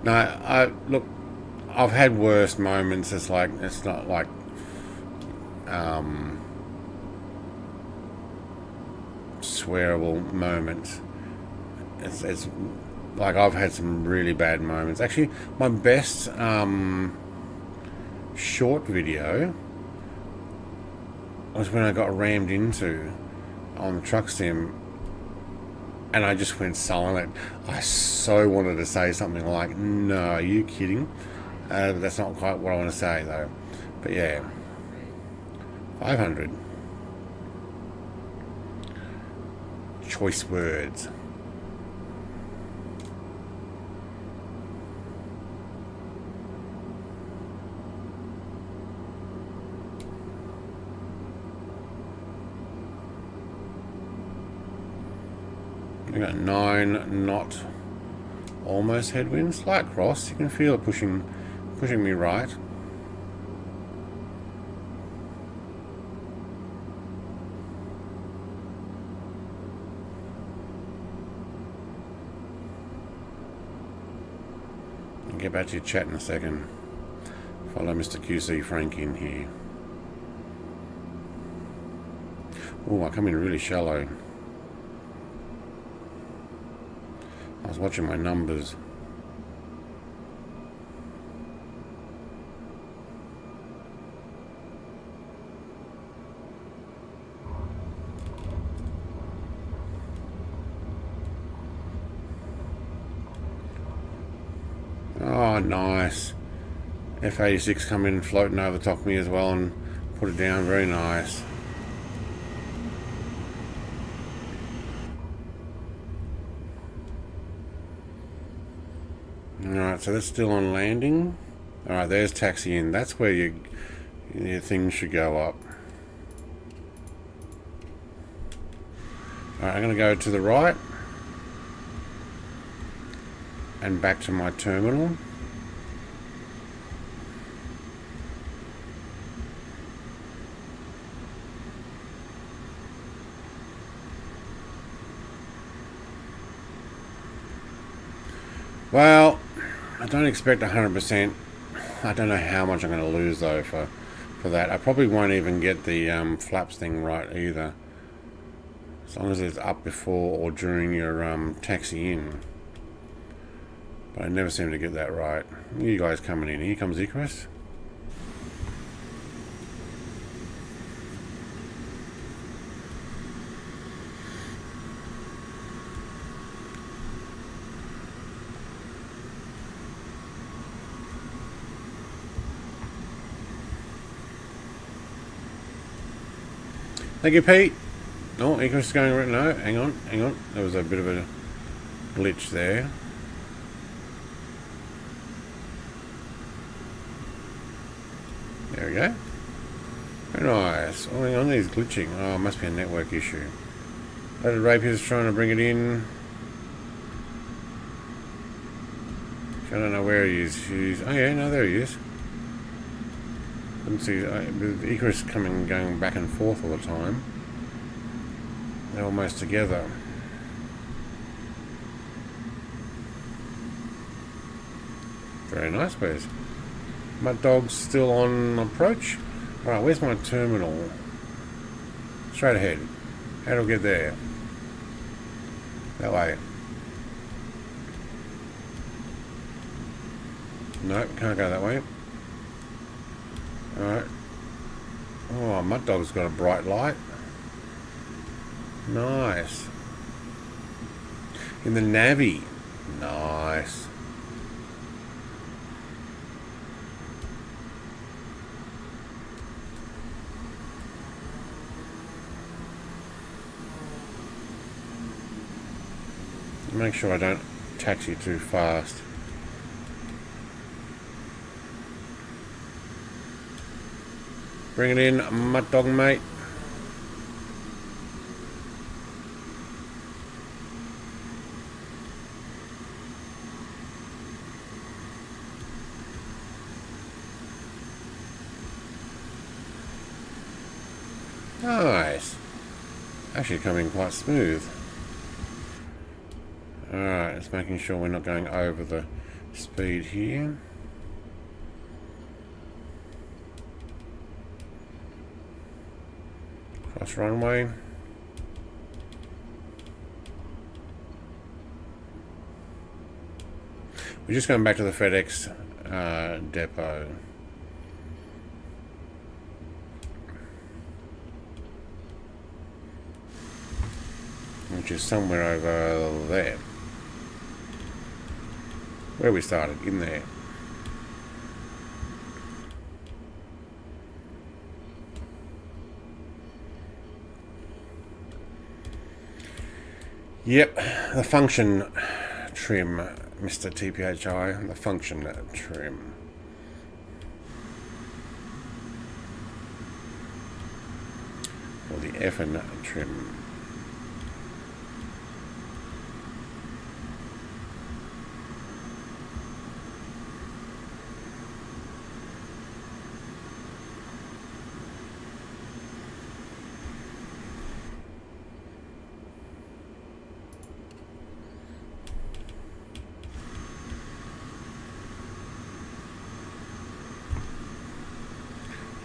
A: No, look, I've had worse moments. It's not like, swearable moments. It's like I've had some really bad moments. Actually, my best short video was when I got rammed into on the truck sim, and I just went silent. I so wanted to say something like, "No, are you kidding?" That's not quite what I want to say though. But yeah, 500 choice words. We got 9 knot almost headwind, slight cross. You can feel it pushing me right. I'll get back to your chat in a second. Follow Mr. QC Frank in here. Oh, I come in really shallow. I was watching my numbers. Oh, nice. F86 come in floating over the top of me as well and put it down. Very nice. Alright, so that's still on landing. Alright, there's taxi in. That's where your things should go up. Alright, I'm going to go to the right and back to my terminal. Well, I don't expect 100%. I don't know how much I'm going to lose though for that. I probably won't even get the flaps thing right either. As long as it's up before or during your taxi in. But I never seem to get that right. You guys coming in. Here comes Icarus. Thank you, Pete. No, Icarus is going right. No, hang on. There was a bit of a glitch there. There we go. Very nice. Oh, hang on, he's glitching. Oh, it must be a network issue. Loaded Rapier's trying to bring it in. I don't know where he is. Oh yeah, no, there he is. Couldn't see. With Icarus going back and forth all the time. They're almost together. Very nice, where's my dog's still on approach. Alright, where's my terminal? Straight ahead. How do I get there? That way. Nope, can't go that way. Alright. Oh, my dog's got a bright light. Nice. In the navy. Nice. Make sure I don't taxi too fast. Bring it in, mud dog mate. Nice. Actually coming quite smooth. Alright, just making sure we're not going over the speed here. Cross runway. We're just going back to the FedEx depot. Which is somewhere over there. Where we started, in there. Yep, the function trim, Mr. TPHI, the function trim. Or the effin trim.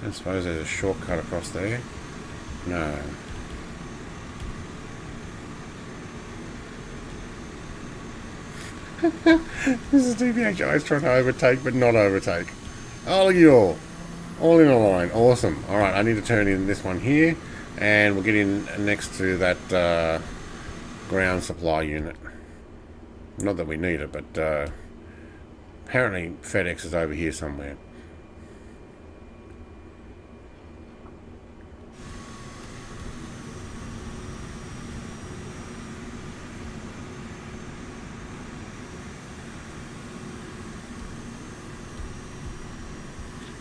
A: I suppose there's a shortcut across there. No. This is TPHI is trying to overtake but not overtake. Oh, look at you all in a line. Awesome. Alright, I need to turn in this one here and we'll get in next to that ground supply unit. Not that we need it, but apparently FedEx is over here somewhere.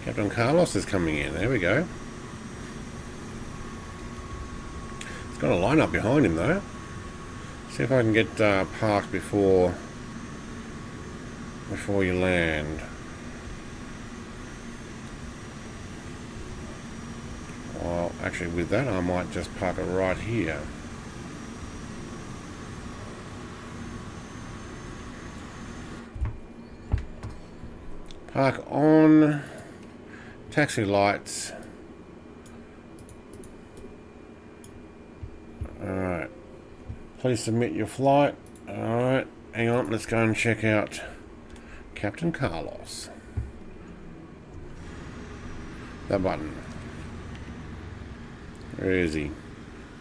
A: Captain Carlos is coming in. There we go. It's got a line up behind him though. See if I can get parked before you land. Well, actually with that I might just park it right here. Park on. Taxi lights. Alright. Please submit your flight. Alright. Hang on. Let's go and check out Captain Carlos. That button. Where is he?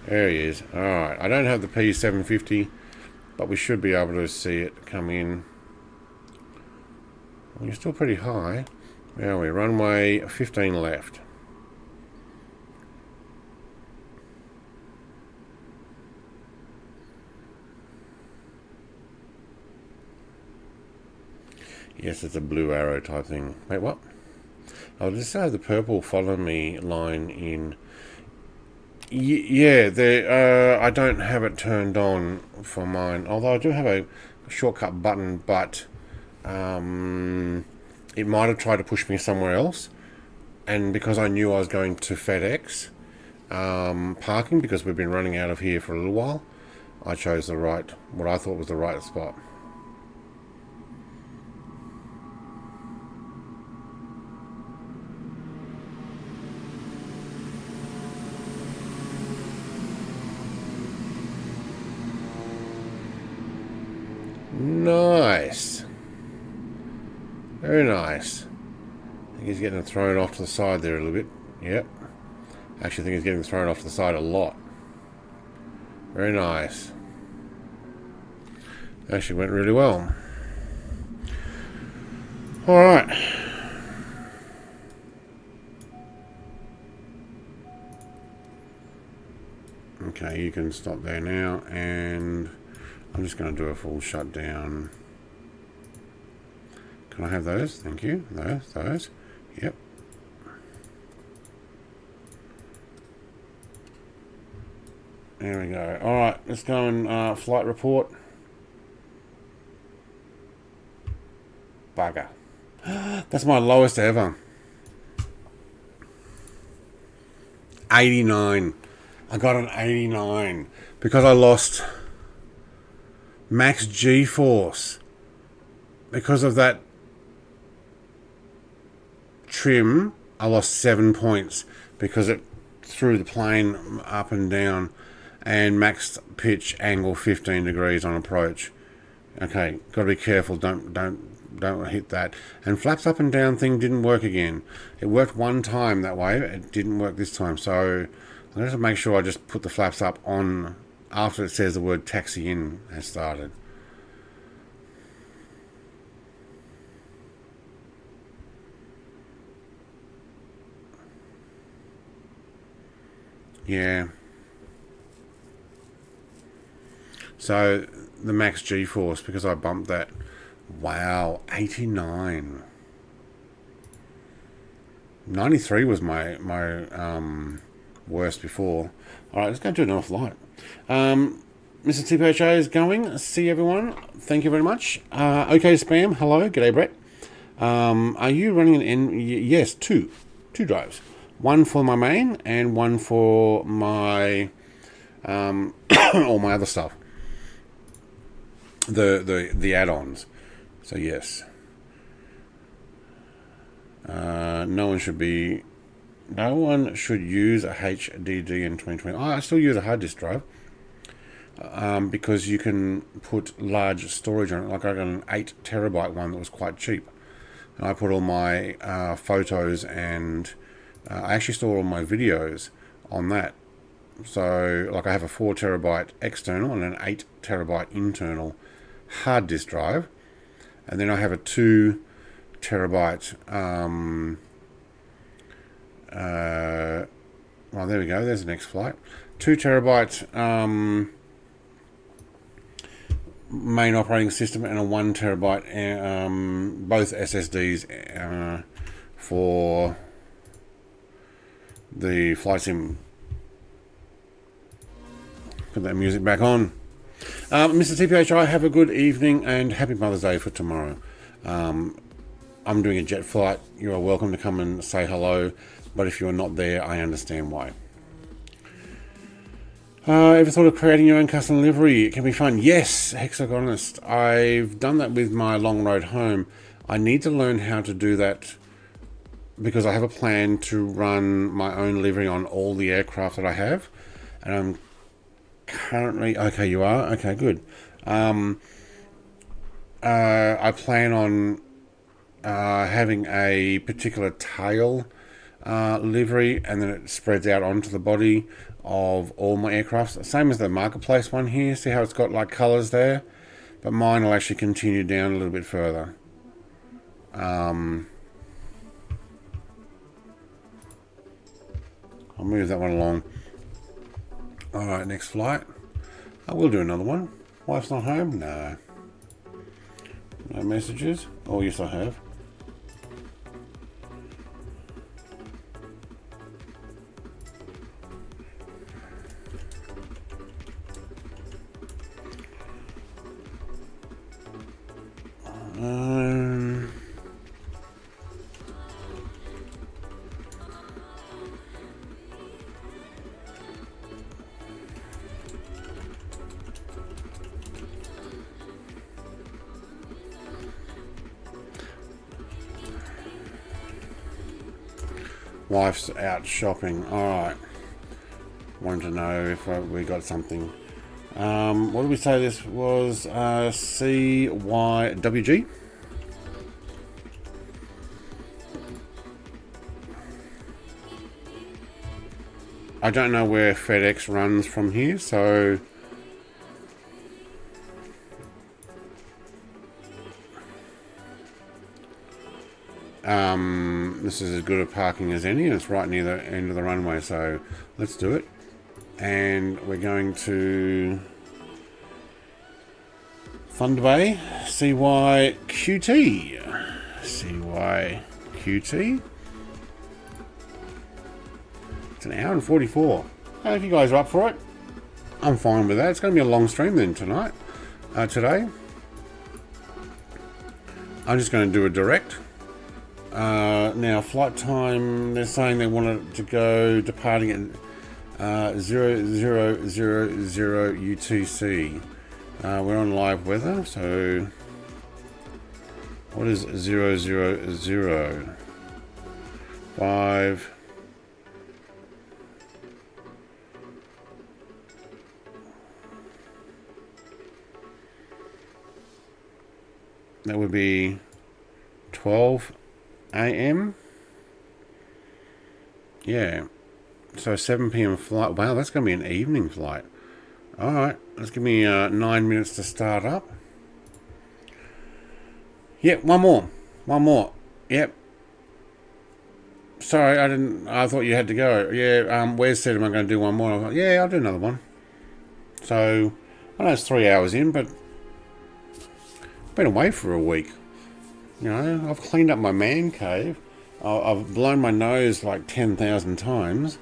A: There he is. Alright. I don't have the P750, but we should be able to see it come in. Well, you're still pretty high. Where are we? Runway 15 left. Yes, it's a blue arrow type thing. Wait, what? Oh, just have the purple follow me line in. Yeah, I don't have it turned on for mine. Although I do have a shortcut button, but it might have tried to push me somewhere else, and because I knew I was going to FedEx parking, because we've been running out of here for a little while, I chose what I thought was the right spot. Nice. Very nice. I think he's getting thrown off to the side there a little bit. Yep. Actually, I think he's getting thrown off to the side a lot. Very nice. Actually went really well. Alright. Okay, you can stop there now, and I'm just going to do a full shutdown. Can I have those? Thank you. Those. Yep. There we go. Alright, let's go and flight report. Bugger. That's my lowest ever. 89. I got an 89 because I lost max GeForce because of that trim. I lost 7 points because it threw the plane up and down, and max pitch angle 15 degrees on approach. Okay, got to be careful. Don't hit that. And flaps up and down thing didn't work again. It worked one time that way. It didn't work this time. So I'm going to make sure I just put the flaps up on after it says the word taxi in has started. Yeah. So the max GeForce, because I bumped that. Wow, 89. 93 was my worst before. All right, let's go do another flight. Mr. TPHA is going. See everyone. Thank you very much. Okay, spam. Hello. G'day, Brett. Are you running an yes, two drives. One for my main and one for my all my other stuff. The add-ons. So yes. No one should use a HDD in 2020. I still use a hard disk drive because you can put large storage on it. Like I got an 8 terabyte one that was quite cheap, and I put all my photos and I actually store all my videos on that. So like I have a 4 terabyte external and an 8 terabyte internal hard disk drive, and then I have a 2 terabyte well, there we go, there's the next flight. 2 terabyte main operating system and a 1 terabyte both SSDs for the flight sim. Put that music back on. Mr. TPHI, have a good evening and happy Mother's Day for tomorrow. I'm doing a jet flight. You are welcome to come and say hello, but if you're not there, I understand why. Ever thought of creating your own custom livery? It can be fun. Yes, Hexagonist. I've done that with my long road home. I need to learn how to do that because I have a plan to run my own livery on all the aircraft that I have, and I'm currently... Okay, you are? Okay, good. I plan on having a particular tail livery, and then it spreads out onto the body of all my aircraft. Same as the marketplace one here. See how it's got like colours there? But mine will actually continue down a little bit further. I'll move that one along. Alright, next flight. I will do another one. Wife's not home? No. No messages? Oh, yes I have. Wife's out shopping. Alright. Wanted to know if we got something. What did we say this was? CYWG? I don't know where FedEx runs from here, so... this is as good a parking as any, and it's right near the end of the runway, so let's do it. And we're going to Thunder Bay, CYQT. CYQT. It's an hour and 44. If you guys are up for it, I'm fine with that. It's going to be a long stream then tonight. Today. I'm just going to do a direct. Now, flight time, they're saying they want it to go departing at 0000 UTC. We're on live weather, so what is 000? 5. That would be 12 a.m. Yeah. So 7 p.m. flight. Wow, that's going to be an evening flight. Alright, let's give me 9 minutes to start up. Yep, one more. One more. Yep. Sorry, I thought you had to go. Yeah, Wes said, am I going to do one more? I thought, yeah, I'll do another one. So, I know it's 3 hours in, but I've been away for a week. You know, I've cleaned up my man cave. I've blown my nose like 10,000 times.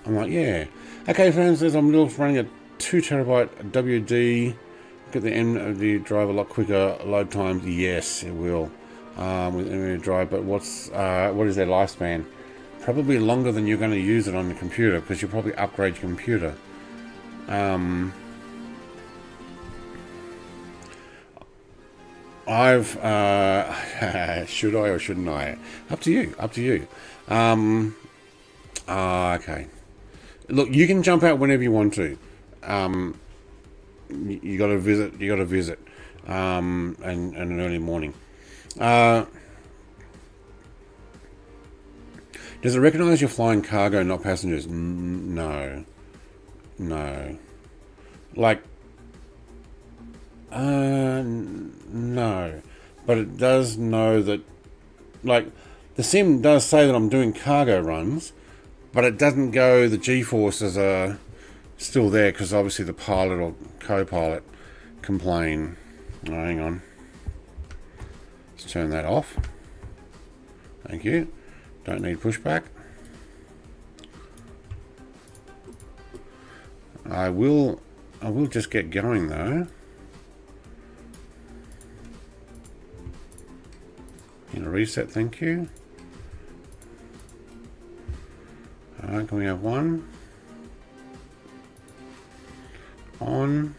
A: I'm like, yeah. Okay, friends, as I'm running a 2 terabyte WD, get the Nvidia drive a lot quicker load times. Yes, it will. With Nvidia drive, but what is their lifespan? Probably longer than you're going to use it on the computer, because you'll probably upgrade your computer. I've should I or shouldn't I? Up to you. Up to you. Okay. Look, you can jump out whenever you want to. You got to visit. You got to visit. And an early morning. Does it recognise you're flying cargo, not passengers? No. No. Like. No. But it does know that. Like, the sim does say that I'm doing cargo runs, but it doesn't go. The GeForces are still there because obviously the pilot or co-pilot complain. Oh, hang on. Let's turn that off. Thank you. Don't need pushback. I will just get going though. In a reset, thank you. Alright, can we have one? On.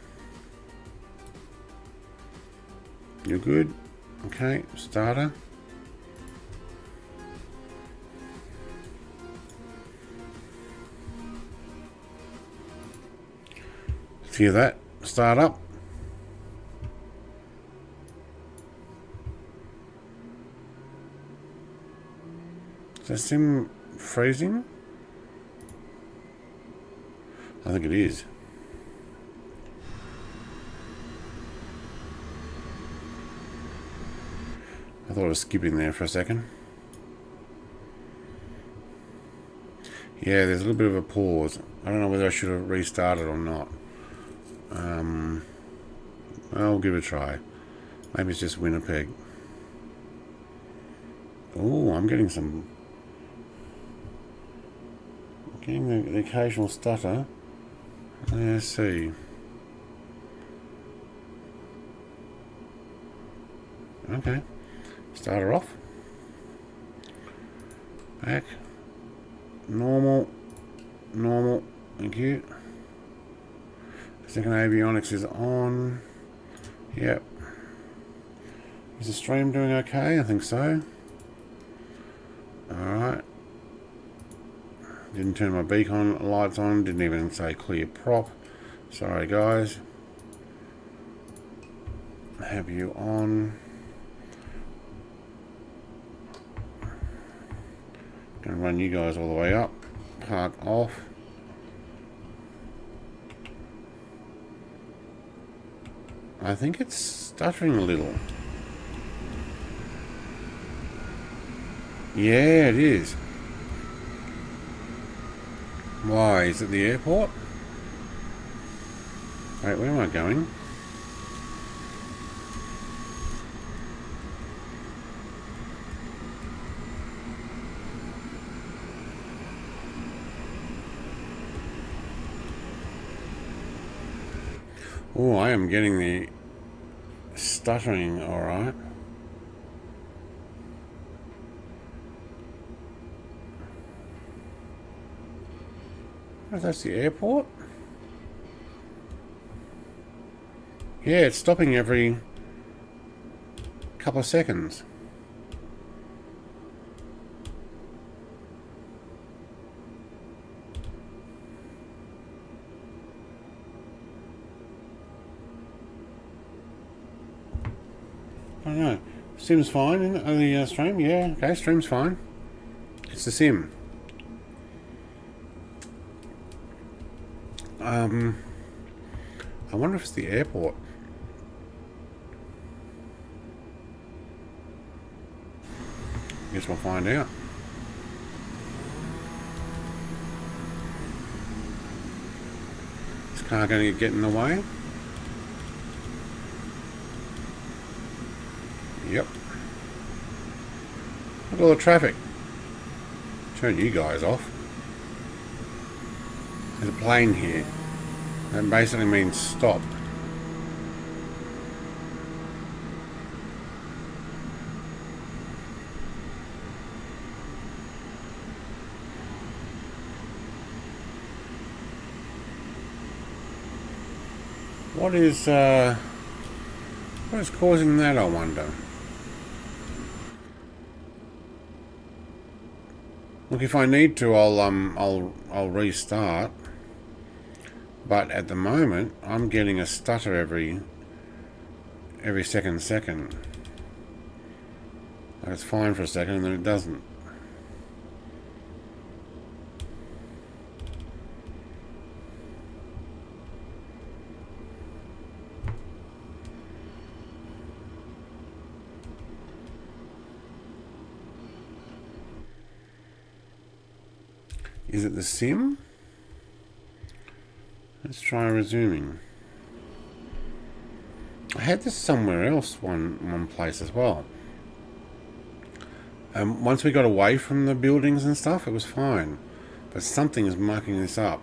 A: You're good. Okay, starter. See that? Start up. Is that sim freezing? I think it is. I thought I was skipping there for a second. Yeah, there's a little bit of a pause. I don't know whether I should have restarted or not. I'll give it a try. Maybe it's just Winnipeg. Oh, I'm getting some... Getting the occasional stutter. Let's see. Okay. Start her off. Back. Normal. Normal. Thank you. Second avionics is on. Yep. Is the stream doing okay? I think so. Alright. Didn't turn my beacon lights on. Didn't even say clear prop. Sorry guys. Have you on. Gonna run you guys all the way up. Park off. I think it's stuttering a little. Yeah, it is. Why? Is it the airport? Wait, where am I going? Oh, I am getting the stuttering, alright. Oh, that's the airport? Yeah, it's stopping every couple of seconds. I don't know. Sim's fine, isn't it? Oh, the stream? Yeah, okay, stream's fine. It's the sim. I wonder if it's the airport. Guess we'll find out. Is car going to get in the way? Yep. Look at all the traffic. Turn you guys off. There's a plane here. That basically means stop. What is causing that, I wonder? Look, if I need to, I'll restart. But at the moment, I'm getting a stutter every second. Like it's fine for a second, and then it doesn't. Is it the sim? Let's try resuming. I had this somewhere else, one place as well. Once we got away from the buildings and stuff, it was fine. But something is mucking this up.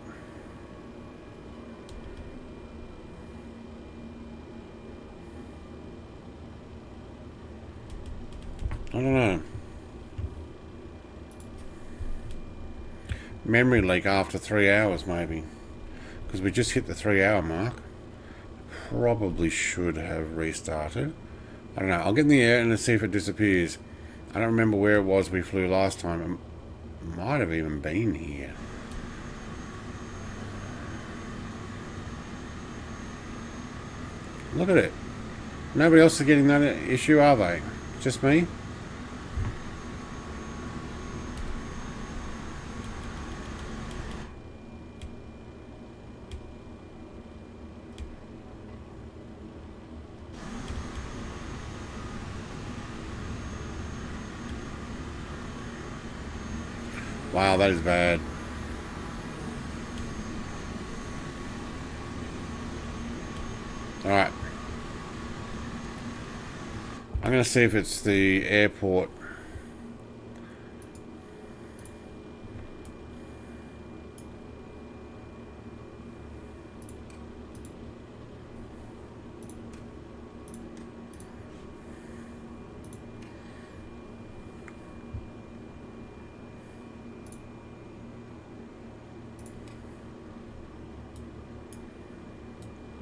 A: I don't know. Memory leak after 3 hours, maybe. Because we just hit the 3-hour mark. Probably should have restarted. I don't know. I'll get in the air and see if it disappears. I don't remember where it was we flew last time. It might have even been here. Look at it. Nobody else is getting that issue, are they? Just me? Wow, that is bad. Alright. I'm going to see if it's the airport.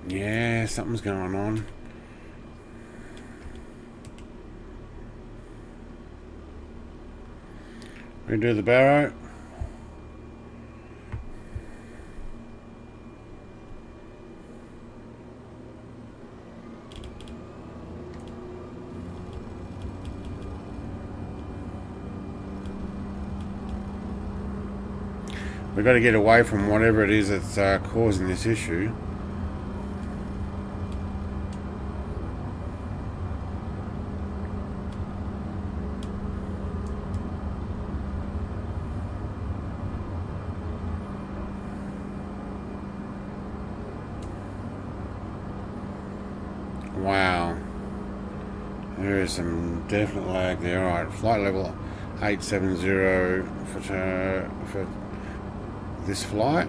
A: Yeah, something's going on. Redo the barrow. We've got to get away from whatever it is that's causing this issue. Wow, there is some definite lag there. Alright, flight level 870 for this flight.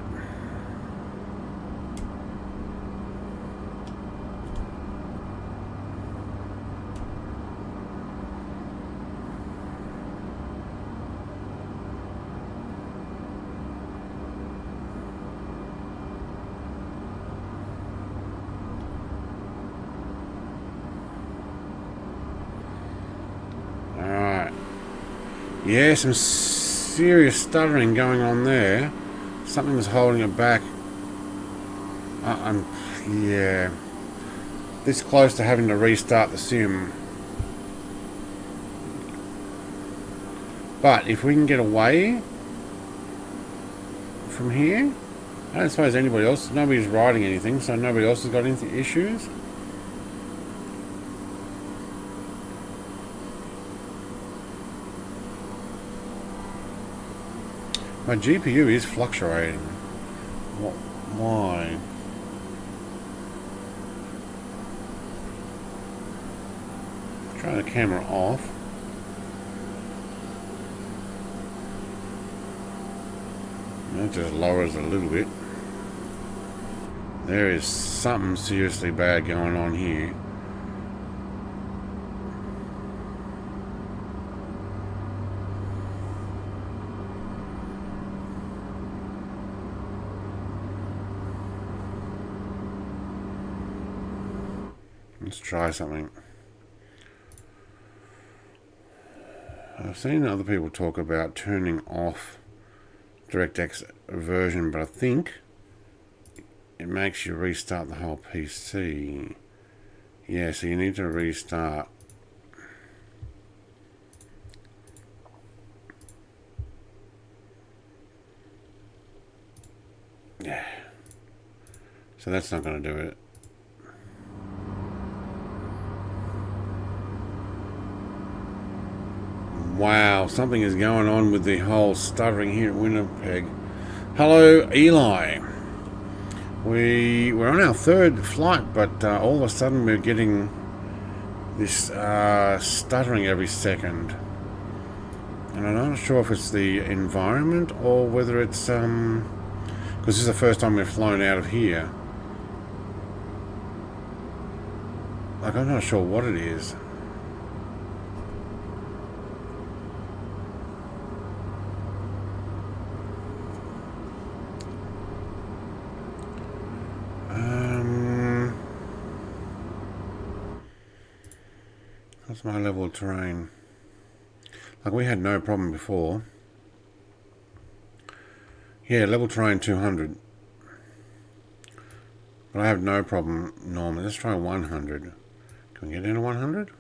A: Yeah, some serious stuttering going on there. Something's holding it back. Yeah. This close to having to restart the sim. But if we can get away from here, I don't suppose anybody else, nobody's riding anything, so nobody else has got any issues. My GPU is fluctuating. Why? Try the camera off. That just lowers a little bit. There is something seriously bad going on here. Let's try something. I've seen other people talk about turning off DirectX version, but I think it makes you restart the whole PC. Yeah, so you need to restart. Yeah. So that's not going to do it. Wow, something is going on with the whole stuttering here at Winnipeg. Hello, Eli. We're on our third flight, but all of a sudden we're getting this stuttering every second. And I'm not sure if it's the environment or whether it's because this is the first time we've flown out of here. Like, I'm not sure what it is. What's my level of terrain? Like, we had no problem before. Yeah, level terrain 200. But I have no problem normally. Let's try 100. Can we get into 100?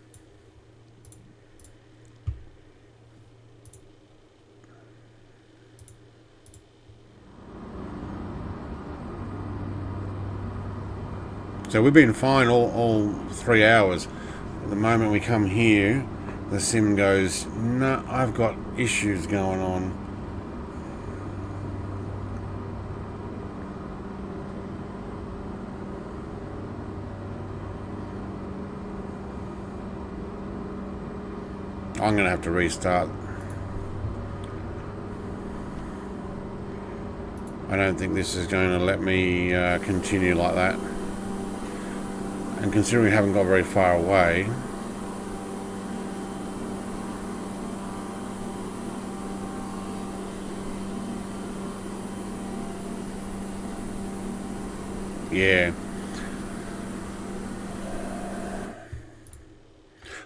A: So we've been fine all 3 hours. The moment we come here, the sim goes, no, I've got issues going on. I'm going to have to restart. I don't think this is going to let me continue like that. And considering we haven't got very far away, yeah,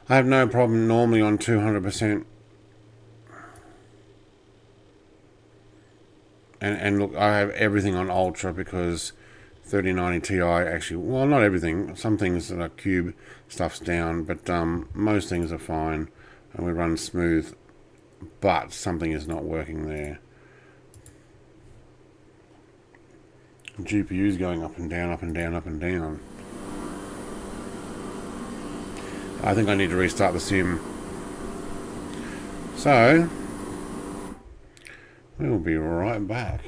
A: I have no problem normally on 200%. And look, I have everything on Ultra because 3090 Ti actually, well, not everything, some things that are cube stuff's down, but most things are fine and we run smooth, but something is not working there. GPU's going up and down, up and down, up and down. I think I need to restart the sim. So we'll be right back.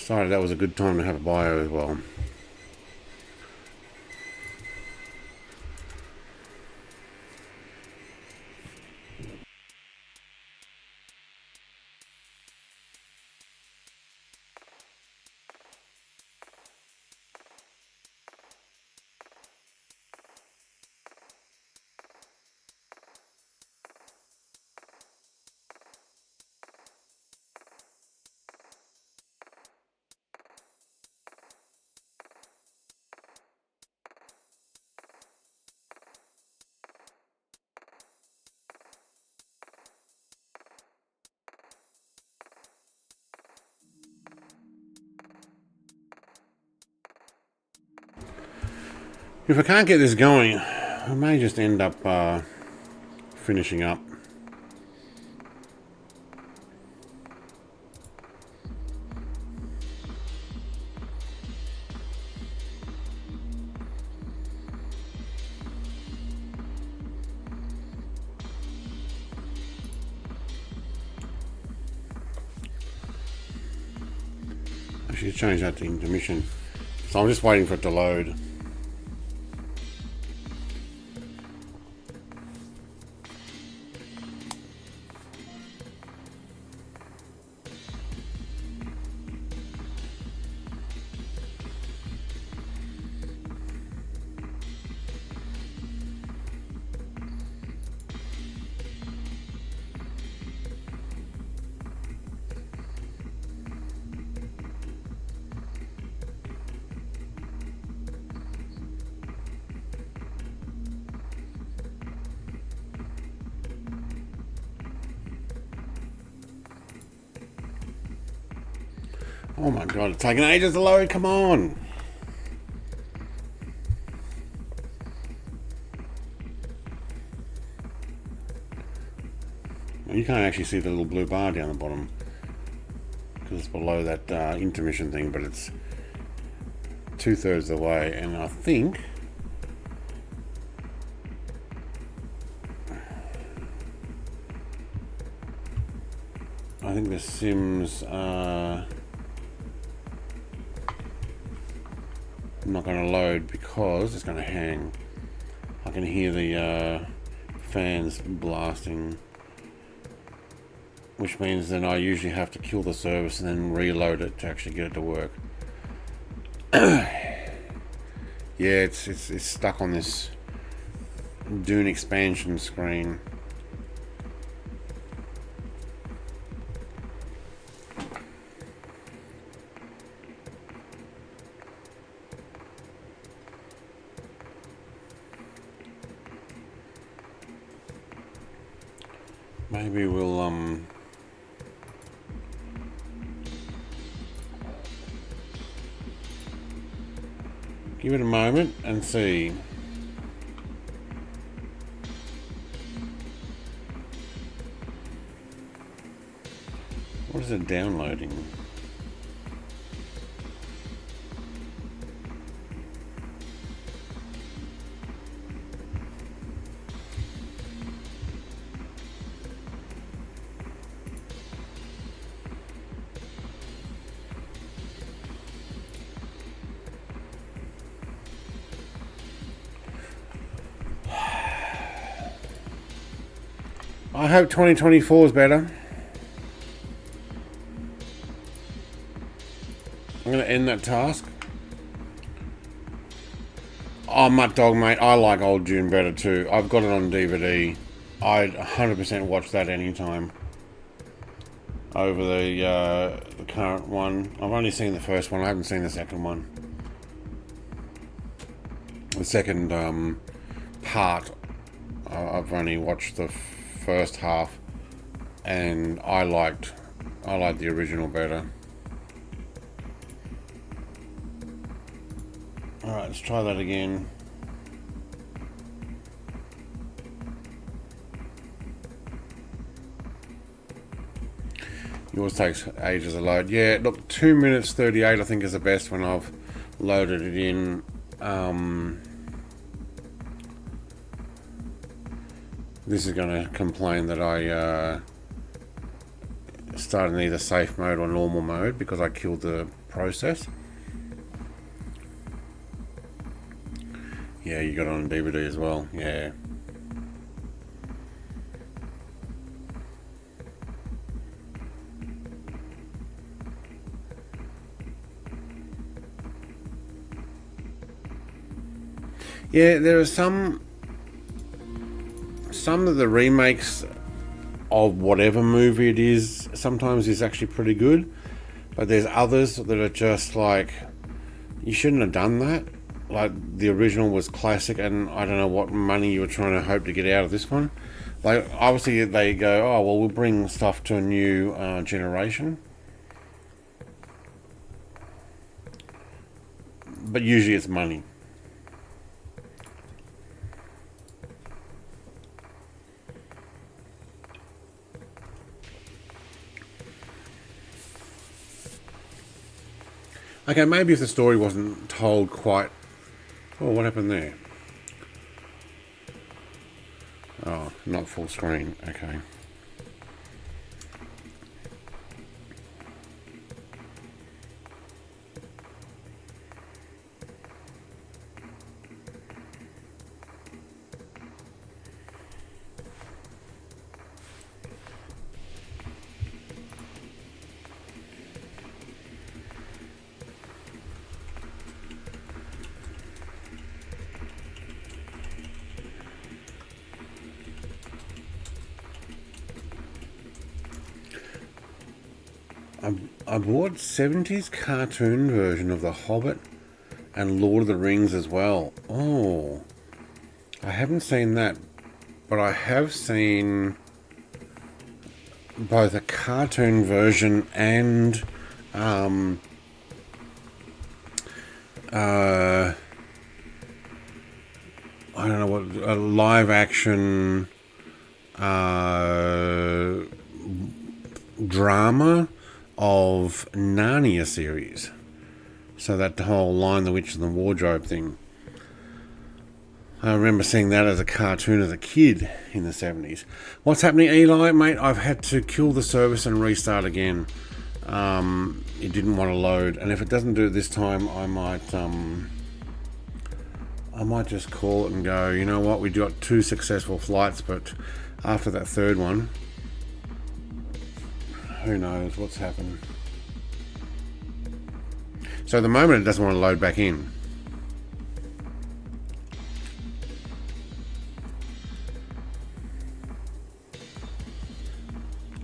A: Decided that was a good time to have a bio as well. If I can't get this going, I may just end up finishing up. I should change that to intermission. So I'm just waiting for it to load. Oh my god, it's taking ages to load, come on! You can't actually see the little blue bar down the bottom because it's below that intermission thing, but it's 2/3 of the way, and I think the Sims are not going to load because it's going to hang. I can hear the fans blasting, which means then I usually have to kill the service and then reload it to actually get it to work. Yeah, it's stuck on this Dune expansion screen. Maybe we'll give it a moment and see. What is it downloading? I hope 2024 is better. I'm going to end that task. Oh, Mutt Dog, mate, I like old Dune better too. I've got it on DVD. I'd 100% watch that anytime over the current one. I've only seen the first one. I haven't seen the second one. The second part, I've only watched the first half, and I liked the original better. Alright, let's try that again. Yours takes ages to load. Yeah, look, 2 minutes 38 I think is the best when I've loaded it in. This is going to complain that I started in either safe mode or normal mode because I killed the process. Yeah, you got it on DVD as well. Yeah. Yeah, there are some of the remakes of whatever movie it is sometimes is actually pretty good, but there's others that are just like, you shouldn't have done that. Like, the original was classic, and I don't know what money you were trying to hope to get out of this one. Like, obviously they go, oh well, we'll bring stuff to a new generation, but usually it's money. Okay, maybe if the story wasn't told quite... Oh, what happened there? Oh, not full screen. Okay. I bought 70s cartoon version of The Hobbit and Lord of the Rings as well. Oh, I haven't seen that, but I have seen both a cartoon version and I don't know what, a live action drama of Narnia series. So that whole Lion, the Witch and the Wardrobe thing. I remember seeing that as a cartoon as a kid in the 70s. What's happening, Eli? Mate, I've had to kill the service and restart again. It didn't want to load, and if it doesn't do it this time, I might just call it and go, you know what, we got 2 successful flights, but after that third one, who knows what's happened. So at the moment it doesn't want to load back in.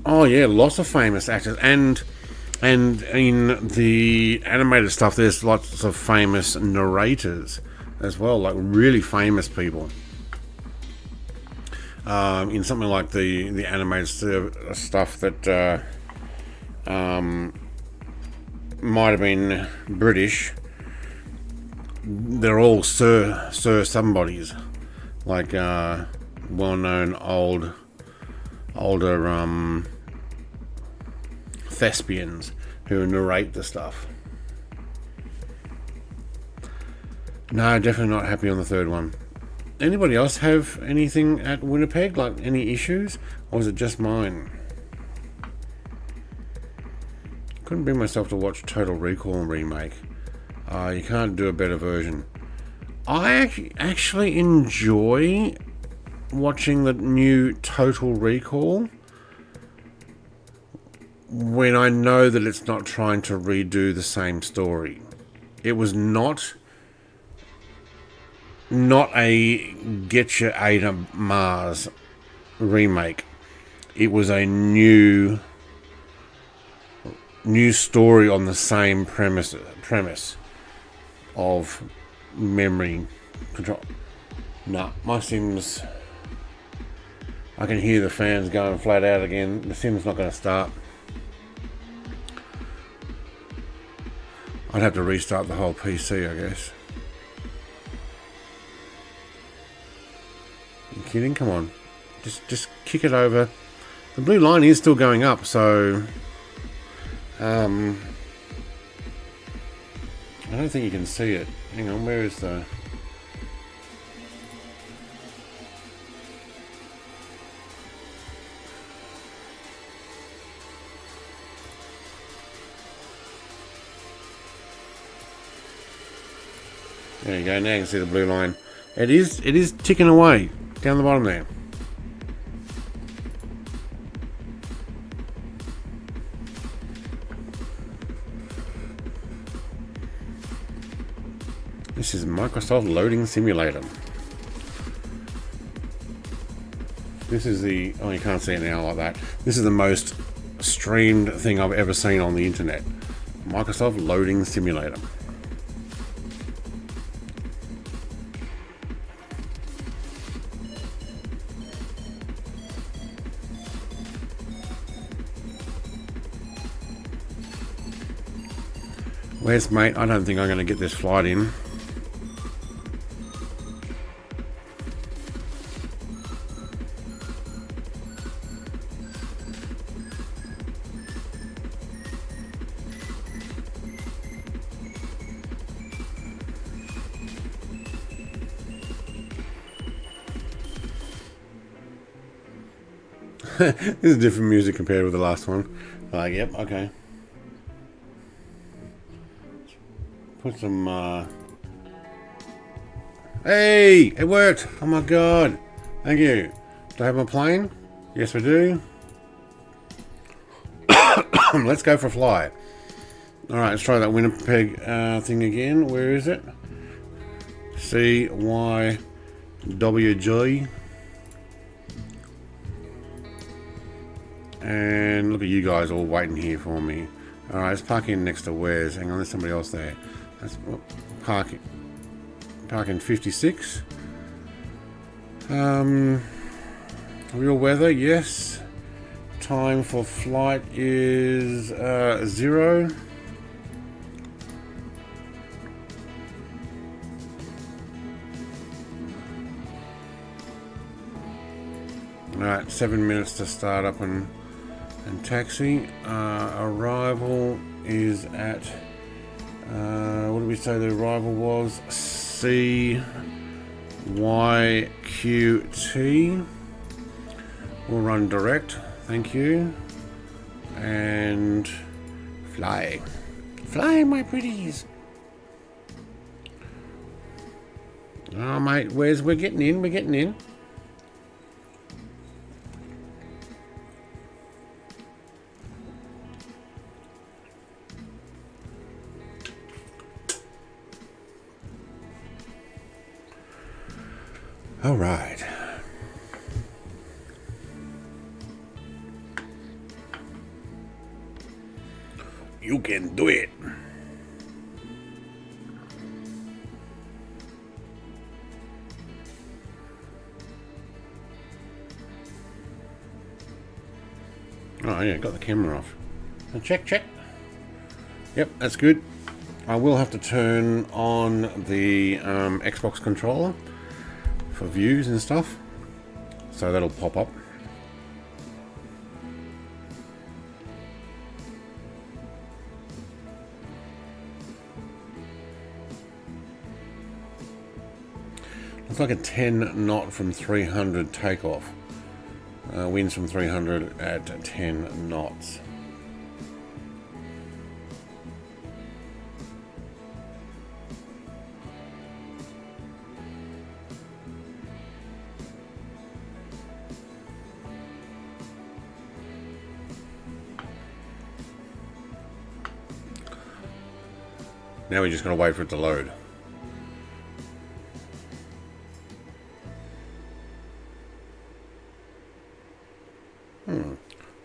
A: Oh yeah, lots of famous actors, and in the animated stuff there's lots of famous narrators as well, like really famous people. In something like the animated stuff that might have been British, they're all Sir somebodies, like well-known older thespians who narrate the stuff. No, definitely not happy on the third one. Anybody else have anything at Winnipeg, like any issues, or was it just mine? Couldn't bring myself to watch Total Recall remake. You can't do a better version. I actually enjoy watching the new Total Recall when I know that it's not trying to redo the same story. It was not a Get Your A to Mars remake. It was a new story on the same premise of memory control. Nah, my Sims, I can hear the fans going flat out again. The Sims not going to start. I'd have to restart the whole PC, I guess. You kidding? Come on, just kick it over. The blue line is still going up, so I don't think you can see it. Hang on, where is the... There you go. Now you can see the blue line. It is ticking away down the bottom there. This is Microsoft Loading Simulator. This is the, oh, you can't see it now like that. This is the most streamed thing I've ever seen on the internet. Microsoft Loading Simulator. Where's mate? I don't think I'm going to get this flight in. This is different music compared with the last one. Like, yep, okay. Put some, Hey! It worked! Oh my god! Thank you. Do I have my plane? Yes, we do. Let's go for a fly. Alright, let's try that Winnipeg thing again. Where is it? CYWG. And look at you guys all waiting here for me. Alright, let's park in next to Wes. Hang on, there's somebody else there. Let's park in 56. Real weather, yes. Time for flight is 0. Alright, 7 minutes to start up and taxi. Arrival is at, what did we say the arrival was? CYQT. We'll run direct, thank you. And fly. Fly, my pretties. Oh, mate, we're getting in, we're getting in. All right. You can do it. Oh yeah, got the camera off. Check. Yep, that's good. I will have to turn on the Xbox controller for views and stuff, so that'll pop up. Looks like a 10 knot from 300 takeoff. Winds from 300 at 10 knots. Now we're just going to wait for it to load.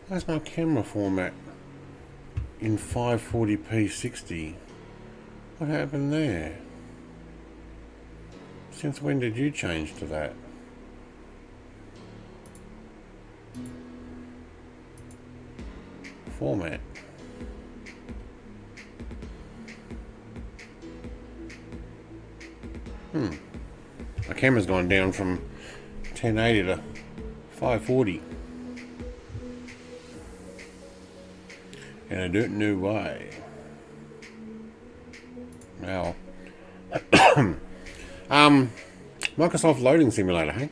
A: Where's my camera format in 540p 60? What happened there? Since when did you change to that? Format. My camera's gone down from 1080 to 540. And I don't know why. Well, Microsoft Loading Simulator, hey?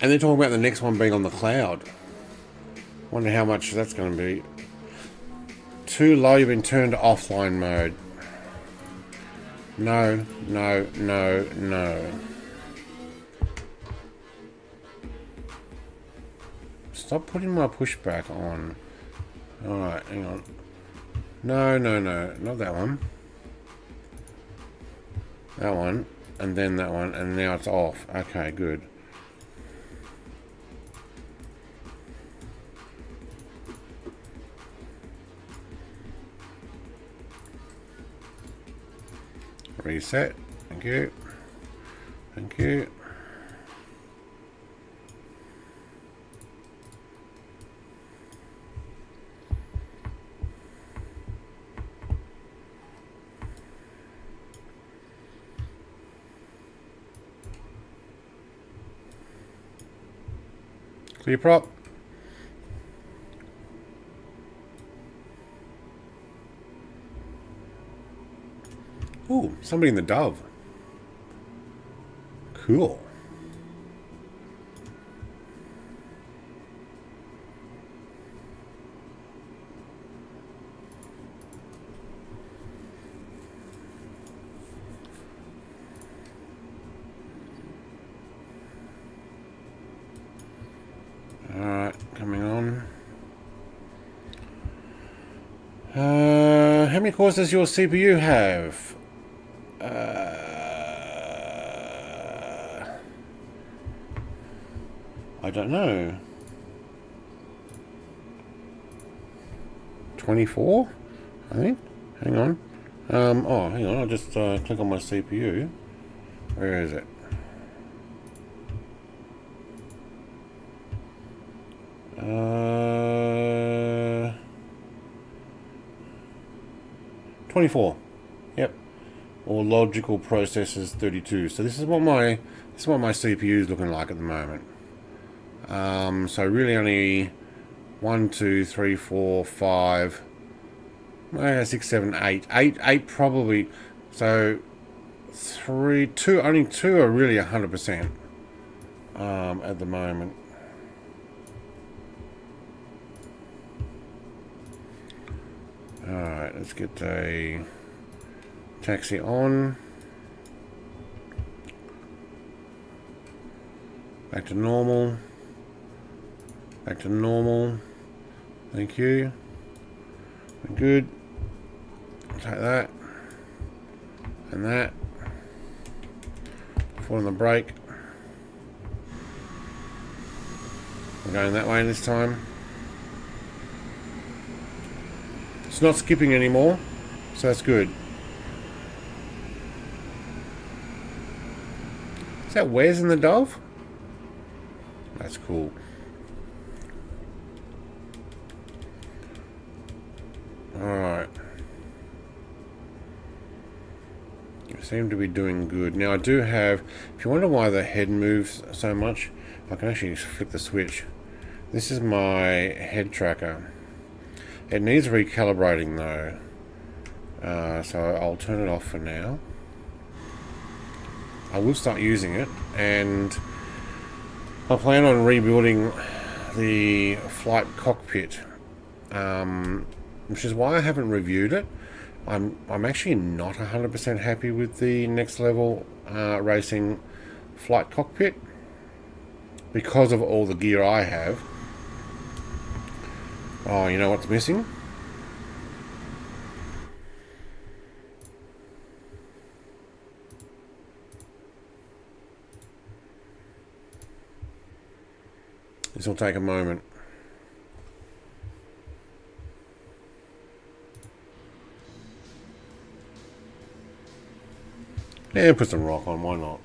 A: And they're talking about the next one being on the cloud. Wonder how much that's going to be. Too low, you've been turned to offline mode. No, no, no, no. Stop putting my pushback on. Alright, hang on. No, no, no, not that one. That one, and then that one, and now it's off. Okay, good. Reset. Thank you. Thank you. Clear prop. Ooh, somebody in the Dove. Cool. Alright, coming on. How many cores does your CPU have? I don't know. 24, I think. Hang on. Oh, hang on. I'll just click on my CPU. Where is it? 24. Yep. Or logical processors 32. So this is what my CPU is looking like at the moment. So really only 1, 2, 3, 4, 5, 6, 7, 8. 8 probably. So 3, 2, only 2 are really 100% at the moment. Alright, let's get a taxi on. Back to normal. Back to normal. Thank you. Good. I'll take that. And that. Foot on the brake. We're going that way this time. It's not skipping anymore, so that's good. Is that Wes in the Dove? That's cool. Alright. You seem to be doing good. Now I do have, if you wonder why the head moves so much, I can actually flick the switch. This is my head tracker. It needs recalibrating though, so I'll turn it off for now. I will start using it, and I plan on rebuilding the flight cockpit, which is why I haven't reviewed it. I'm actually not 100% happy with the next level racing flight cockpit because of all the gear I have. Oh, you know what's missing? This will take a moment. Yeah, put some rock on, why not?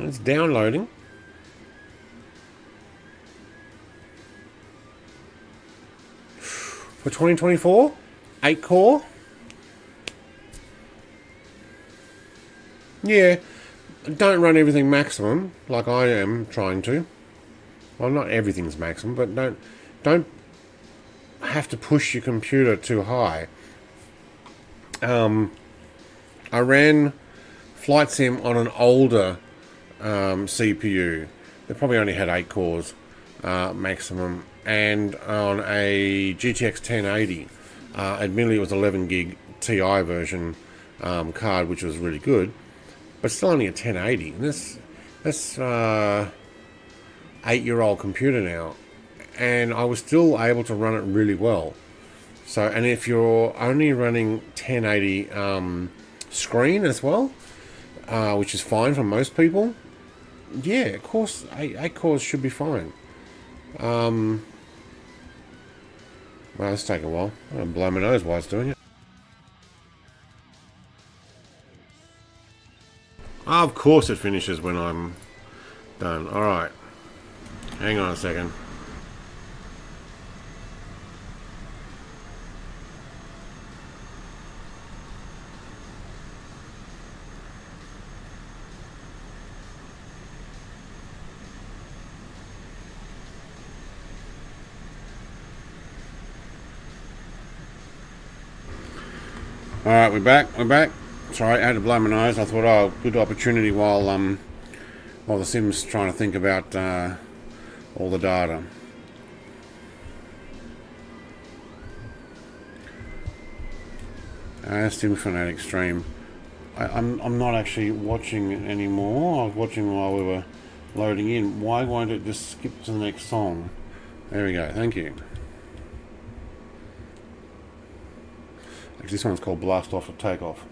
A: It's downloading. For 2024, 8 core. Yeah, don't run everything maximum like I am trying to. Well, not everything's maximum, but don't have to push your computer too high. I ran Flight Sim on an older CPU, They probably only had 8 cores maximum, and on a GTX 1080, admittedly it was 11 gig TI version card, which was really good, but still only a 1080. And that's 8-year-old computer now, and I was still able to run it really well. So, and if you're only running 1080 screen as well, which is fine for most people, yeah, of course, 8 cores should be fine. Well, it's taking a while. I'm gonna blow my nose while it's doing it. Of course it finishes when I'm done. Alright. Hang on a second. Alright, we're back. Sorry, I had to blow my nose. I thought, oh, good opportunity while the Sim's trying to think about all the data. Sim Fanatic stream. I'm not actually watching it anymore. I was watching while we were loading in. Why won't it just skip to the next song? There we go. Thank you. Actually, this one's called Blast Off or Take Off.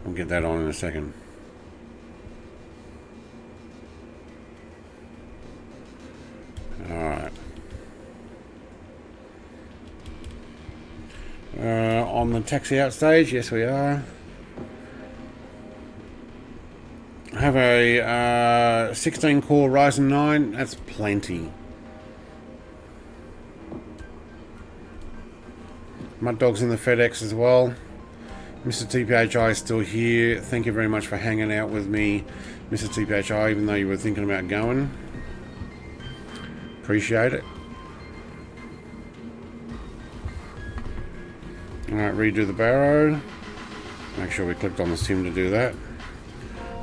A: I'll get that on in a second. Alright. On the taxi out stage, yes we are. I have a 16 core Ryzen 9, that's plenty. Mud Dog's in the FedEx as well. Mr. TPHI is still here. Thank you very much for hanging out with me, Mr. TPHI, even though you were thinking about going. Appreciate it. Alright, redo the barrow. Make sure we clicked on the sim to do that.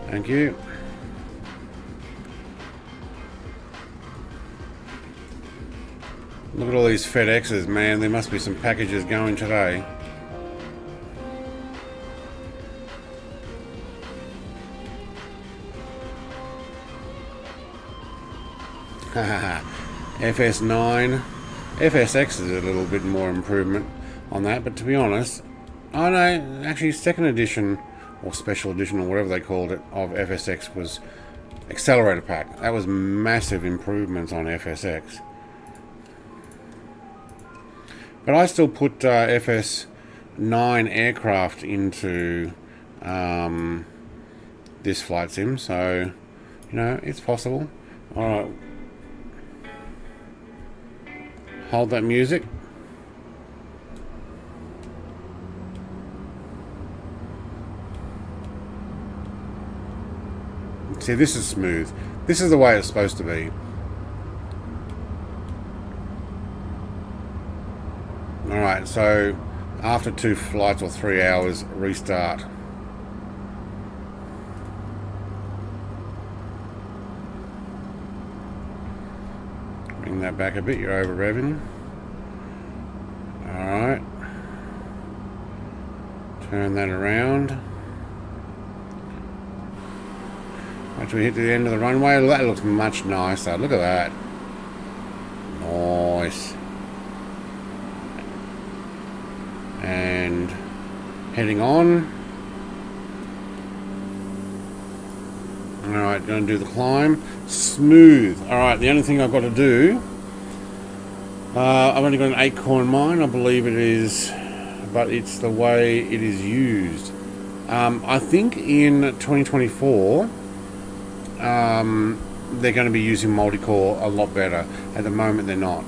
A: Thank you. Look at all these FedExes, man. There must be some packages going today. FS9. FSX is a little bit more improvement on that, but to be honest, oh no, actually second edition or special edition or whatever they called it of FSX was Accelerator Pack. That was massive improvements on FSX. But I still put FS9 aircraft into this flight sim, so you know it's possible. Alright. Hold that music. See, this is smooth. This is the way it's supposed to be. Alright, so after 2 flights or 3 hours, restart. Bring that back a bit, you're over revving. Alright. Turn that around. Once we hit the end of the runway, that looks much nicer. Look at that. Nice. And heading on. Alright, going to do the climb. Smooth. Alright, the only thing I've got to do, I've only got an 8 core in mine, I believe it is, but it's the way it is used. I think in 2024, they're going to be using multi-core a lot better. At the moment, they're not.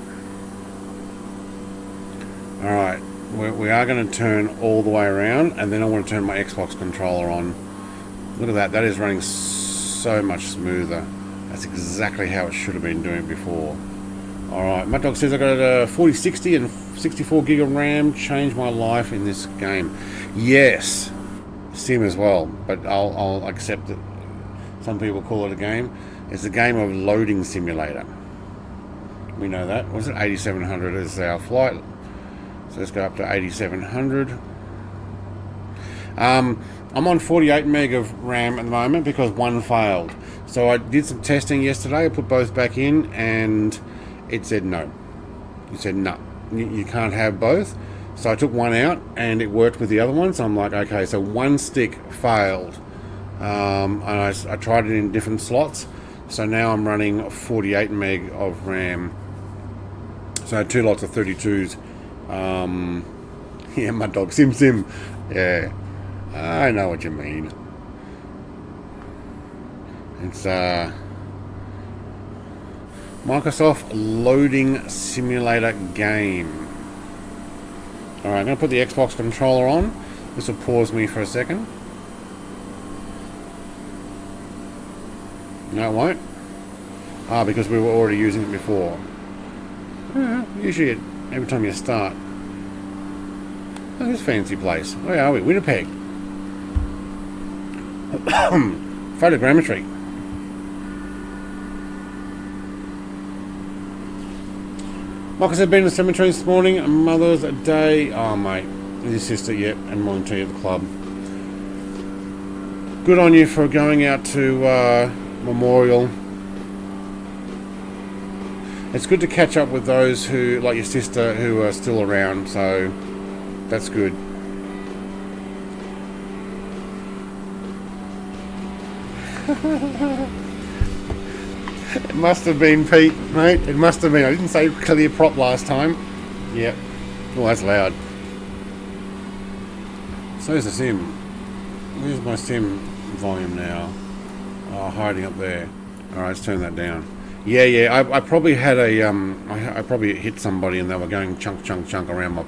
A: Alright, we are going to turn all the way around, and then I want to turn my Xbox controller on. Look at that, that is running so much smoother. That's exactly how it should have been doing before. Alright, Mud Dog says I got a 4060 and 64 gig of RAM. Changed my life in this game. Yes, Sim as well, but I'll accept it. Some people call it a game. It's a game of loading simulator. We know that. Was it 8700 is our flight? So let's go up to 8700. I'm on 48 meg of RAM at the moment because one failed. So I did some testing yesterday. I put both back in and it said no. It said no, you can't have both. So I took one out and it worked with the other one. So I'm like, okay, so one stick failed. And I tried it in different slots. So now I'm running 48 meg of RAM. So 2 lots of 32s. Yeah, my dog Sim. Yeah, I know what you mean. It's Microsoft Loading Simulator game. Alright, I'm going to put the Xbox controller on. This will pause me for a second. No, it won't. Because we were already using it before. Usually every time you start. Look at this fancy place. Where are we? Winnipeg. Photogrammetry. Marcus had been in the cemetery this morning. Mother's Day. Oh, mate. With his sister, yep, and morning tea at the club. Good on you for going out to Memorial. It's good to catch up with those who, like your sister, who are still around, so that's good. It must have been Pete, mate. It must have been. I didn't say clear prop last time. Yep. Oh, that's loud. So is the sim. Where's my sim volume now? Oh, hiding up there. Alright, let's turn that down. Yeah. I probably had a I probably hit somebody and they were going chunk around my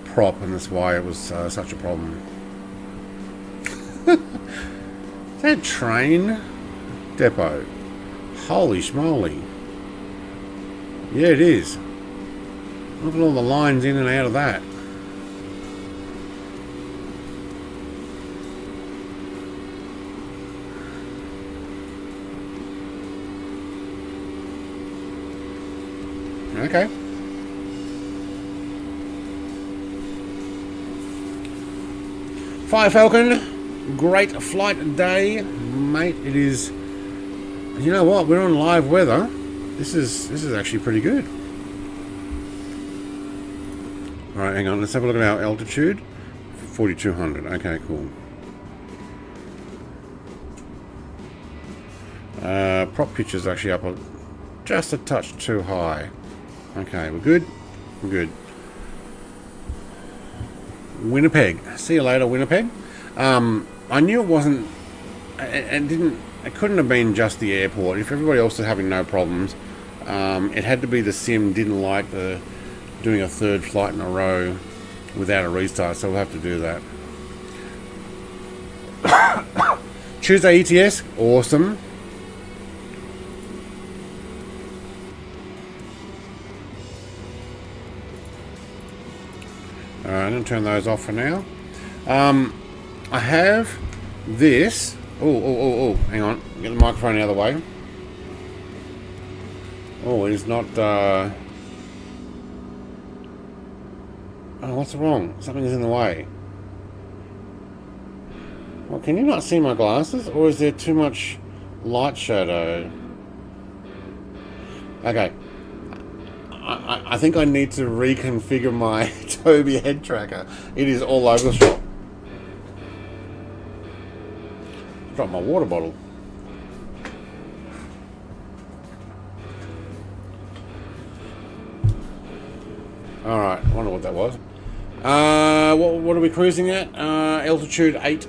A: prop, and that's why it was such a problem. Is that a train depot? Holy schmoly. Yeah, it is. Look at all the lines in and out of that. Okay. Fire Falcon, great flight day, mate. It is. You know what? We're on live weather. This is actually pretty good. All right, hang on. Let's have a look at our altitude. 4,200. Okay, cool. Prop pitch is actually up just a touch too high. Okay, we're good. We're good. Winnipeg. See you later, Winnipeg. I knew it wasn't. It couldn't have been just the airport. If everybody else is having no problems, it had to be the sim didn't like doing a third flight in a row without a restart, so we'll have to do that. Tuesday ETS, awesome. Alright, I'm going to turn those off for now. I have this. Oh, hang on. Get the microphone out of the way. Oh, it is not... Oh, what's wrong? Something is in the way. Well, can you not see my glasses? Or is there too much light shadow? Okay. I think I need to reconfigure my Tobii head tracker. It is all over the shop. I dropped my water bottle. Alright, I wonder what that was. What are we cruising at? Altitude 8,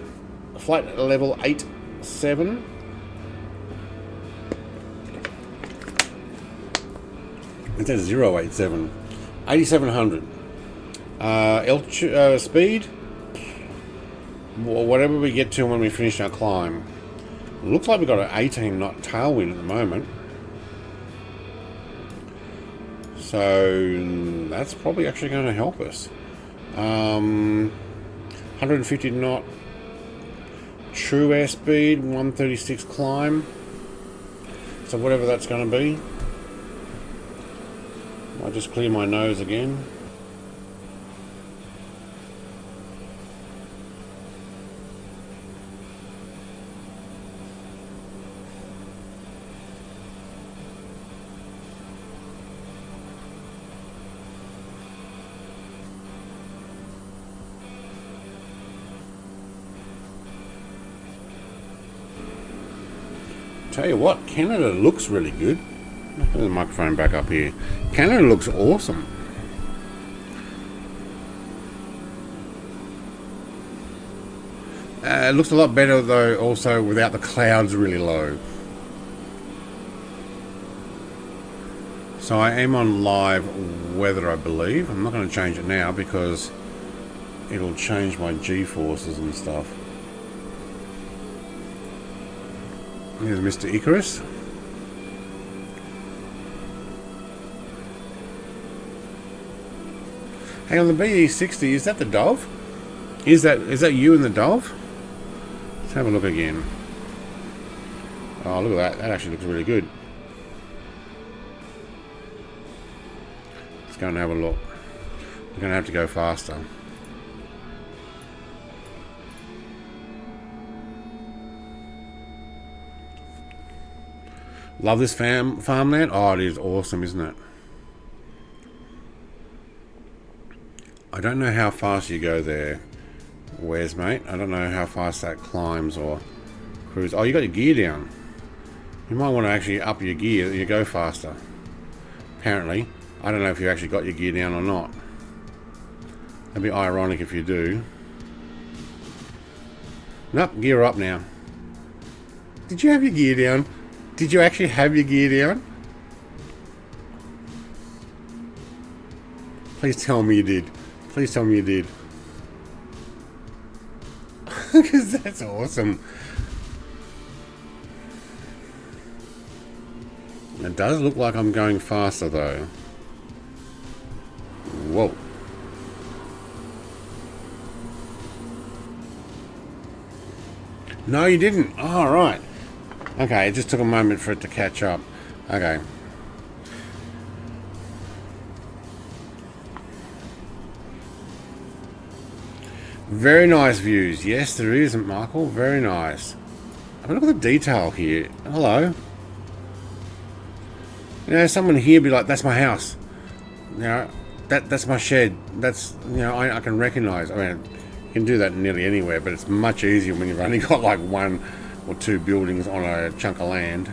A: flight level 87. It says 087. 8,700. Altitude, speed, whatever we get to when we finish our climb. It looks like we've got an 18 knot tailwind at the moment. So that's probably actually going to help us. 150 knot true airspeed, 136 climb. So whatever that's going to be. I'll just clear my nose again. Tell you what, Canada looks really good. Put the microphone back up here. Canada looks awesome. It looks a lot better though, also without the clouds really low. So I am on live weather, I believe. I'm not going to change it now because it'll change my GeForces and stuff. Here's Mr. Icarus. Hang on, the BE60, is that the Dove? Is that you and the Dove? Let's have a look again. Oh, look at that. That actually looks really good. Let's go and have a look. We're going to have to go faster. Love this farmland. Oh, it is awesome, isn't it? I don't know how fast you go there. Where's mate? I don't know how fast that climbs or cruise. Oh, you got your gear down. You might want to actually up your gear. You go faster. Apparently, I don't know if you actually got your gear down or not. That'd be ironic if you do. Nope, gear up now. Did you have your gear down? Did you actually have your gear down? Please tell me you did. Please tell me you did. Because that's awesome. It does look like I'm going faster though. Whoa. No, you didn't. Oh, right. Okay, it just took a moment for it to catch up. Okay. Very nice views. Yes, there is, Michael. Very nice. I mean, look at the detail here. Hello. You know, someone here be like, that's my house. You know, that's my shed. That's, you know, I can recognize. I mean, you can do that nearly anywhere, but it's much easier when you've only got like one or two buildings on a chunk of land.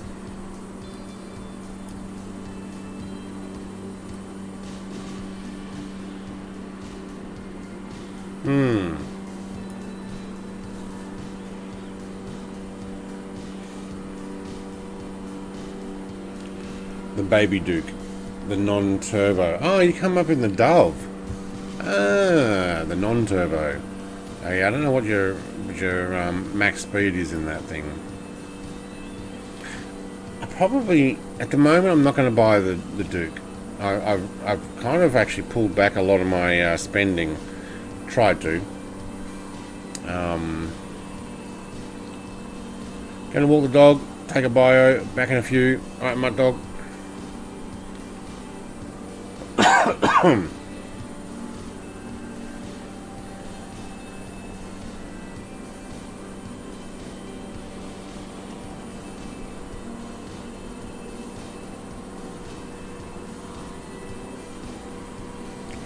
A: The Baby Duke, the non-turbo. Oh, you come up in the Dove. Ah, the non-turbo. Okay, I don't know what your max speed is in that thing. I probably, at the moment, I'm not going to buy the Duke. I've kind of actually pulled back a lot of my spending. Tried to. Going to walk the dog, take a bio, back in a few. Alright, my dog.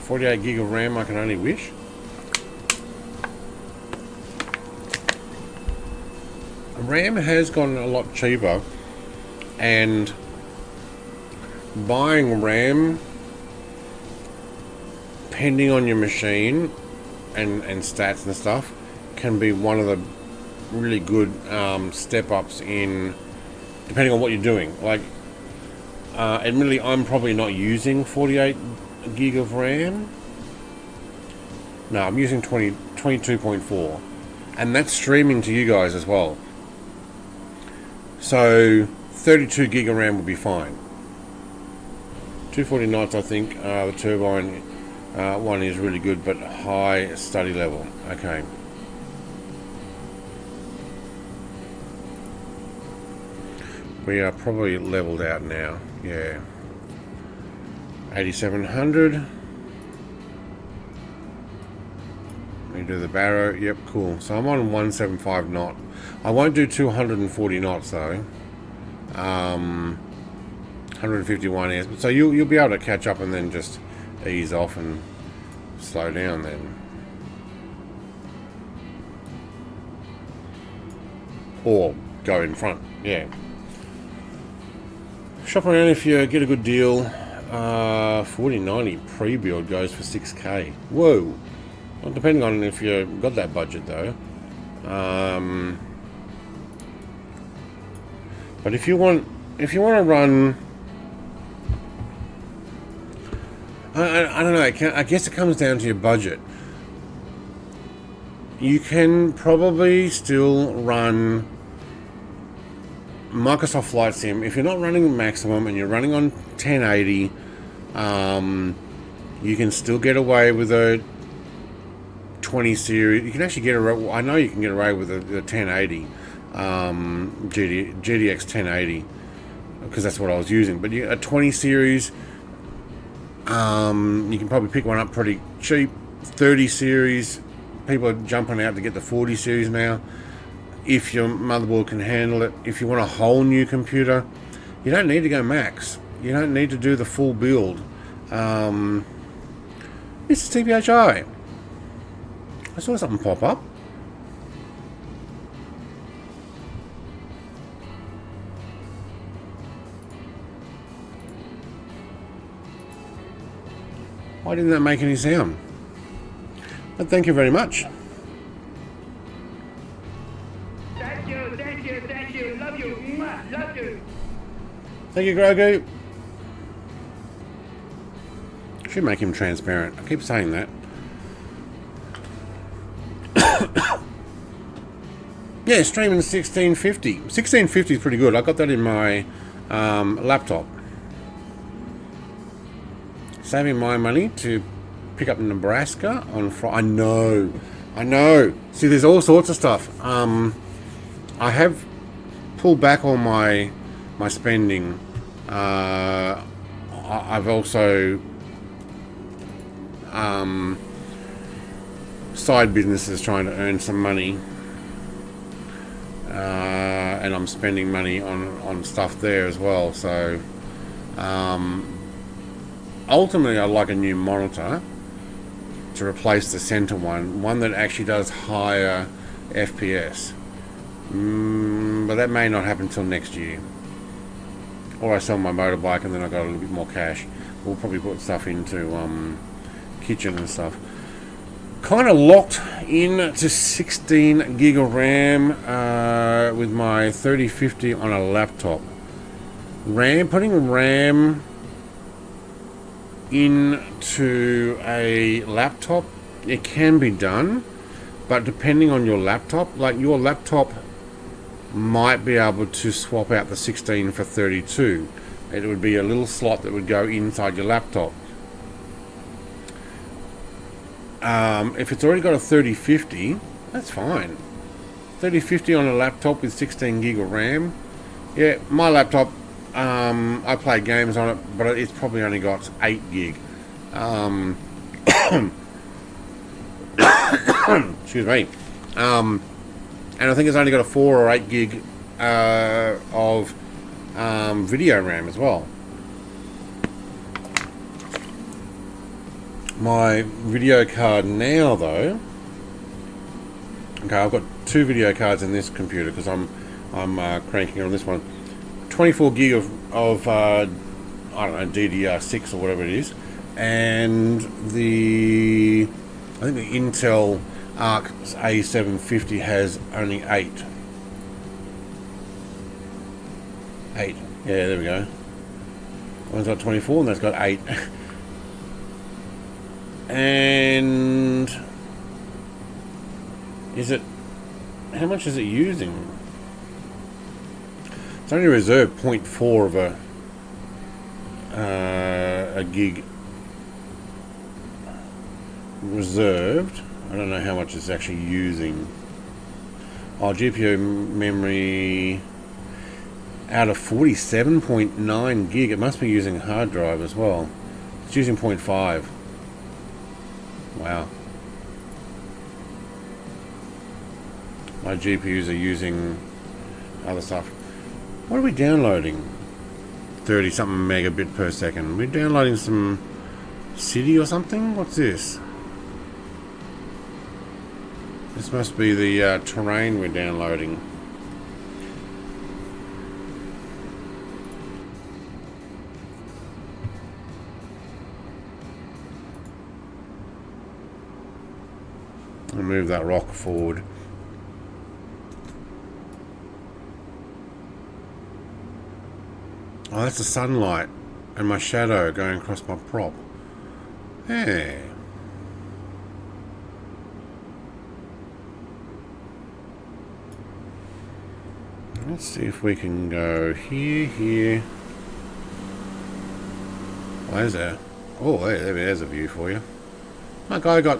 A: 48 gig of RAM, I can only wish. RAM has gotten a lot cheaper, and buying RAM, depending on your machine and stats and stuff, can be one of the really good step ups in, depending on what you're doing. Like, admittedly, I'm probably not using 48 gig of RAM. No, I'm using 22.4, and that's streaming to you guys as well. So 32 gig of RAM would be fine. 240 knots, I think. The turbine one is really good, but high study level. Okay. We are probably leveled out now. Yeah. 8700. We do the barrow. Yep, cool. So I'm on 175 knot. I won't do 240 knots though. 151 is. So you'll be able to catch up and then just ease off and slow down then. Or go in front. Yeah. Shop around if you get a good deal. 4090 pre-build goes for 6k. Whoa. Well, depending on if you've got that budget though. But if you want to run, I don't know. I guess it comes down to your budget. You can probably still run Microsoft Flight Sim if you're not running maximum and you're running on 1080. You can still get away with a 20 series. You can actually get away. I know you can get away with a 1080 GDX 1080 because that's what I was using. But a 20 series, you can probably pick one up pretty cheap. 30 series, people are jumping out to get the 40 series now. If your motherboard can handle it. If you want a whole new computer, you don't need to go max. You don't need to do the full build. It's TPHI. I saw something pop up. Why didn't that make any sound? But thank you very much.
C: Thank you. Love you. Mwah, love you.
A: Thank you, Grogu. Should make him transparent. I keep saying that. Yeah, streaming 1650. 1650 is pretty good. I got that in my laptop. Saving my money to pick up Nebraska on Friday. I know. See, there's all sorts of stuff. I have pulled back on my spending. I've also side businesses trying to earn some money, and I'm spending money on stuff there as well. So ultimately I'd like a new monitor to replace the center one that actually does higher FPS, but that may not happen till next year, or I sell my motorbike and then I got a little bit more cash. We'll probably put stuff into kitchen and stuff. Kind of locked in to 16 gig of RAM with my 3050 on a laptop. Putting RAM into a laptop, it can be done, but depending on your laptop, like your laptop might be able to swap out the 16 for 32. It would be a little slot that would go inside your laptop. If it's already got a 3050, that's fine. 3050 on a laptop with 16 gig of RAM. Yeah, my laptop, I play games on it, but it's probably only got 8 gig. Excuse me. And I think it's only got a 4 or 8 gig of video RAM as well. My video card now, though. Okay, I've got 2 video cards in this computer because I'm cranking on this one. 24 gig of I don't know, DDR6 or whatever it is, and I think the Intel Arc A750 has only 8. Yeah, there we go. One's got 24 and that's got 8. And how much is it using? It's only reserved 0.4 of a gig reserved. I don't know how much it's actually using. Oh, GPU memory. out of 47.9 gig. It must be using a hard drive as well. It's using 0.5. Wow. My GPUs are using other stuff. What are we downloading? 30 something megabit per second. We're downloading some city or something? What's this? This must be the terrain we're downloading. I'll move that rock forward. Oh, that's the sunlight and my shadow going across my prop. Hey. Let's see if we can go here. Where's that? Oh, there's a view for you. My guy got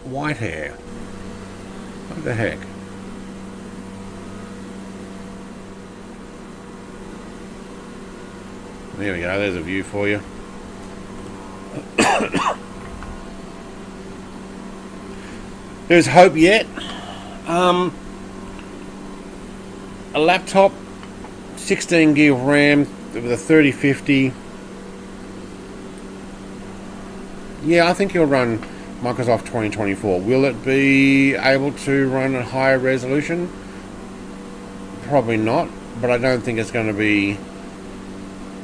A: white hair. What the heck? There we go, there's a view for you. There's hope yet. A laptop, 16 gig of RAM with a 3050. Yeah, I think you'll run Microsoft 2024. Will it be able to run a higher resolution? Probably not, but I don't think it's going to be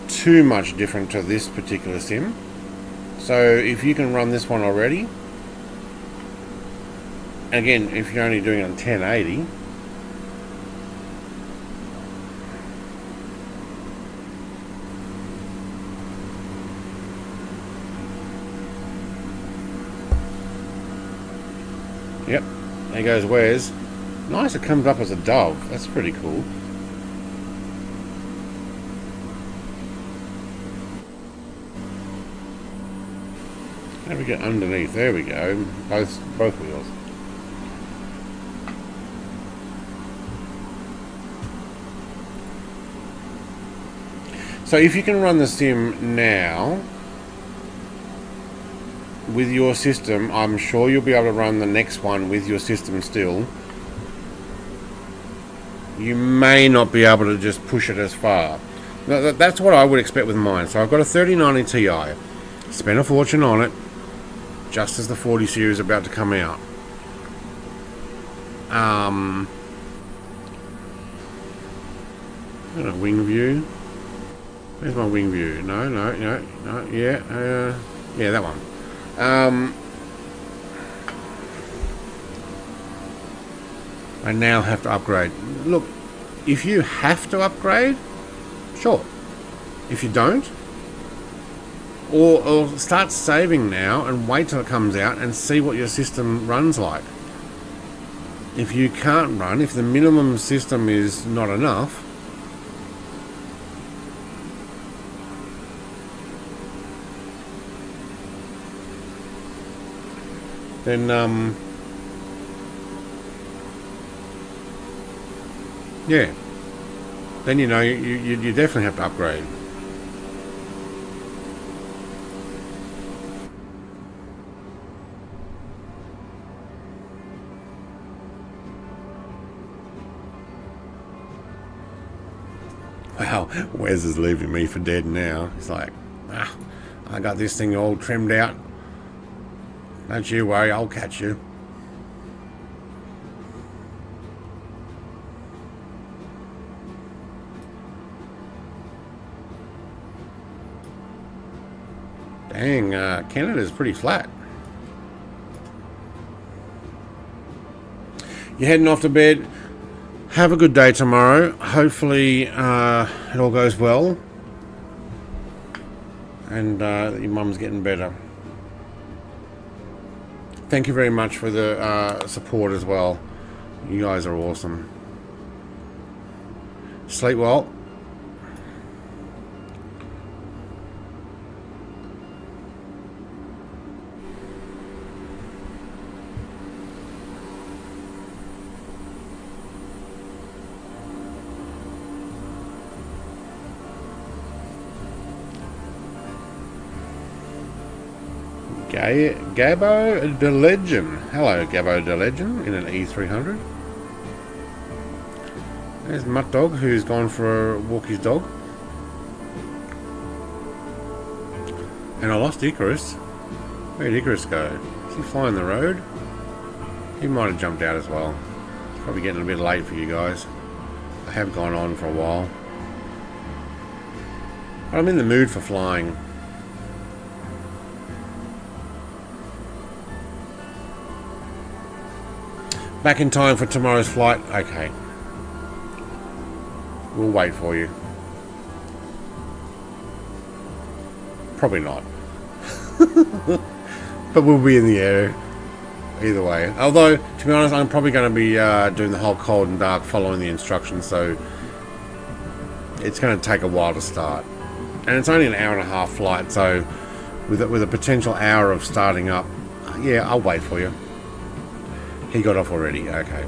A: too much different to this particular sim. So if you can run this one already, again, if you're only doing it on 1080, yep, there goes Wes. Nice, it comes up as a dove. That's pretty cool. How do we get underneath? There we go. Both wheels. So if you can run the sim now with your system, I'm sure you'll be able to run the next one with your system still. You may not be able to just push it as far. That's what I would expect with mine. So I've got a 3090 Ti. Spent a fortune on it just as the 40 series is about to come out. Got a wing view. Where's my wing view? No, yeah, yeah, that one. I now have to upgrade. Look, if you have to upgrade, sure. If you don't, or start saving now and wait till it comes out and see what your system runs like. If you can't run, if the minimum system is not enough, then yeah, then you know you definitely have to upgrade. Wow, Wes is leaving me for dead now. He's like, I got this thing all trimmed out. Don't you worry, I'll catch you. Dang, Canada's pretty flat. You're heading off to bed. Have a good day tomorrow. Hopefully it all goes well. And your mum's getting better. Thank you very much for the support as well. You guys are awesome. Sleep well. Gabbo the Legend. Hello, Gabbo the Legend in an E300. There's Mutt Dog, who's gone for a walk his dog. And I lost Icarus. Where'd Icarus go? Is he flying the road? He might have jumped out as well. It's probably getting a bit late for you guys. I have gone on for a while. But I'm in the mood for flying. Back in time for tomorrow's flight? Okay. We'll wait for you. Probably not. But we'll be in the air either way. Although, to be honest, I'm probably going to be doing the whole cold and dark following the instructions, so it's going to take a while to start. And it's only an hour and a half flight, so with a potential hour of starting up, yeah, I'll wait for you. He got off already, okay.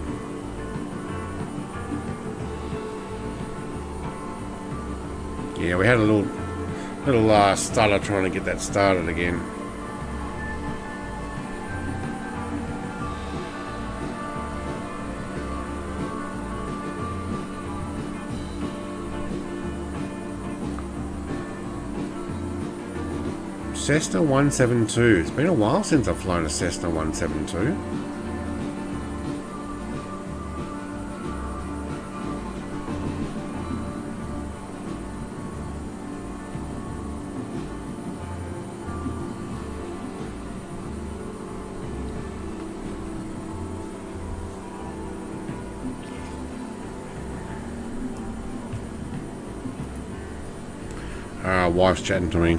A: Yeah, we had a little stutter trying to get that started again. Cessna 172. It's been a while since I've flown a Cessna 172. Wife's chatting to me.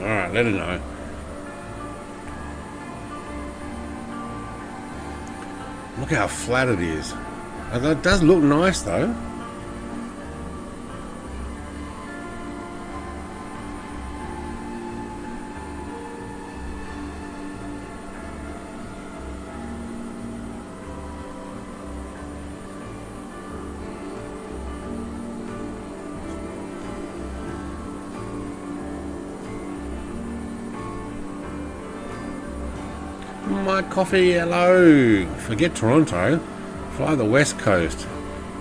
A: Alright, let her know. Look how flat it is. It does look nice though. My coffee, hello. Forget Toronto, fly the west coast,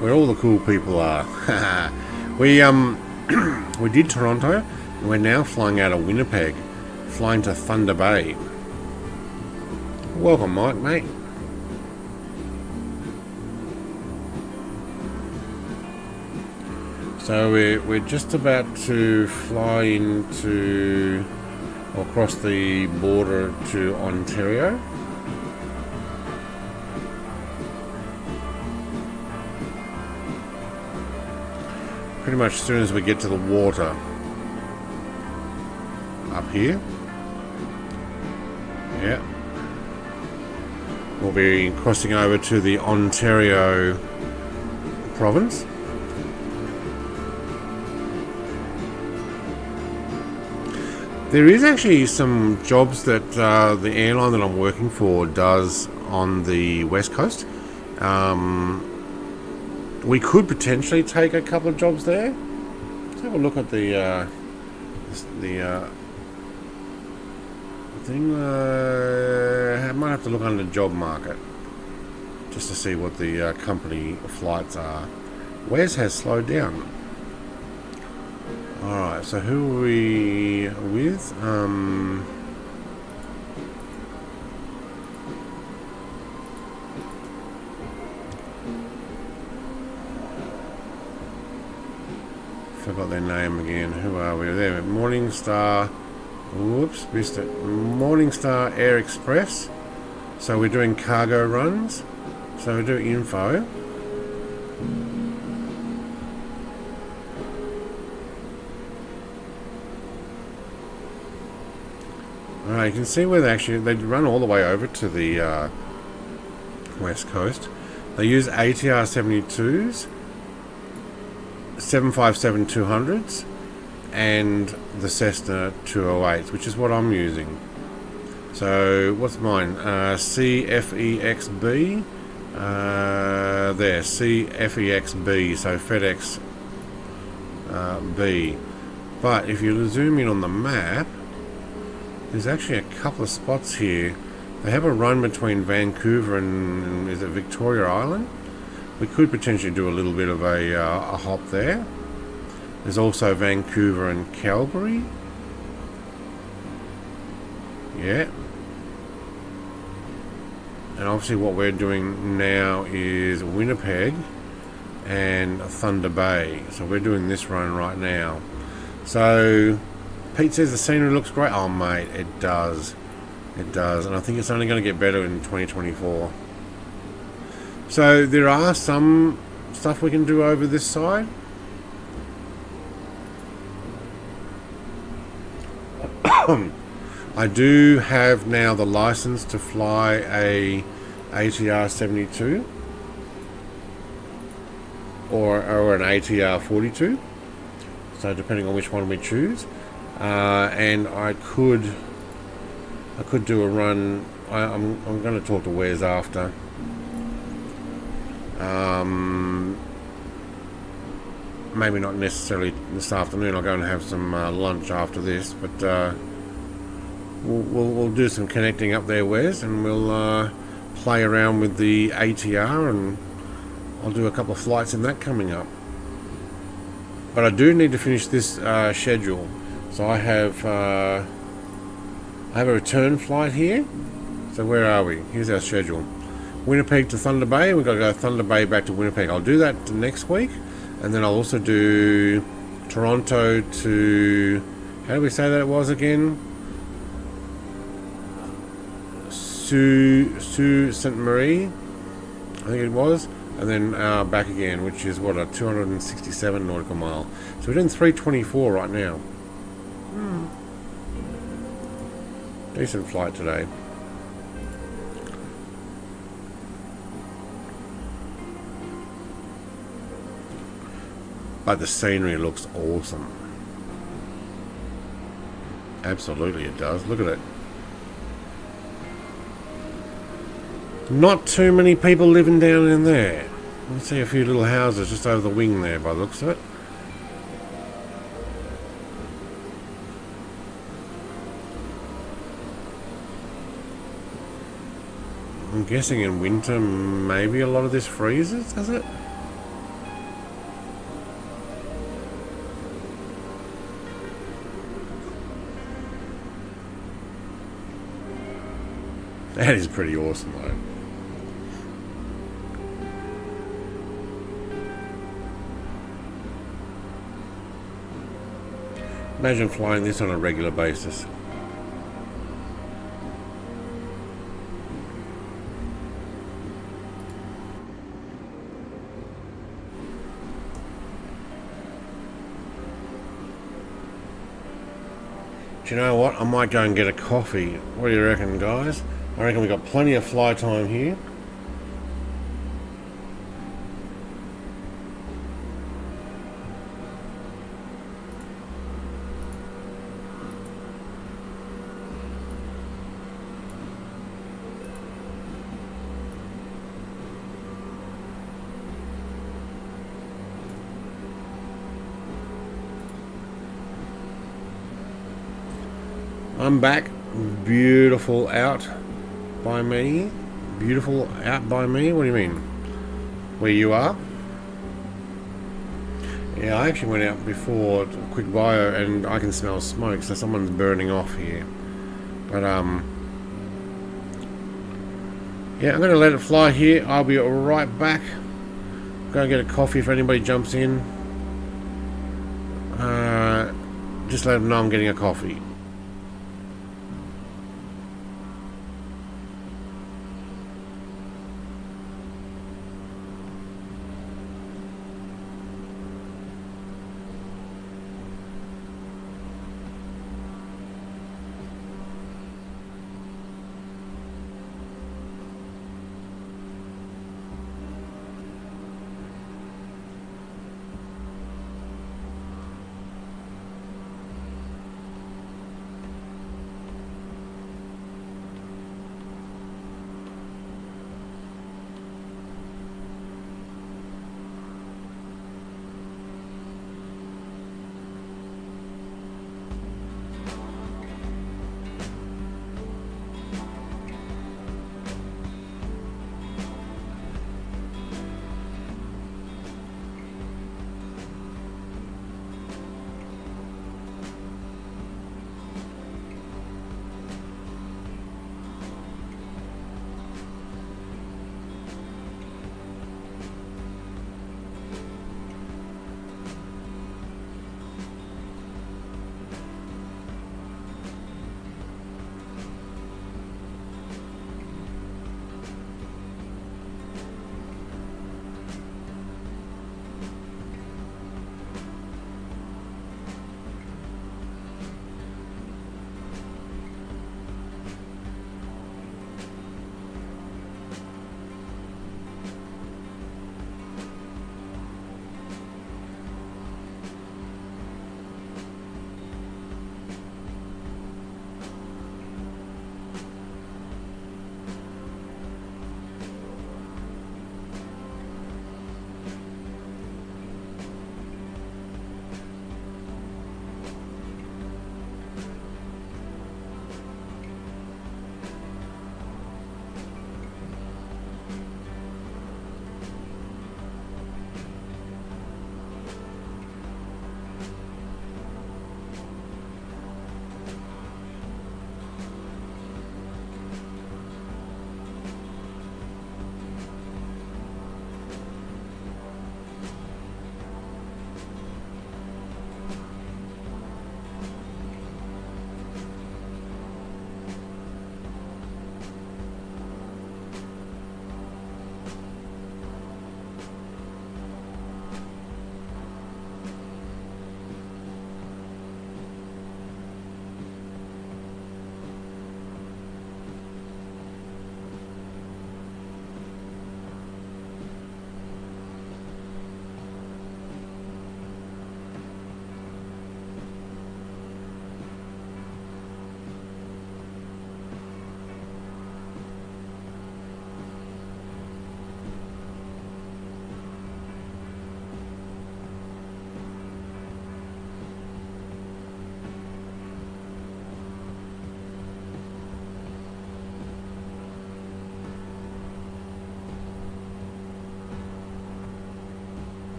A: where all the cool people are. we did Toronto, and we're now flying out of Winnipeg, flying to Thunder Bay. Welcome, Mike, mate. So we're just about to fly into, or cross the border to Ontario. Pretty much as soon as we get to the water up here. Yeah. We'll be crossing over to the Ontario province. There is actually some jobs that the airline that I'm working for does on the west coast. We could potentially take a couple of jobs there. Let's have a look at the thing. I might have to look under job market just to see what the company flights are. Wes has slowed down. Alright, so who are we with? Forgot their name again. Who are we? There, Morningstar. Whoops, missed it. Morningstar Air Express. So we're doing cargo runs. So we do info. Alright, you can see where they run all the way over to the west coast. They use ATR 72s. 757-200s and the Cessna 208s, which is what I'm using. So what's mine? CFEXB. There, CFEXB. So FedEx B. But if you zoom in on the map, there's actually a couple of spots here. They have a run between Vancouver and is it Victoria Island? We could potentially do a little bit of a hop there. There's also Vancouver and Calgary. Yeah. And obviously what we're doing now is Winnipeg and Thunder Bay. So we're doing this run right now. So Pete says the scenery looks great. Oh mate, it does. It does. And I think it's only going to get better in 2024. So there are some stuff we can do over this side. I do have now the license to fly a ATR 72 or an ATR 42. So depending on which one we choose, and I could do a run. I'm going to talk to Wes after. Maybe not necessarily this afternoon. I'll go and have some lunch after this, but we'll do some connecting up there, Wes, and we'll play around with the ATR, and I'll do a couple of flights in that coming up. But I do need to finish this schedule. So I have a return flight here. So where are we? Here's our schedule. Winnipeg to Thunder Bay. We've got to go Thunder Bay back to Winnipeg. I'll do that next week. And then I'll also do Toronto to... How do we say that it was again? Sault Ste. Marie, I think it was. And then back again, which is what, a 267 nautical mile. So we're doing 324 right now. Decent flight today. But the scenery looks awesome. Absolutely it does. Look at it. Not too many people living down in there. I see a few little houses just over the wing there by the looks of it. I'm guessing in winter maybe a lot of this freezes, does it? That is pretty awesome though. Imagine flying this on a regular basis. Do you know what? I might go and get a coffee. What do you reckon, guys? I reckon we've got plenty of fly time here. I'm back. Beautiful out by me. Beautiful out by me? What do you mean? Where you are? Yeah, I actually went out before, quick bio, and I can smell smoke, so someone's burning off here. But, yeah, I'm going to let it fly here. I'll be right back. Go and get a coffee if anybody jumps in. Just let them know I'm getting a coffee.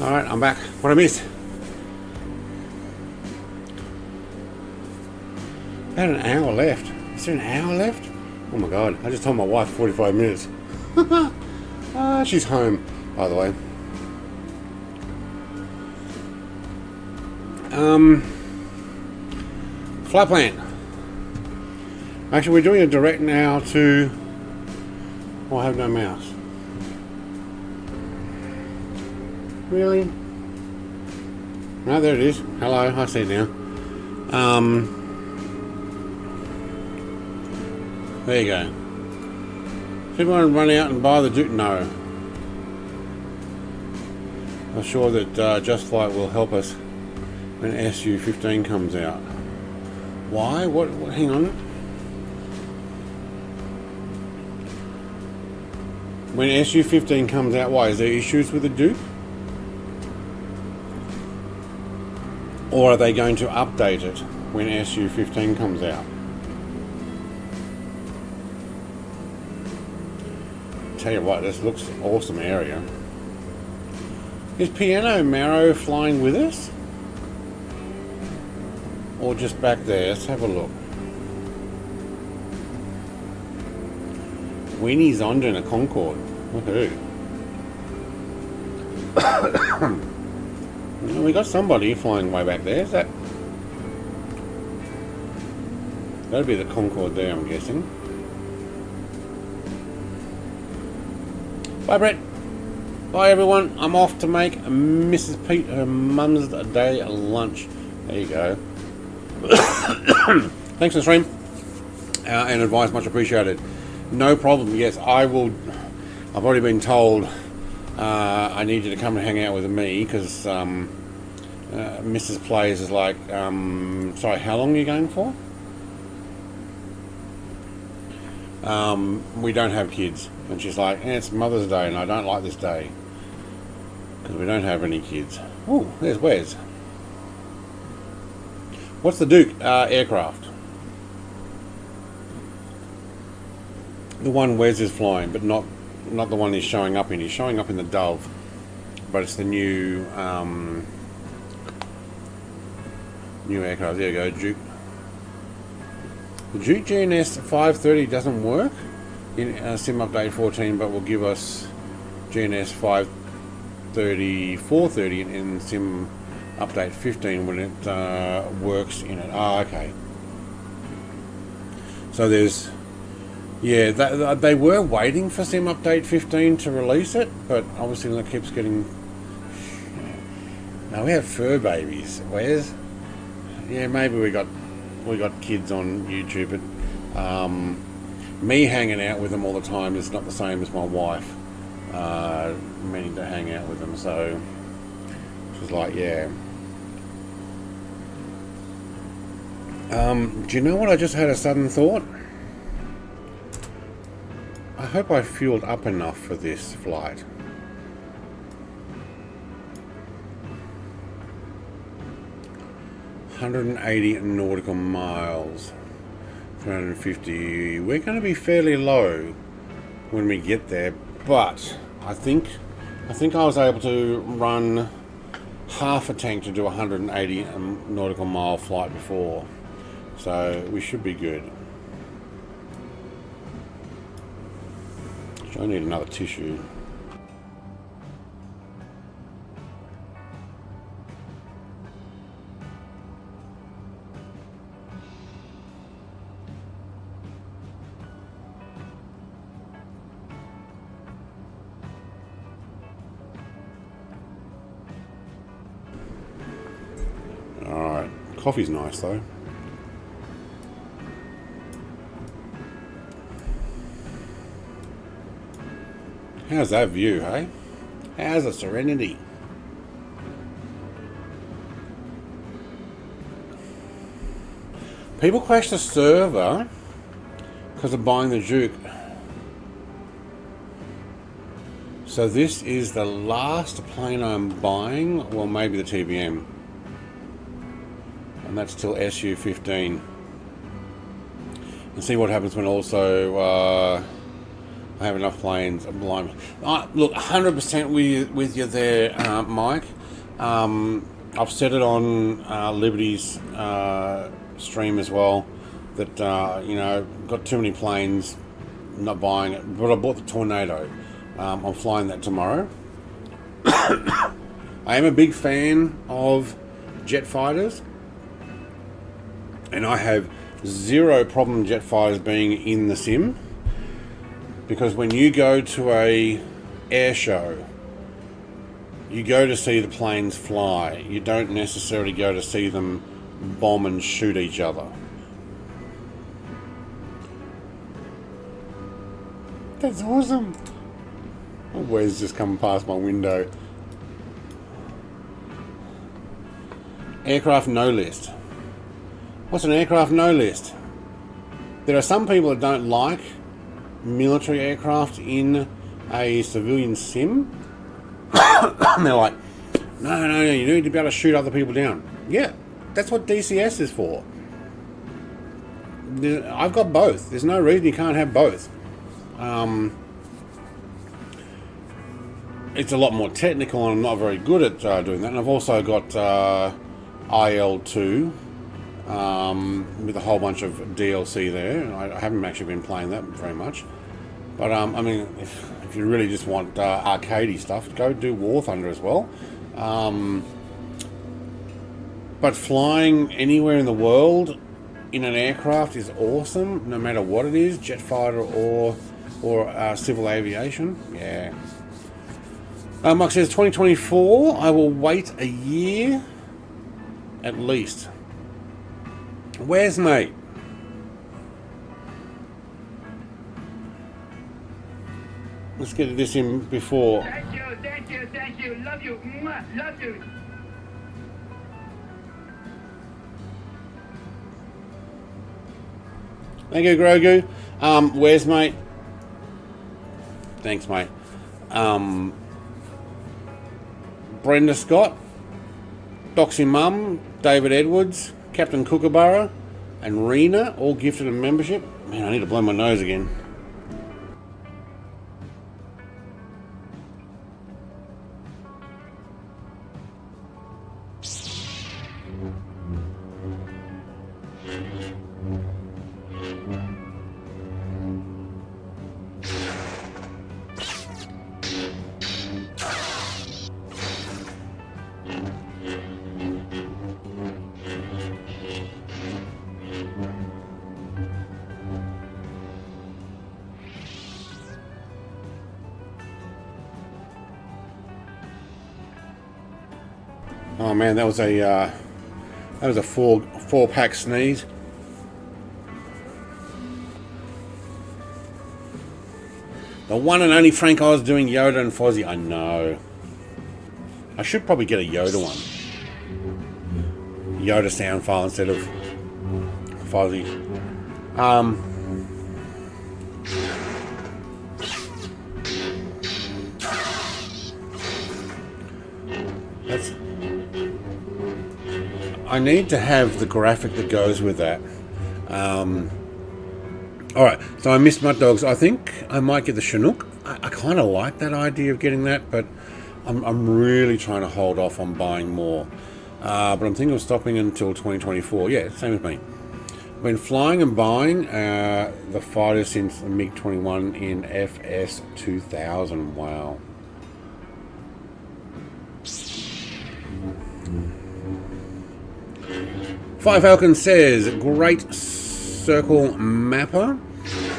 A: Alright, I'm back. What I missed? About an hour left. Is there an hour left? Oh my god, I just told my wife 45 minutes. She's home, by the way. Flight plan. Actually, we're doing a direct now to... Oh, I have no mouse. Really? No, there it is. Hello, I see it now. There you go. People want to run out and buy the Duke? No. I'm sure that Just Flight will help us when SU15 comes out. Why? What? Hang on. When SU15 comes out, why? Is there issues with the Duke? Or are they going to update it when SU15 comes out? Tell you what, this looks awesome area. Is Piano Marrow flying with us? Or just back there? Let's have a look. Weenie's on doing a Concorde. Woohoo. We got somebody flying way back there. Is that? That'd be the Concorde there, I'm guessing. Bye, Brett. Bye, everyone. I'm off to make Mrs. Pete her mum's day lunch. There you go. Thanks for the stream and advice, much appreciated. No problem. Yes, I will. I've already been told I need you to come and hang out with me because Mrs. Plays is like, sorry, how long are you going for? We don't have kids, and she's like, it's Mother's Day and I don't like this day because we don't have any kids. Oh, there's Wes. What's the Duke aircraft? The one Wes is flying, but not the one he's showing up in. He's showing up in the Dove, but it's the new aircraft. There you go, Duke. The Duke GNS 530 doesn't work in Sim Update 14, but will give us GNS 530, 430 in Sim Update 15 when it works in it. Ah, okay. So there's, yeah, they were waiting for Sim Update 15 to release it, but obviously it keeps getting. Now we have fur babies. Where's? Yeah, maybe we got kids on YouTube, but me hanging out with them all the time is not the same as my wife meaning to hang out with them. So she's like, yeah. Do you know what? I just had a sudden thought. I hope I fueled up enough for this flight. $180 nautical miles, 350. We're going to be fairly low when we get there, but I think I was able to run half a tank to do a 180 nautical mile flight before, so we should be good. I need another tissue. Alright, coffee's nice though. How's that view, hey? How's the serenity? People crash the server because of buying the Duke. So this is the last plane I'm buying, well maybe the TBM. And that's till SU15. And see what happens when also I have enough planes. Look, 100% with you there, Mike. I've said it on Liberty's stream as well that you know, got too many planes, not buying it. But I bought the Tornado. I'm flying that tomorrow. I am a big fan of jet fighters, and I have zero problem jet fighters being in the sim, because when you go to a air show, you go to see the planes fly. You don't necessarily go to see them bomb and shoot each other. That's awesome. Oh, Wes just come past my window. Aircraft no list. What's an aircraft no list? There are some people that don't like military aircraft in a civilian sim. And they're like, no, you need to be able to shoot other people down. Yeah, that's what DCS is for. I've got both. There's no reason you can't have both. It's a lot more technical, and I'm not very good at doing that. And I've also got IL2 with a whole bunch of DLC there. I haven't actually been playing that very much. But I mean, if you really just want arcadey stuff, go do War Thunder as well. But flying anywhere in the world in an aircraft is awesome, no matter what it is, jet fighter or civil aviation. Yeah. Mark says 2024. I will wait a year at least. Where's mate? Let's get this in before.
C: Thank you. Love you. Mwah, love you.
A: Thank you, Grogu. Where's mate? Thanks, mate. Brenda Scott, Doxy Mum, David Edwards, Captain Kookaburra, and Rena all gifted a membership. Man, I need to blow my nose again. Oh man, that was a four pack sneeze. The one and only Frank Oz doing Yoda and Fozzie. I know. I should probably get a Yoda one. Yoda sound file instead of Fozzie. I need to have the graphic that goes with that. Alright, so I missed Mud Dogs. I think I might get the Chinook. I kind of like that idea of getting that, but I'm really trying to hold off on buying more. But I'm thinking of stopping until 2024. Yeah, same as me. I've been flying and buying the fighter since the MiG-21 in FS 2000. Wow. Fire Falcon says, great circle mapper.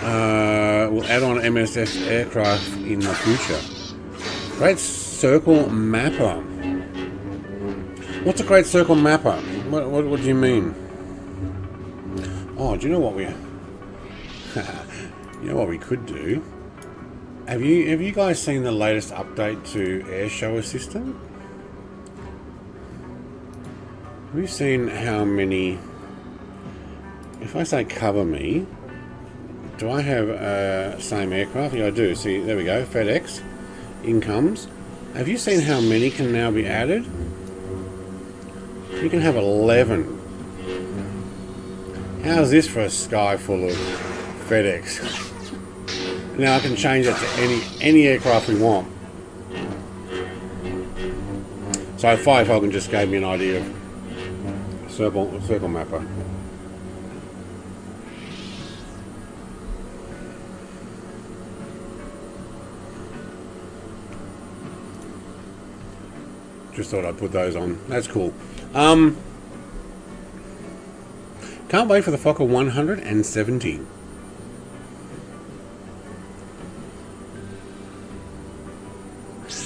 A: Will add on MSF aircraft in the future. Great circle mapper. What's a great circle mapper? What do you mean? Oh, do you know what we could do? Have you guys seen the latest update to Airshow Assistant? Have you seen how many... If I say cover me, do I have same aircraft? Yeah, I do. See, there we go. FedEx. In comes. Have you seen how many can now be added? You can have 11. How's this for a sky full of FedEx? Now I can change it to any aircraft we want. So Firefox just gave me an idea of circle mapper. Just thought I'd put those on. That's cool. Can't wait for the Fokker 170.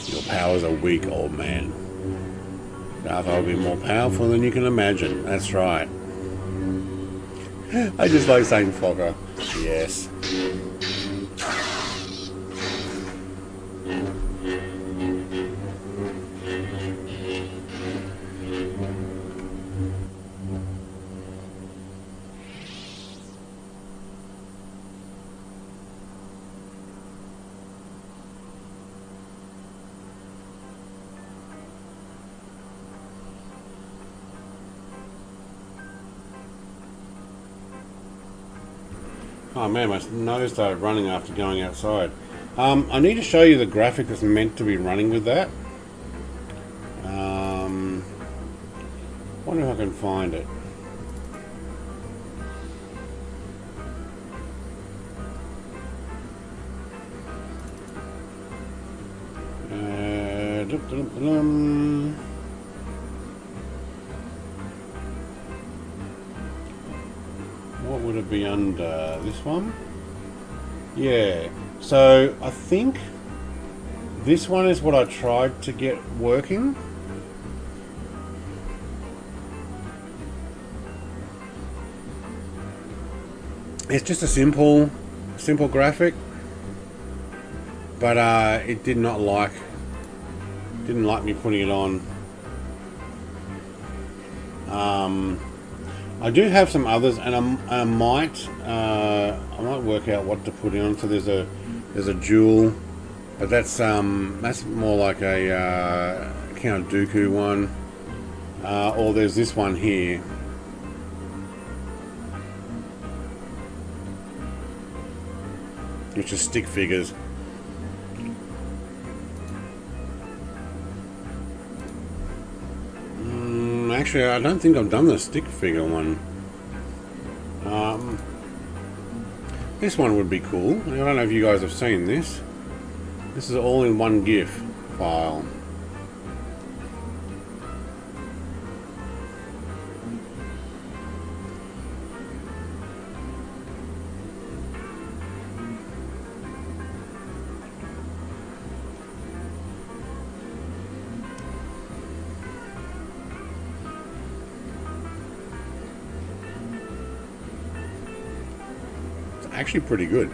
A: Your powers are weak, old man. Darth will be more powerful than you can imagine. That's right. I just like saying Fokker. Yes. Oh man, my nose started running after going outside. I need to show you the graphic that's meant to be running with that. Wonder if I can find it. What would it be under? This one? Yeah. So I think this one is what I tried to get working. It's just a simple graphic, but it didn't like me putting it on. I do have some others, and I might work out what to put in. So there's a dual, but that's more like a Count Dooku one, or there's this one here. Which is stick figures. Actually, I don't think I've done the stick figure one. This one would be cool. I don't know if you guys have seen this. This is all in one GIF file. Actually pretty good.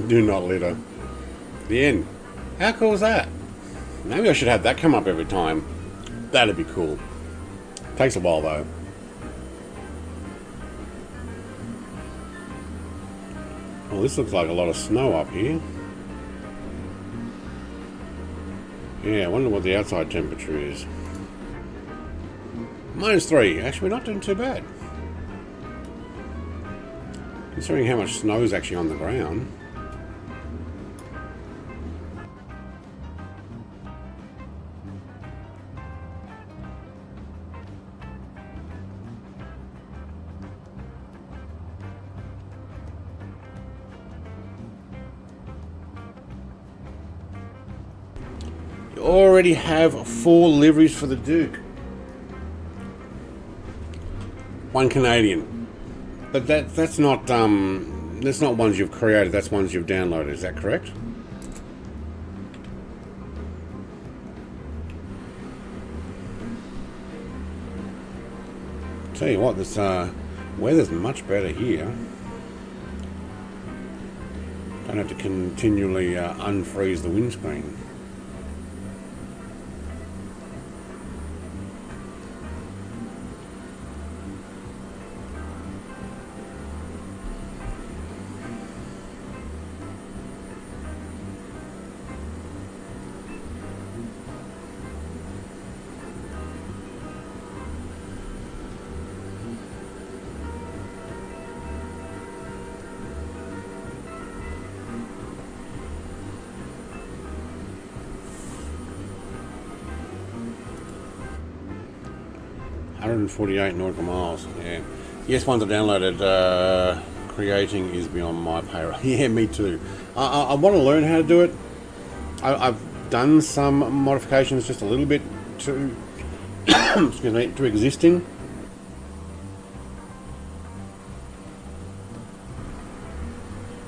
A: Do not litter. The end. How cool is that? Maybe I should have that come up every time. That'd be cool. Takes a while though. Well, this looks like a lot of snow up here. Yeah, I wonder what the outside temperature is. -3. Actually, we're not doing too bad. Considering how much snow is actually on the ground. Already have 4 liveries for the Duke. 1 Canadian, but that's not ones you've created. That's ones you've downloaded. Is that correct? Tell you what, this weather's much better here. Don't have to continually unfreeze the windscreen. 148 nautical miles. Yeah. Yes, ones I downloaded. Creating is beyond my pay rate. Yeah, me too. I want to learn how to do it. I've done some modifications, just a little bit to excuse me, to existing.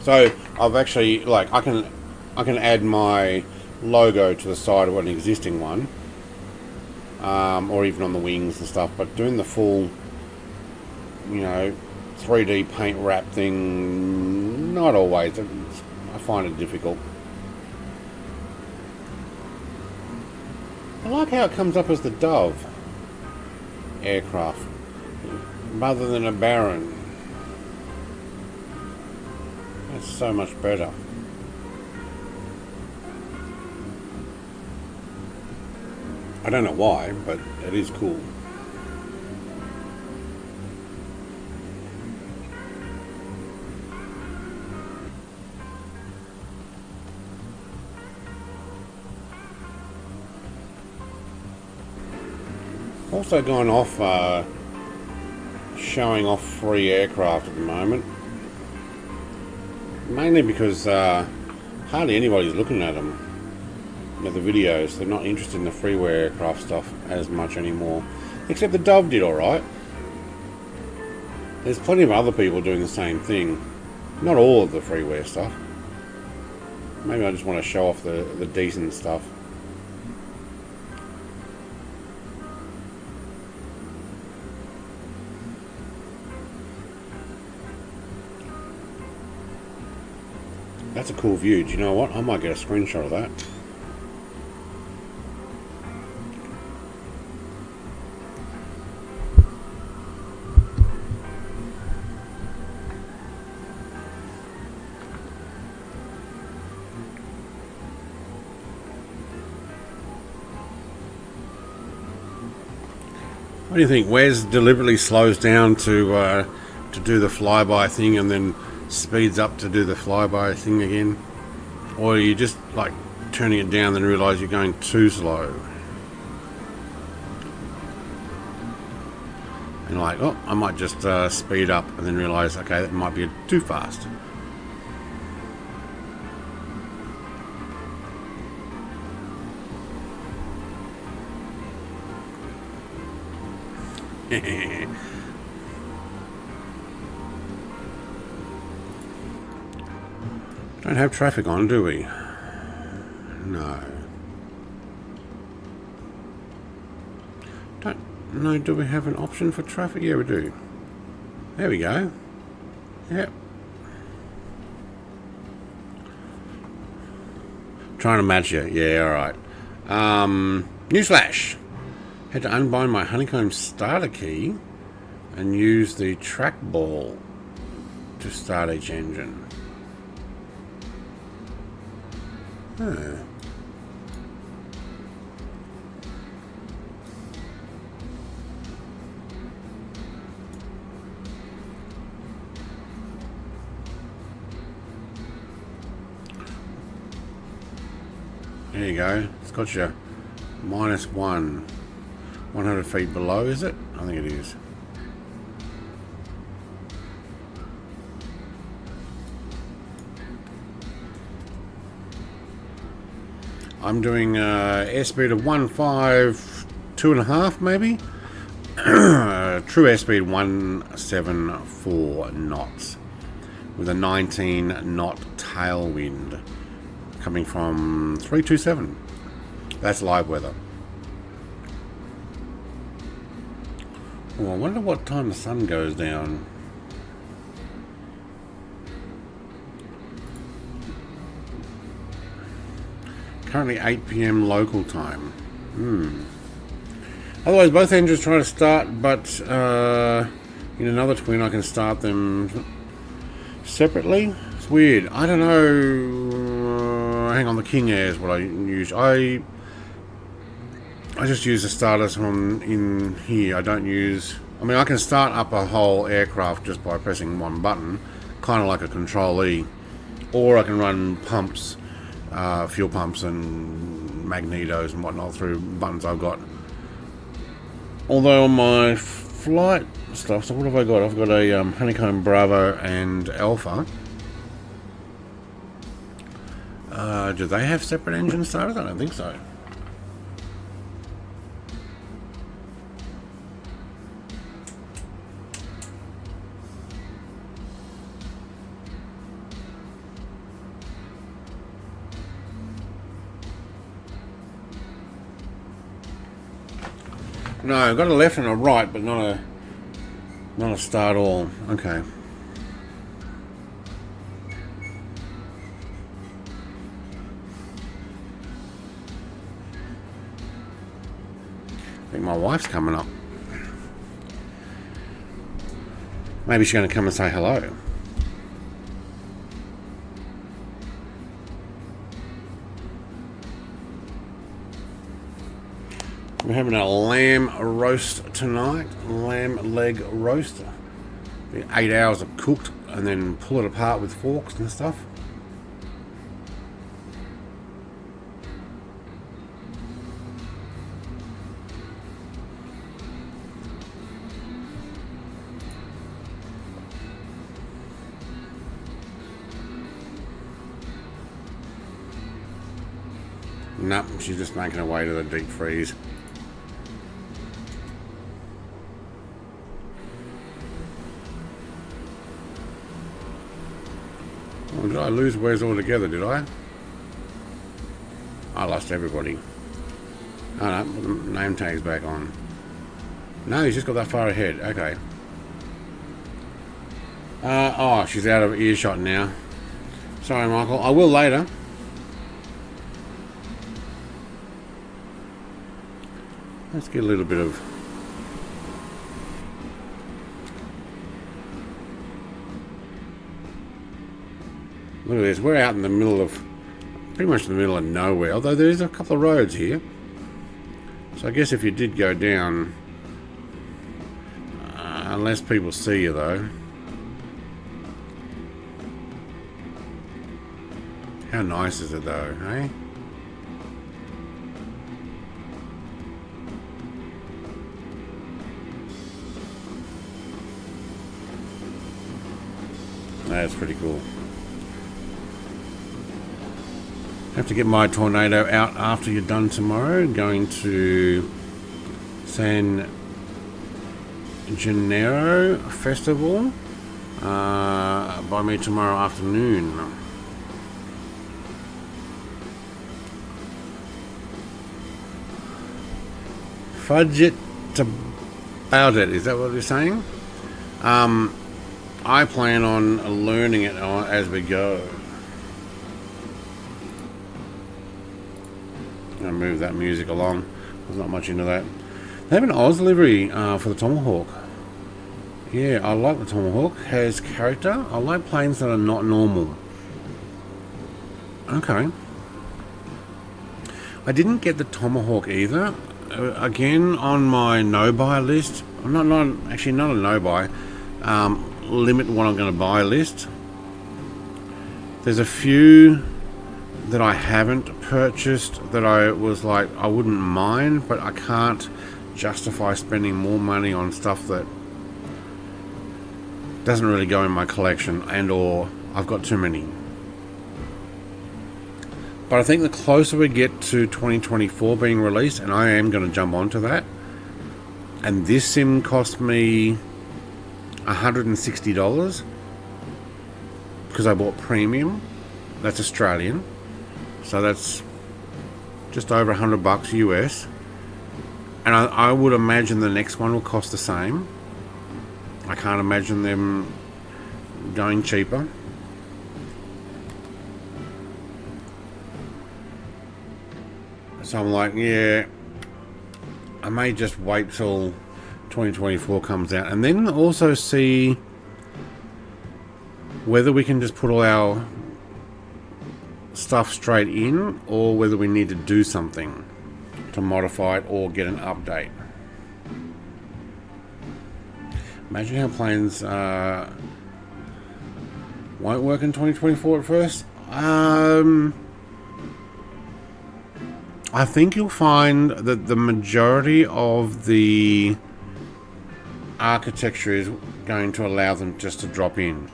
A: So I've actually, like, I can add my logo to the side of an existing one, or even on the wings and stuff. But doing the full, 3D paint wrap thing, not always. I find it difficult. I like how it comes up as the Dove aircraft rather than a Baron. That's so much better. I don't know why, but it is cool. Also going off, showing off free aircraft at the moment. Mainly because hardly anybody's looking at them. The videos, they're not interested in the freeware aircraft stuff as much anymore. Except the Dove did alright. There's plenty of other people doing the same thing. Not all of the freeware stuff. Maybe I just want to show off the decent stuff. That's a cool view. Do you know what? I might get a screenshot of that. What do you think? Wes deliberately slows down to do the flyby thing and then speeds up to do the flyby thing again? Or are you just like turning it down and realise you're going too slow? And like, oh, I might just speed up and then realise, okay, that might be too fast. Don't have traffic on, do we? No. Don't know, do we have an option for traffic? Yeah, we do. There we go. Yep. Trying to match you. Yeah, alright. Newsflash. Had to unbind my Honeycomb starter key and use the trackball to start each engine. Huh. There you go. It's got you -1. 100 feet below, is it? I think it is. I'm doing airspeed of 152.5 maybe. True airspeed 174 knots with a 19 knot tailwind coming from 327. That's live weather. Oh, I wonder what time the sun goes down. Currently 8 PM local time. Otherwise, both engines try to start, but in another twin, I can start them separately. It's weird. I don't know. Hang on, the King Air is what I use. I just use the starters from in here. I don't use... I mean, I can start up a whole aircraft just by pressing one button, kind of like a Control-E. Or I can run pumps, fuel pumps and magnetos and whatnot through buttons I've got. Although on my flight stuff, so what have I got? I've got a Honeycomb Bravo and Alpha. Do they have separate engine starters? I don't think so. No, I've got a left and a right, but not a start all. Okay. I think my wife's coming up. Maybe she's going to come and say hello. We're having a lamb roast tonight, lamb leg roast. 8 hours of cooked and then pull it apart with forks and stuff. Nope, she's just making her way to the deep freeze. Oh, did I lose Wes altogether, did I? I lost everybody. Oh no, the name tag's back on. No, he's just got that far ahead. Okay. Oh, she's out of earshot now. Sorry, Michael. I will later. Let's get a little bit of... Look at this. We're out in the middle of... pretty much in the middle of nowhere. Although there is a couple of roads here. So I guess if you did go down... unless people see you though. How nice is it though, eh? That's pretty cool. Have to get my Tornado out after you're done tomorrow. Going to San Gennaro Festival by me tomorrow afternoon. Fudge it about it. Is that what you're saying? I plan on learning it as we go. I'm going to move that music along. There's not much into that. They have an Oz livery for the Tomahawk. Yeah, I like the Tomahawk. Has character. I like planes that are not normal. Okay. I didn't get the Tomahawk either. Again, on my no-buy list. I'm actually not a no-buy. Limit what I'm going to buy list. There's a few that I haven't purchased that I was like, I wouldn't mind, but I can't justify spending more money on stuff that doesn't really go in my collection, and or I've got too many. But I think the closer we get to 2024 being released, and I am going to jump onto that, and this sim cost me $160 because I bought premium. That's Australian, so that's just over $100 US, and I would imagine the next one will cost the same. I can't imagine them going cheaper. So I'm like, yeah, I may just wait till 2024 comes out, and then also see whether we can just put all our stuff straight in, or whether we need to do something to modify it or get an update. Imagine how planes won't work in 2024 at first. I I think you'll find that the majority of the architecture is going to allow them just to drop in.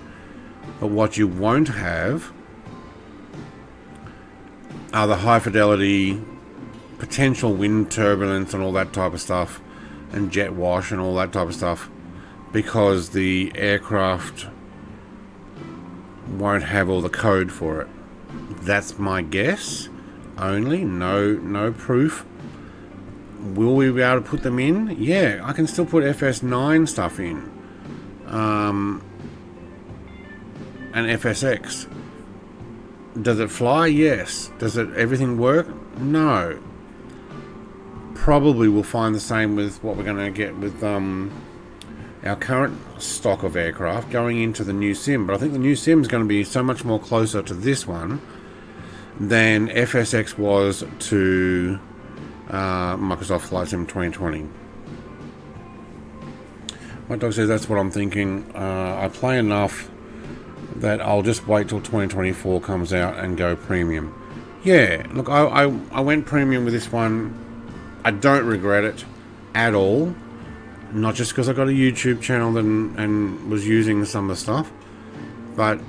A: But what you won't have are the high fidelity potential wind turbulence and all that type of stuff, and jet wash and all that type of stuff, because the aircraft won't have all the code for it. That's my guess only. No proof. Will we be able to put them in? Yeah, I can still put FS9 stuff in, and FSX. Does it fly? Yes. Does it everything work? No. Probably we'll find the same with what we're going to get with our current stock of aircraft going into the new sim. But I think the new sim is going to be so much more closer to this one than FSX was to Microsoft Flight Sim 2020. My dog says that's what I'm thinking. I play enough that I'll just wait till 2024 comes out and go premium. Yeah, look, I went premium with this one. I don't regret it at all. Not just because I got a YouTube channel and was using some of the stuff, but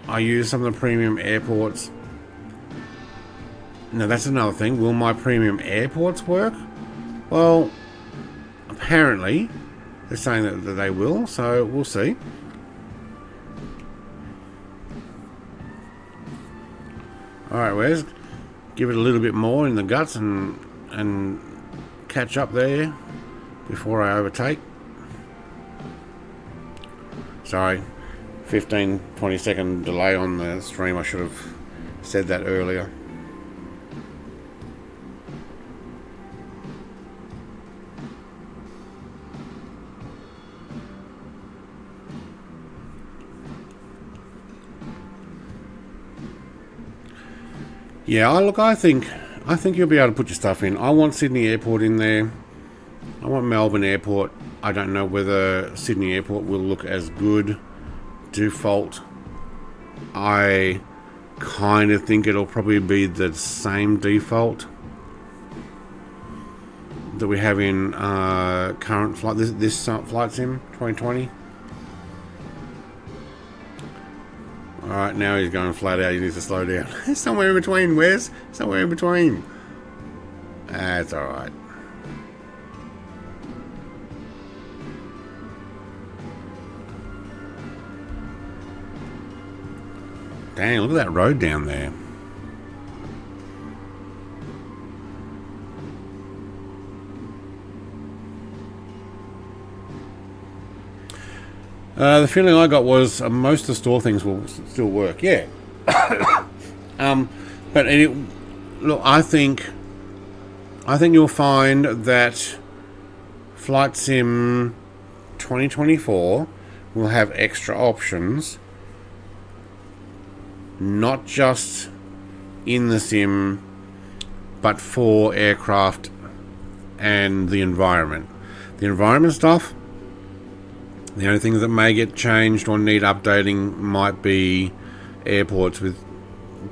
A: I used some of the premium airports. Now that's another thing. Will my premium airports work? Well, apparently they're saying that they will, so we'll see. Alright, Wes, give it a little bit more in the guts and catch up there before I overtake. Sorry, 15-20 second delay on the stream. I should have said that earlier. Yeah, look, I think you'll be able to put your stuff in. I want Sydney Airport in there. I want Melbourne Airport. I don't know whether Sydney Airport will look as good default. I kind of think it'll probably be the same default that we have in current flight. This Flight Sim 2020. Alright, now he's going flat out. He needs to slow down. Somewhere in between, Wes. Somewhere in between. That's alright. Dang, look at that road down there. The feeling I got was most of the store things will still work. Yeah. But look, I think you'll find that Flight Sim 2024 will have extra options, not just in the sim, but for aircraft and the environment. The environment stuff, the only things that may get changed or need updating might be airports with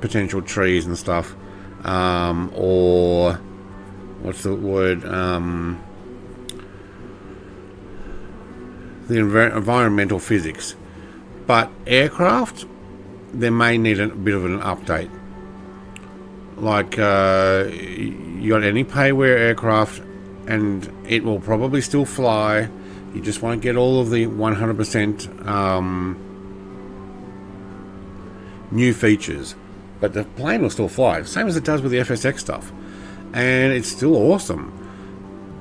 A: potential trees and stuff, or what's the word? The environmental physics. But aircraft, they may need a bit of an update. Like you got any payware aircraft, and it will probably still fly. You just won't get all of the 100% new features, but the plane will still fly, same as it does with the FSX stuff, and it's still awesome.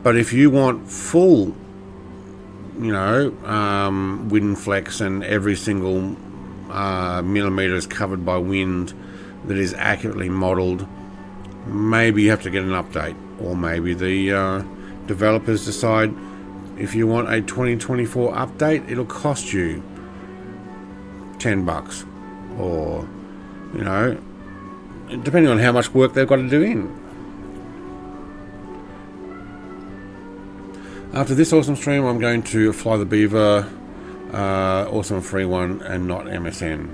A: But if you want full, wind flex and every single millimeter is covered by wind that is accurately modeled, maybe you have to get an update, or maybe the developers decide if you want a 2024 update, it'll cost you $10, or depending on how much work they've got to do in. After this awesome stream, I'm going to fly the Beaver, awesome free one, and not MSN.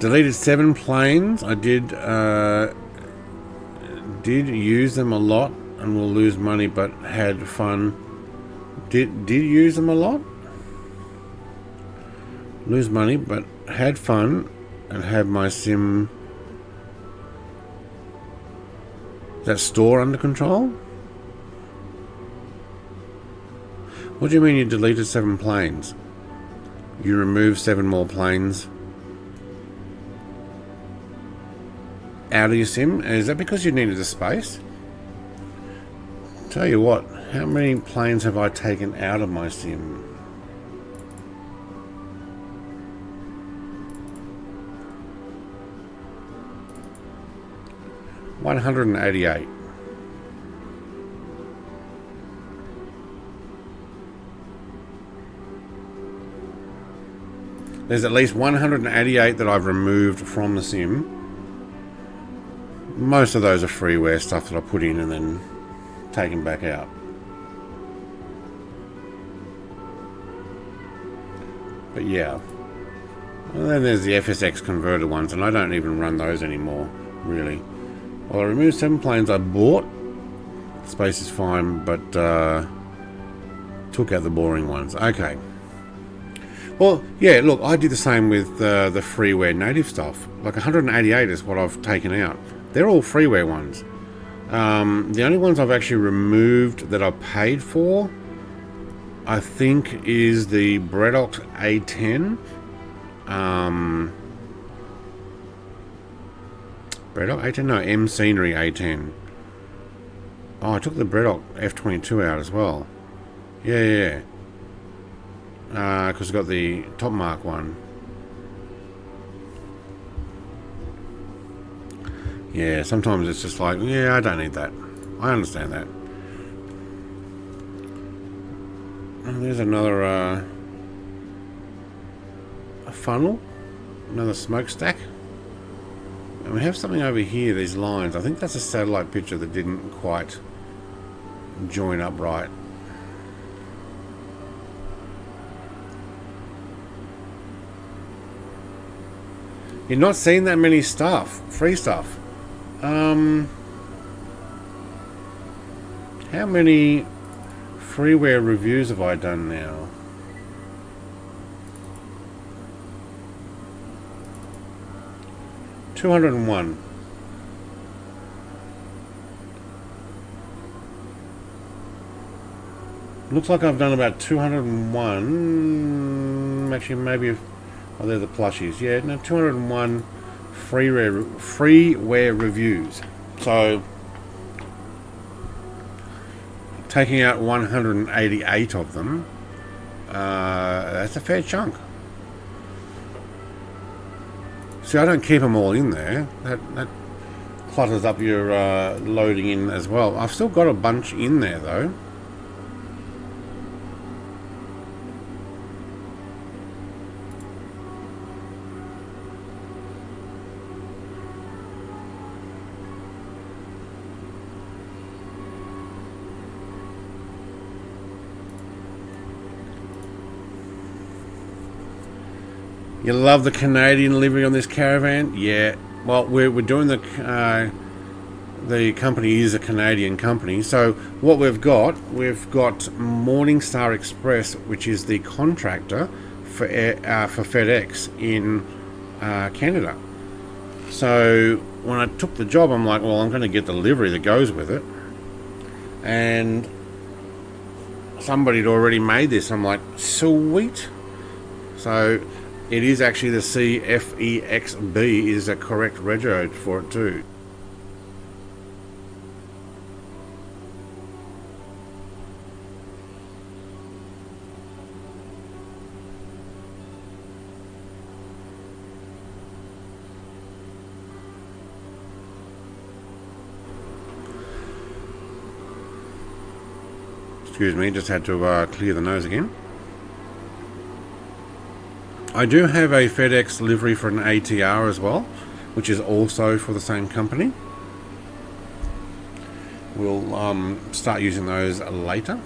A: Deleted 7 planes. I did use them a lot and will lose money, but had fun. Did use them a lot? Lose money, but had fun and had my sim, that store under control? What do you mean you deleted 7 planes? You removed 7 more planes out of your sim? Is that because you needed the space? Tell you what, how many planes have I taken out of my sim? $188. There's at least 188 that I've removed from the sim. Most of those are freeware stuff that I put in and then taken back out. But yeah. And then there's the FSX converter ones, and I don't even run those anymore, really. Well, I removed 7 planes I bought. Space is fine, but took out the boring ones. Okay. Well, yeah, look, I did the same with the freeware native stuff. Like 188 is what I've taken out. They're all freeware ones. The only ones I've actually removed that I paid for, I think, is the Bredox A10. Bredox A10? No, M Scenery A10. Oh, I took the Bredox F22 out as well. Yeah. Because I got the Top Mark one. Yeah, sometimes it's just like, yeah, I don't need that. I understand that. And there's another a funnel, another smokestack. And we have something over here, these lines. I think that's a satellite picture that didn't quite join up right. You're not seeing that many free stuff. How many freeware reviews have I done now? $201. Looks like I've done about 201. Actually, maybe. Oh, they're the plushies. Yeah, no, 201 freeware reviews. So, taking out 188 of them, that's a fair chunk. See, I don't keep them all in there. That clutters up your loading in as well. I've still got a bunch in there, though. You love the Canadian livery on this caravan? Yeah. Well, we're doing the company is a Canadian company. So what we've got Morningstar Express, which is the contractor for FedEx in Canada. So when I took the job, I'm like, well, I'm going to get the livery that goes with it. And somebody had already made this. I'm like, sweet. So it is actually the CFEXB is a correct rego for it too. Excuse me, just had to clear the nose again. I do have a FedEx livery for an ATR as well, which is also for the same company. We'll start using those later.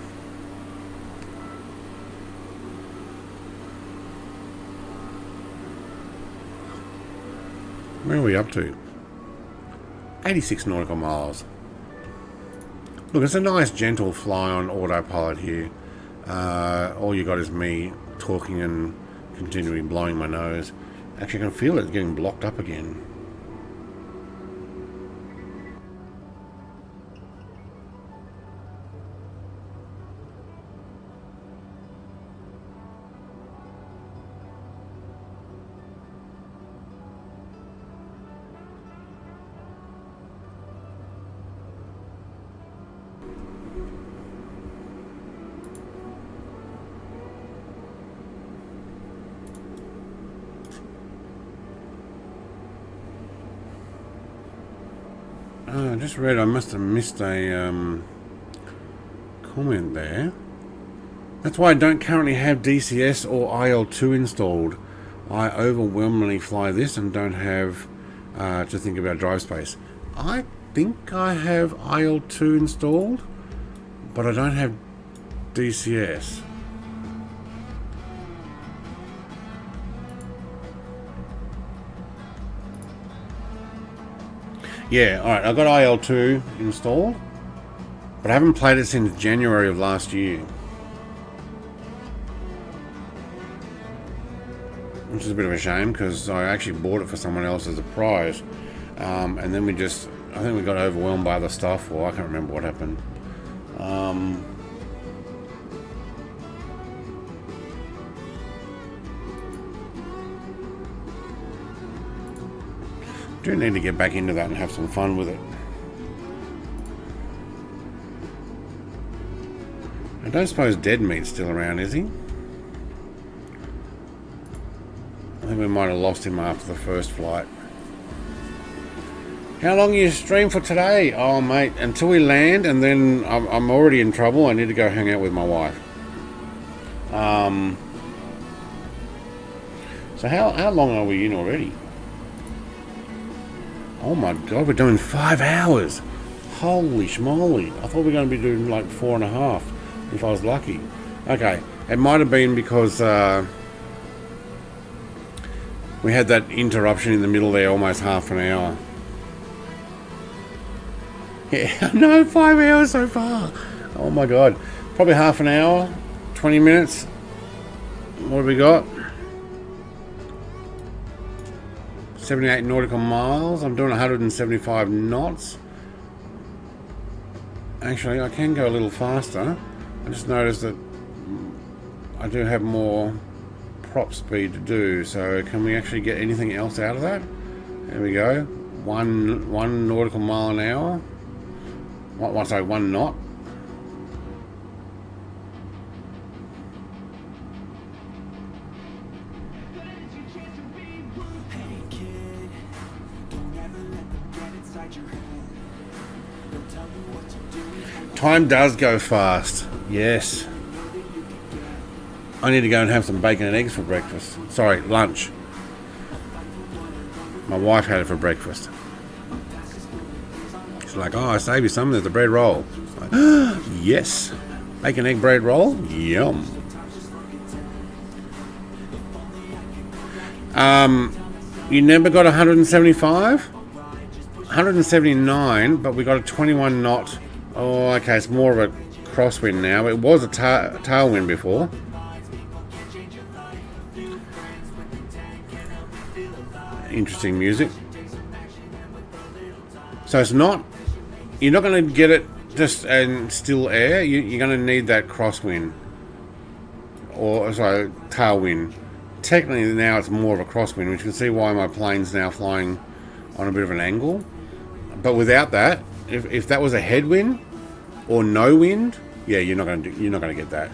A: Where are we up to? 86 nautical miles. Look, it's a nice gentle fly on autopilot here. All you got is me talking and continually blowing my nose. Actually, I can feel it getting blocked up again. I just read I must have missed a comment there. That's why I don't currently have DCS or IL2 installed. I overwhelmingly fly this and don't have to think about drive space. I think I have IL2 installed, but I don't have DCS. Yeah, alright, I've got IL2 installed, but I haven't played it since January of last year. Which is a bit of a shame, because I actually bought it for someone else as a prize. And then I think we got overwhelmed by other stuff, or I can't remember what happened. Do need to get back into that and have some fun with it. I don't suppose Dead Meat's still around, is he? I think we might have lost him after the first flight. How long you stream for today? Oh, mate, until we land, and then I'm already in trouble. I need to go hang out with my wife. So how long are we in already? Oh my god, we're doing 5 hours. Holy schmoly. I thought we were going to be doing like 4.5 if I was lucky. Okay, it might have been because we had that interruption in the middle there, almost half an hour. Yeah, no, 5 hours so far. Oh my god. Probably half an hour, 20 minutes. What have we got? 78 nautical miles. I'm doing 175 knots. Actually, I can go a little faster. I just noticed that I do have more prop speed to do. So can we actually get anything else out of that? There we go. One nautical mile an hour. Sorry, 1 knot. Time does go fast. Yes. I need to go and have some bacon and eggs for breakfast. Sorry, lunch. My wife had it for breakfast. She's like, oh, I saved you some. There's a bread roll. Like, yes. Bacon egg bread roll? Yum. You never got 175? 179, but we got a 21 knot. Oh, okay, it's more of a crosswind now. It was a tailwind before. Interesting music. So it's not, you're not going to get it just in still air. You're going to need that crosswind. Or, sorry, tailwind. Technically now it's more of a crosswind, which you can see why my plane's now flying on a bit of an angle. But without that, if that was a headwind or no wind, yeah, you're not going to get that.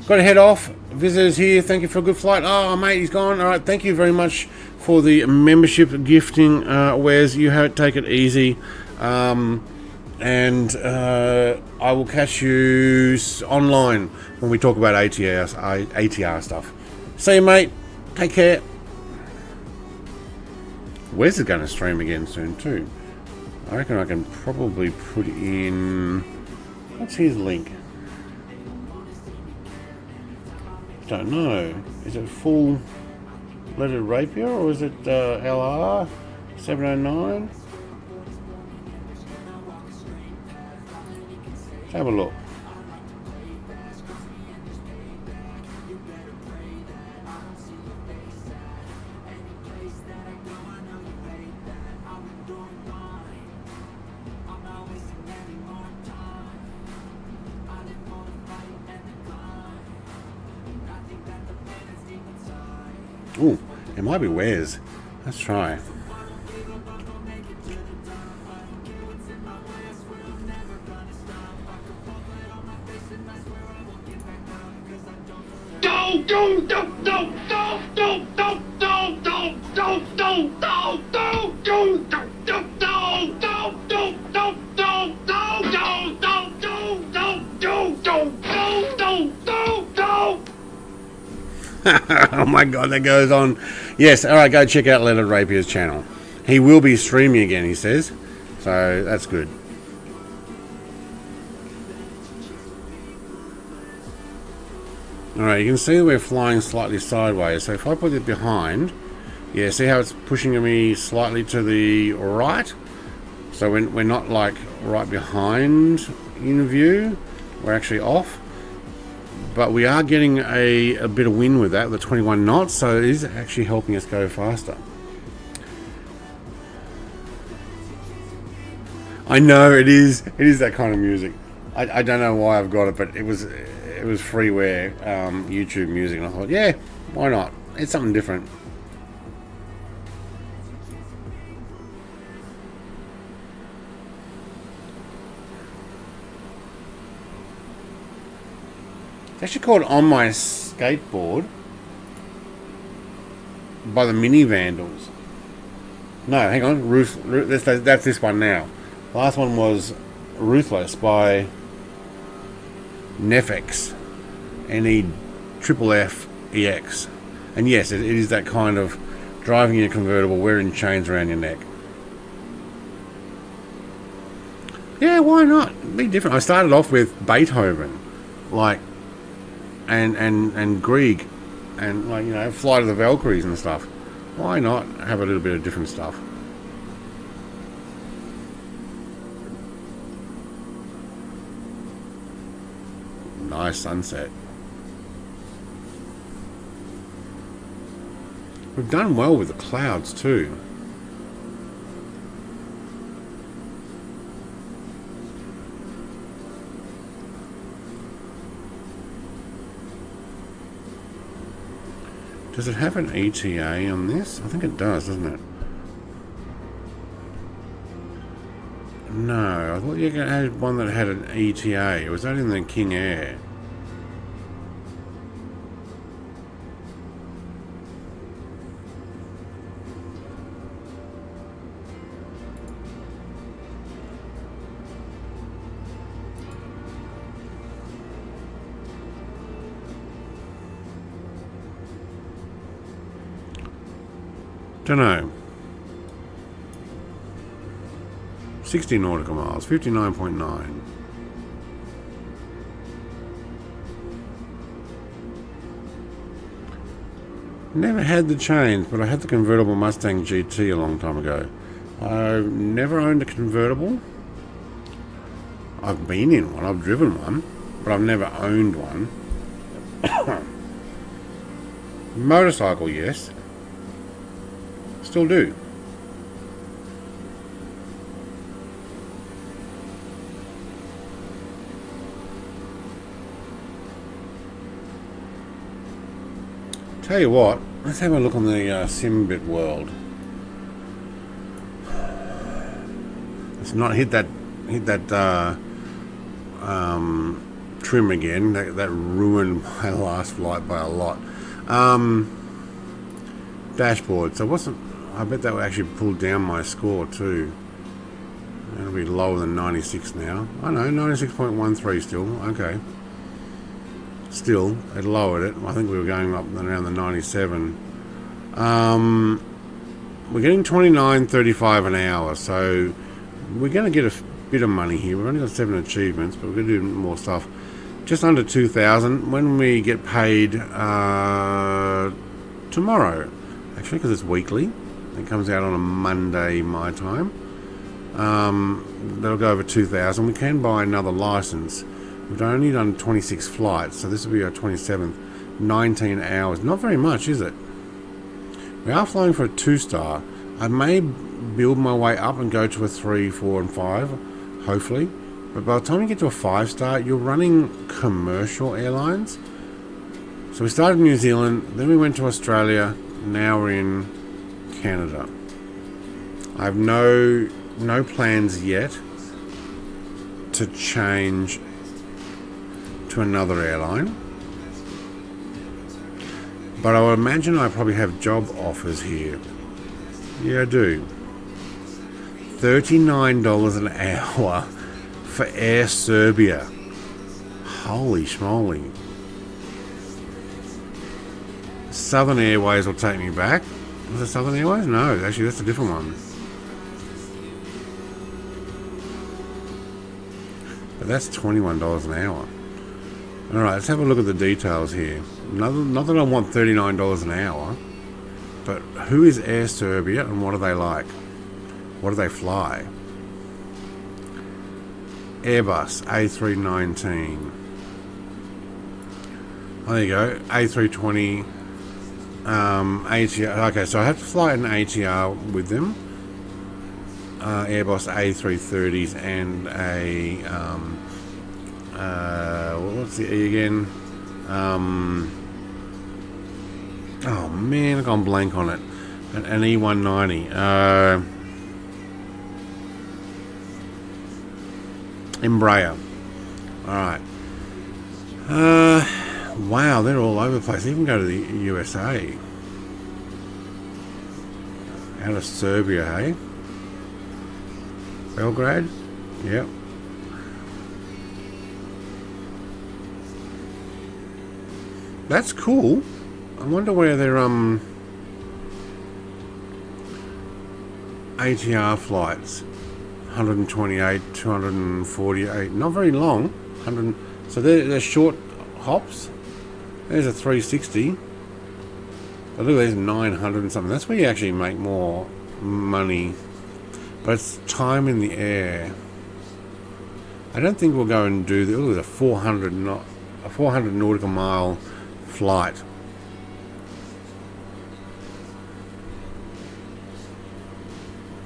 A: Got to head off. Visitors here, thank you for a good flight. Oh, mate, he's gone. All right, thank you very much for the membership gifting. Wes, you take it easy. And I will catch you online when we talk about ATR stuff. See you, mate. Take care. Wes is going to stream again soon too. I reckon I can probably put in... What's his link? Don't know. Is it full leaded rapier or is it LR 709? Let's have a look. Ooh, it might be Wes. Let's try. Oh my god, that goes on. Yes, alright, go check out Leonard Rapier's channel. He will be streaming again, he says. So that's good. Alright, you can see we're flying slightly sideways. So if I put it behind, yeah, see how it's pushing me slightly to the right? So we're not like right behind in view. We're actually off. But we are getting a bit of wind with that, the 21 knots, so it is actually helping us go faster. I know it is that kind of music. I don't know why I've got it, but it was freeware YouTube music, and I thought, yeah, why not? It's something different. It's actually called On My Skateboard by the Mini Vandals. No, hang on. That's this one now. The last one was Ruthless by Nefex. NEFFEX. And yes, it is that kind of driving in a convertible, wearing chains around your neck. Yeah, why not? Be different. I started off with Beethoven. Like, and Grieg, and like, you know, Flight of the Valkyries and stuff. Why not have a little bit of different stuff? Nice sunset. We've done well with the clouds too. Does it have an ETA on this? I think it does, doesn't it? No, I thought you had one that had an ETA. It was only in the King Air. Don't know. 60 nautical miles, 59.9. Never had the chains, but I had the convertible Mustang GT a long time ago. I've never owned a convertible. I've been in one, I've driven one, but I've never owned one. Motorcycle, yes. Still do. Tell you what, let's have a look on the Simbit world. Let's not hit that trim again. That ruined my last flight by a lot. Dashboard. So I bet that will actually pull down my score too. It'll be lower than 96 now. I know, 96.13 still. Okay. Still, it lowered it. I think we were going up around the 97. We're getting 29.35 an hour, so we're going to get a bit of money here. We've only got 7 achievements, but we're going to do more stuff. just under 2,000 when we get paid tomorrow, actually, because it's weekly. It comes out on a Monday my time. That'll go over 2,000. We can buy another license. We've only done 26 flights, so this will be our 27th. 19 hours. Not very much, is it? We are flying for a 2-star. I may build my way up and go to a 3, 4, and 5, hopefully. But by the time you get to a 5-star, you're running commercial airlines. So we started in New Zealand, then we went to Australia, now we're in Canada. I have no plans yet to change to another airline. But I would imagine I probably have job offers here. Yeah, I do. $39 an hour for Air Serbia. Holy schmoly. Southern Airways will take me back. Was it Southern Airways? No, actually that's a different one. But that's $21 an hour. Alright, let's have a look at the details here. Not that I want $39 an hour, but who is Air Serbia and what are they like? What do they fly? Airbus A319. Oh, there you go. A320 ATR. Okay, so I have to fly an ATR with them. Airbus A330s and a what's the E again? Oh man, I've gone blank on it. An E190. Embraer. Alright. Wow, they're all over the place. They even go to the USA. Out of Serbia, hey? Belgrade? Yep. That's cool. I wonder where their ATR flights. 128, 248. Not very long. 100. So they're short hops. There's a 360. But look, there's 900 and something. That's where you actually make more money. But it's time in the air. I don't think we'll go and do the. Look, a 400 nautical mile flight.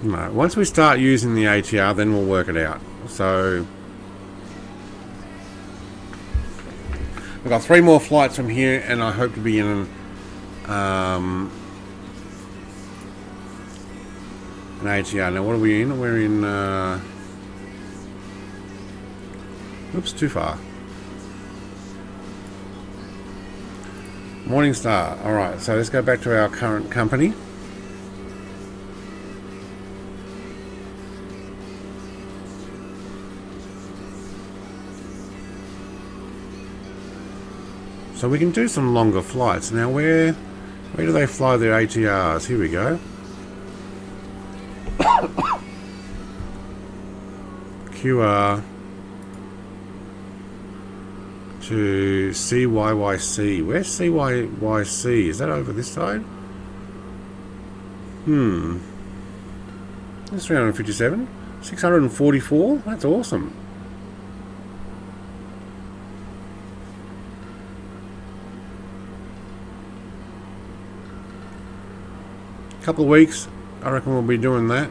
A: No, once we start using the ATR, then we'll work it out. So we've got 3 more flights from here, and I hope to be in an ATR. Now, what are we in? We're in. Oops, too far. Morningstar. All right, so let's go back to our current company. So we can do some longer flights. Now where do they fly their ATRs? Here we go. QR to CYYC. Where's CYYC? Is that over this side? That's 357. 644? That's awesome. Couple of weeks, I reckon we'll be doing that.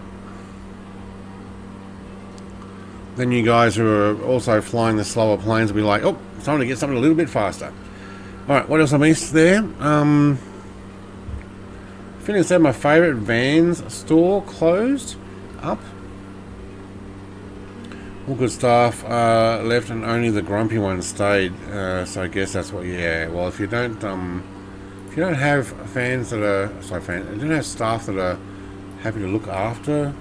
A: Then you guys who are also flying the slower planes will be like, oh, it's time to get something a little bit faster. Alright, what else I missed there? Feeling said my favourite Vans store closed up. All good staff left and only the grumpy ones stayed. So I guess that's what, yeah. Well, if you don't have fans that are, sorry, fans, you don't have staff that are happy to look after.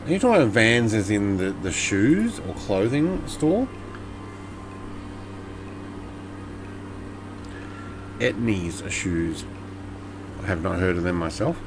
A: Are you talking about Vans as in the shoes or clothing store? Etnies shoes. I have not heard of them myself.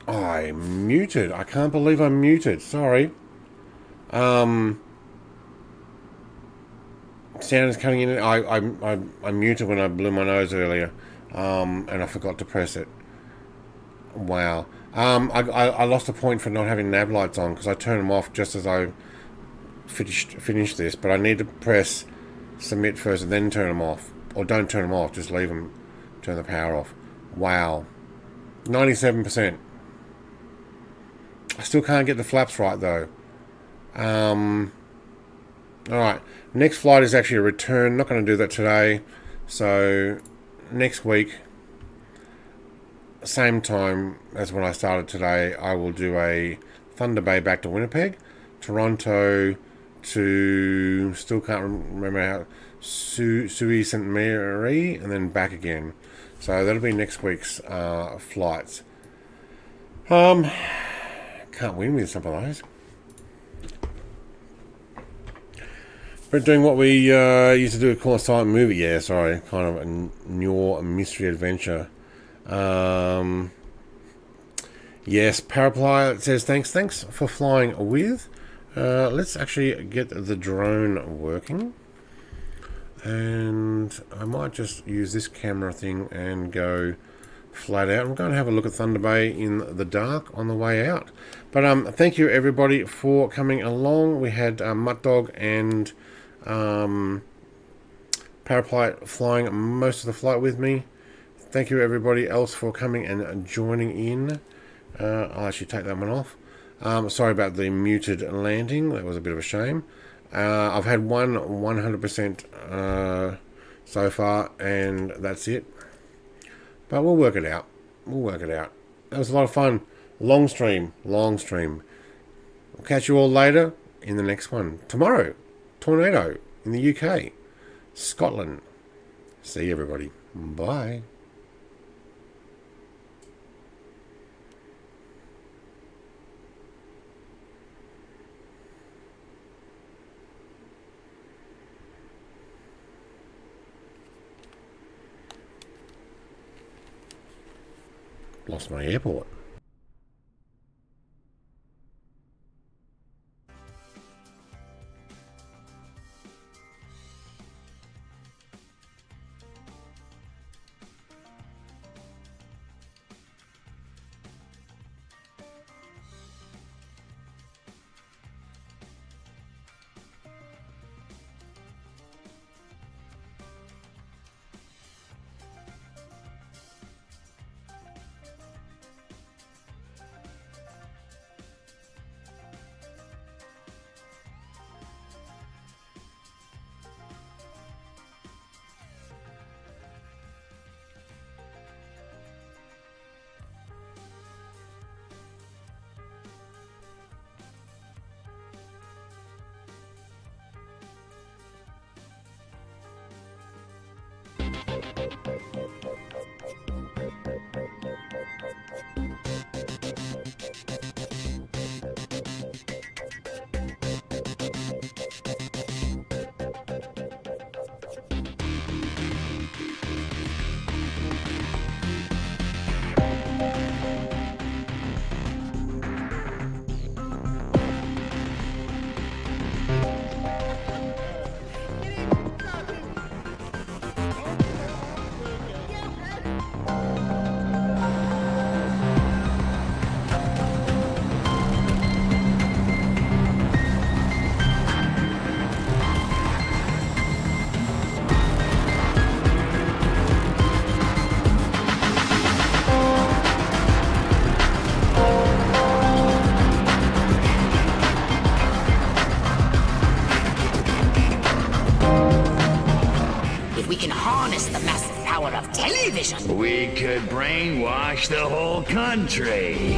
A: I'm muted. I can't believe I'm muted. Sorry. Sound is cutting in. I muted when I blew my nose earlier, and I forgot to press it. Wow. I lost a point for not having nav lights on because I turned them off just as I finished this. But I need to press submit first and then turn them off, or don't turn them off. Just leave them. Turn the power off. Wow. 97%. I still can't get the flaps right though. Alright, next flight is actually a return. Not going to do that today. So next week, same time as when I started today, I will do a Thunder Bay back to Winnipeg, Toronto to, still can't remember how, Sault Ste. Marie, and then back again. So that'll be next week's flights. Can't win with some of those. We're doing what we used to do with Corsair movie. Yeah, sorry, kind of a new mystery adventure. Yes, Paraply says thanks for flying with. Let's actually get the drone working. And I might just use this camera thing and go flat out. I'm going to have a look at Thunder Bay in the dark on the way out. But thank you everybody for coming along. We had Mutt Dog and Paraply flying most of the flight with me. Thank you everybody else for coming and joining in. I'll actually take that one off. Sorry about the muted landing. That was a bit of a shame. I've had one 100% so far, and that's it. But we'll work it out. That was a lot of fun. Long stream. We'll catch you all later in the next one. Tomorrow, tornado in the UK, Scotland. See you everybody. Bye. Lost my airport.
D: We could brainwash the whole country.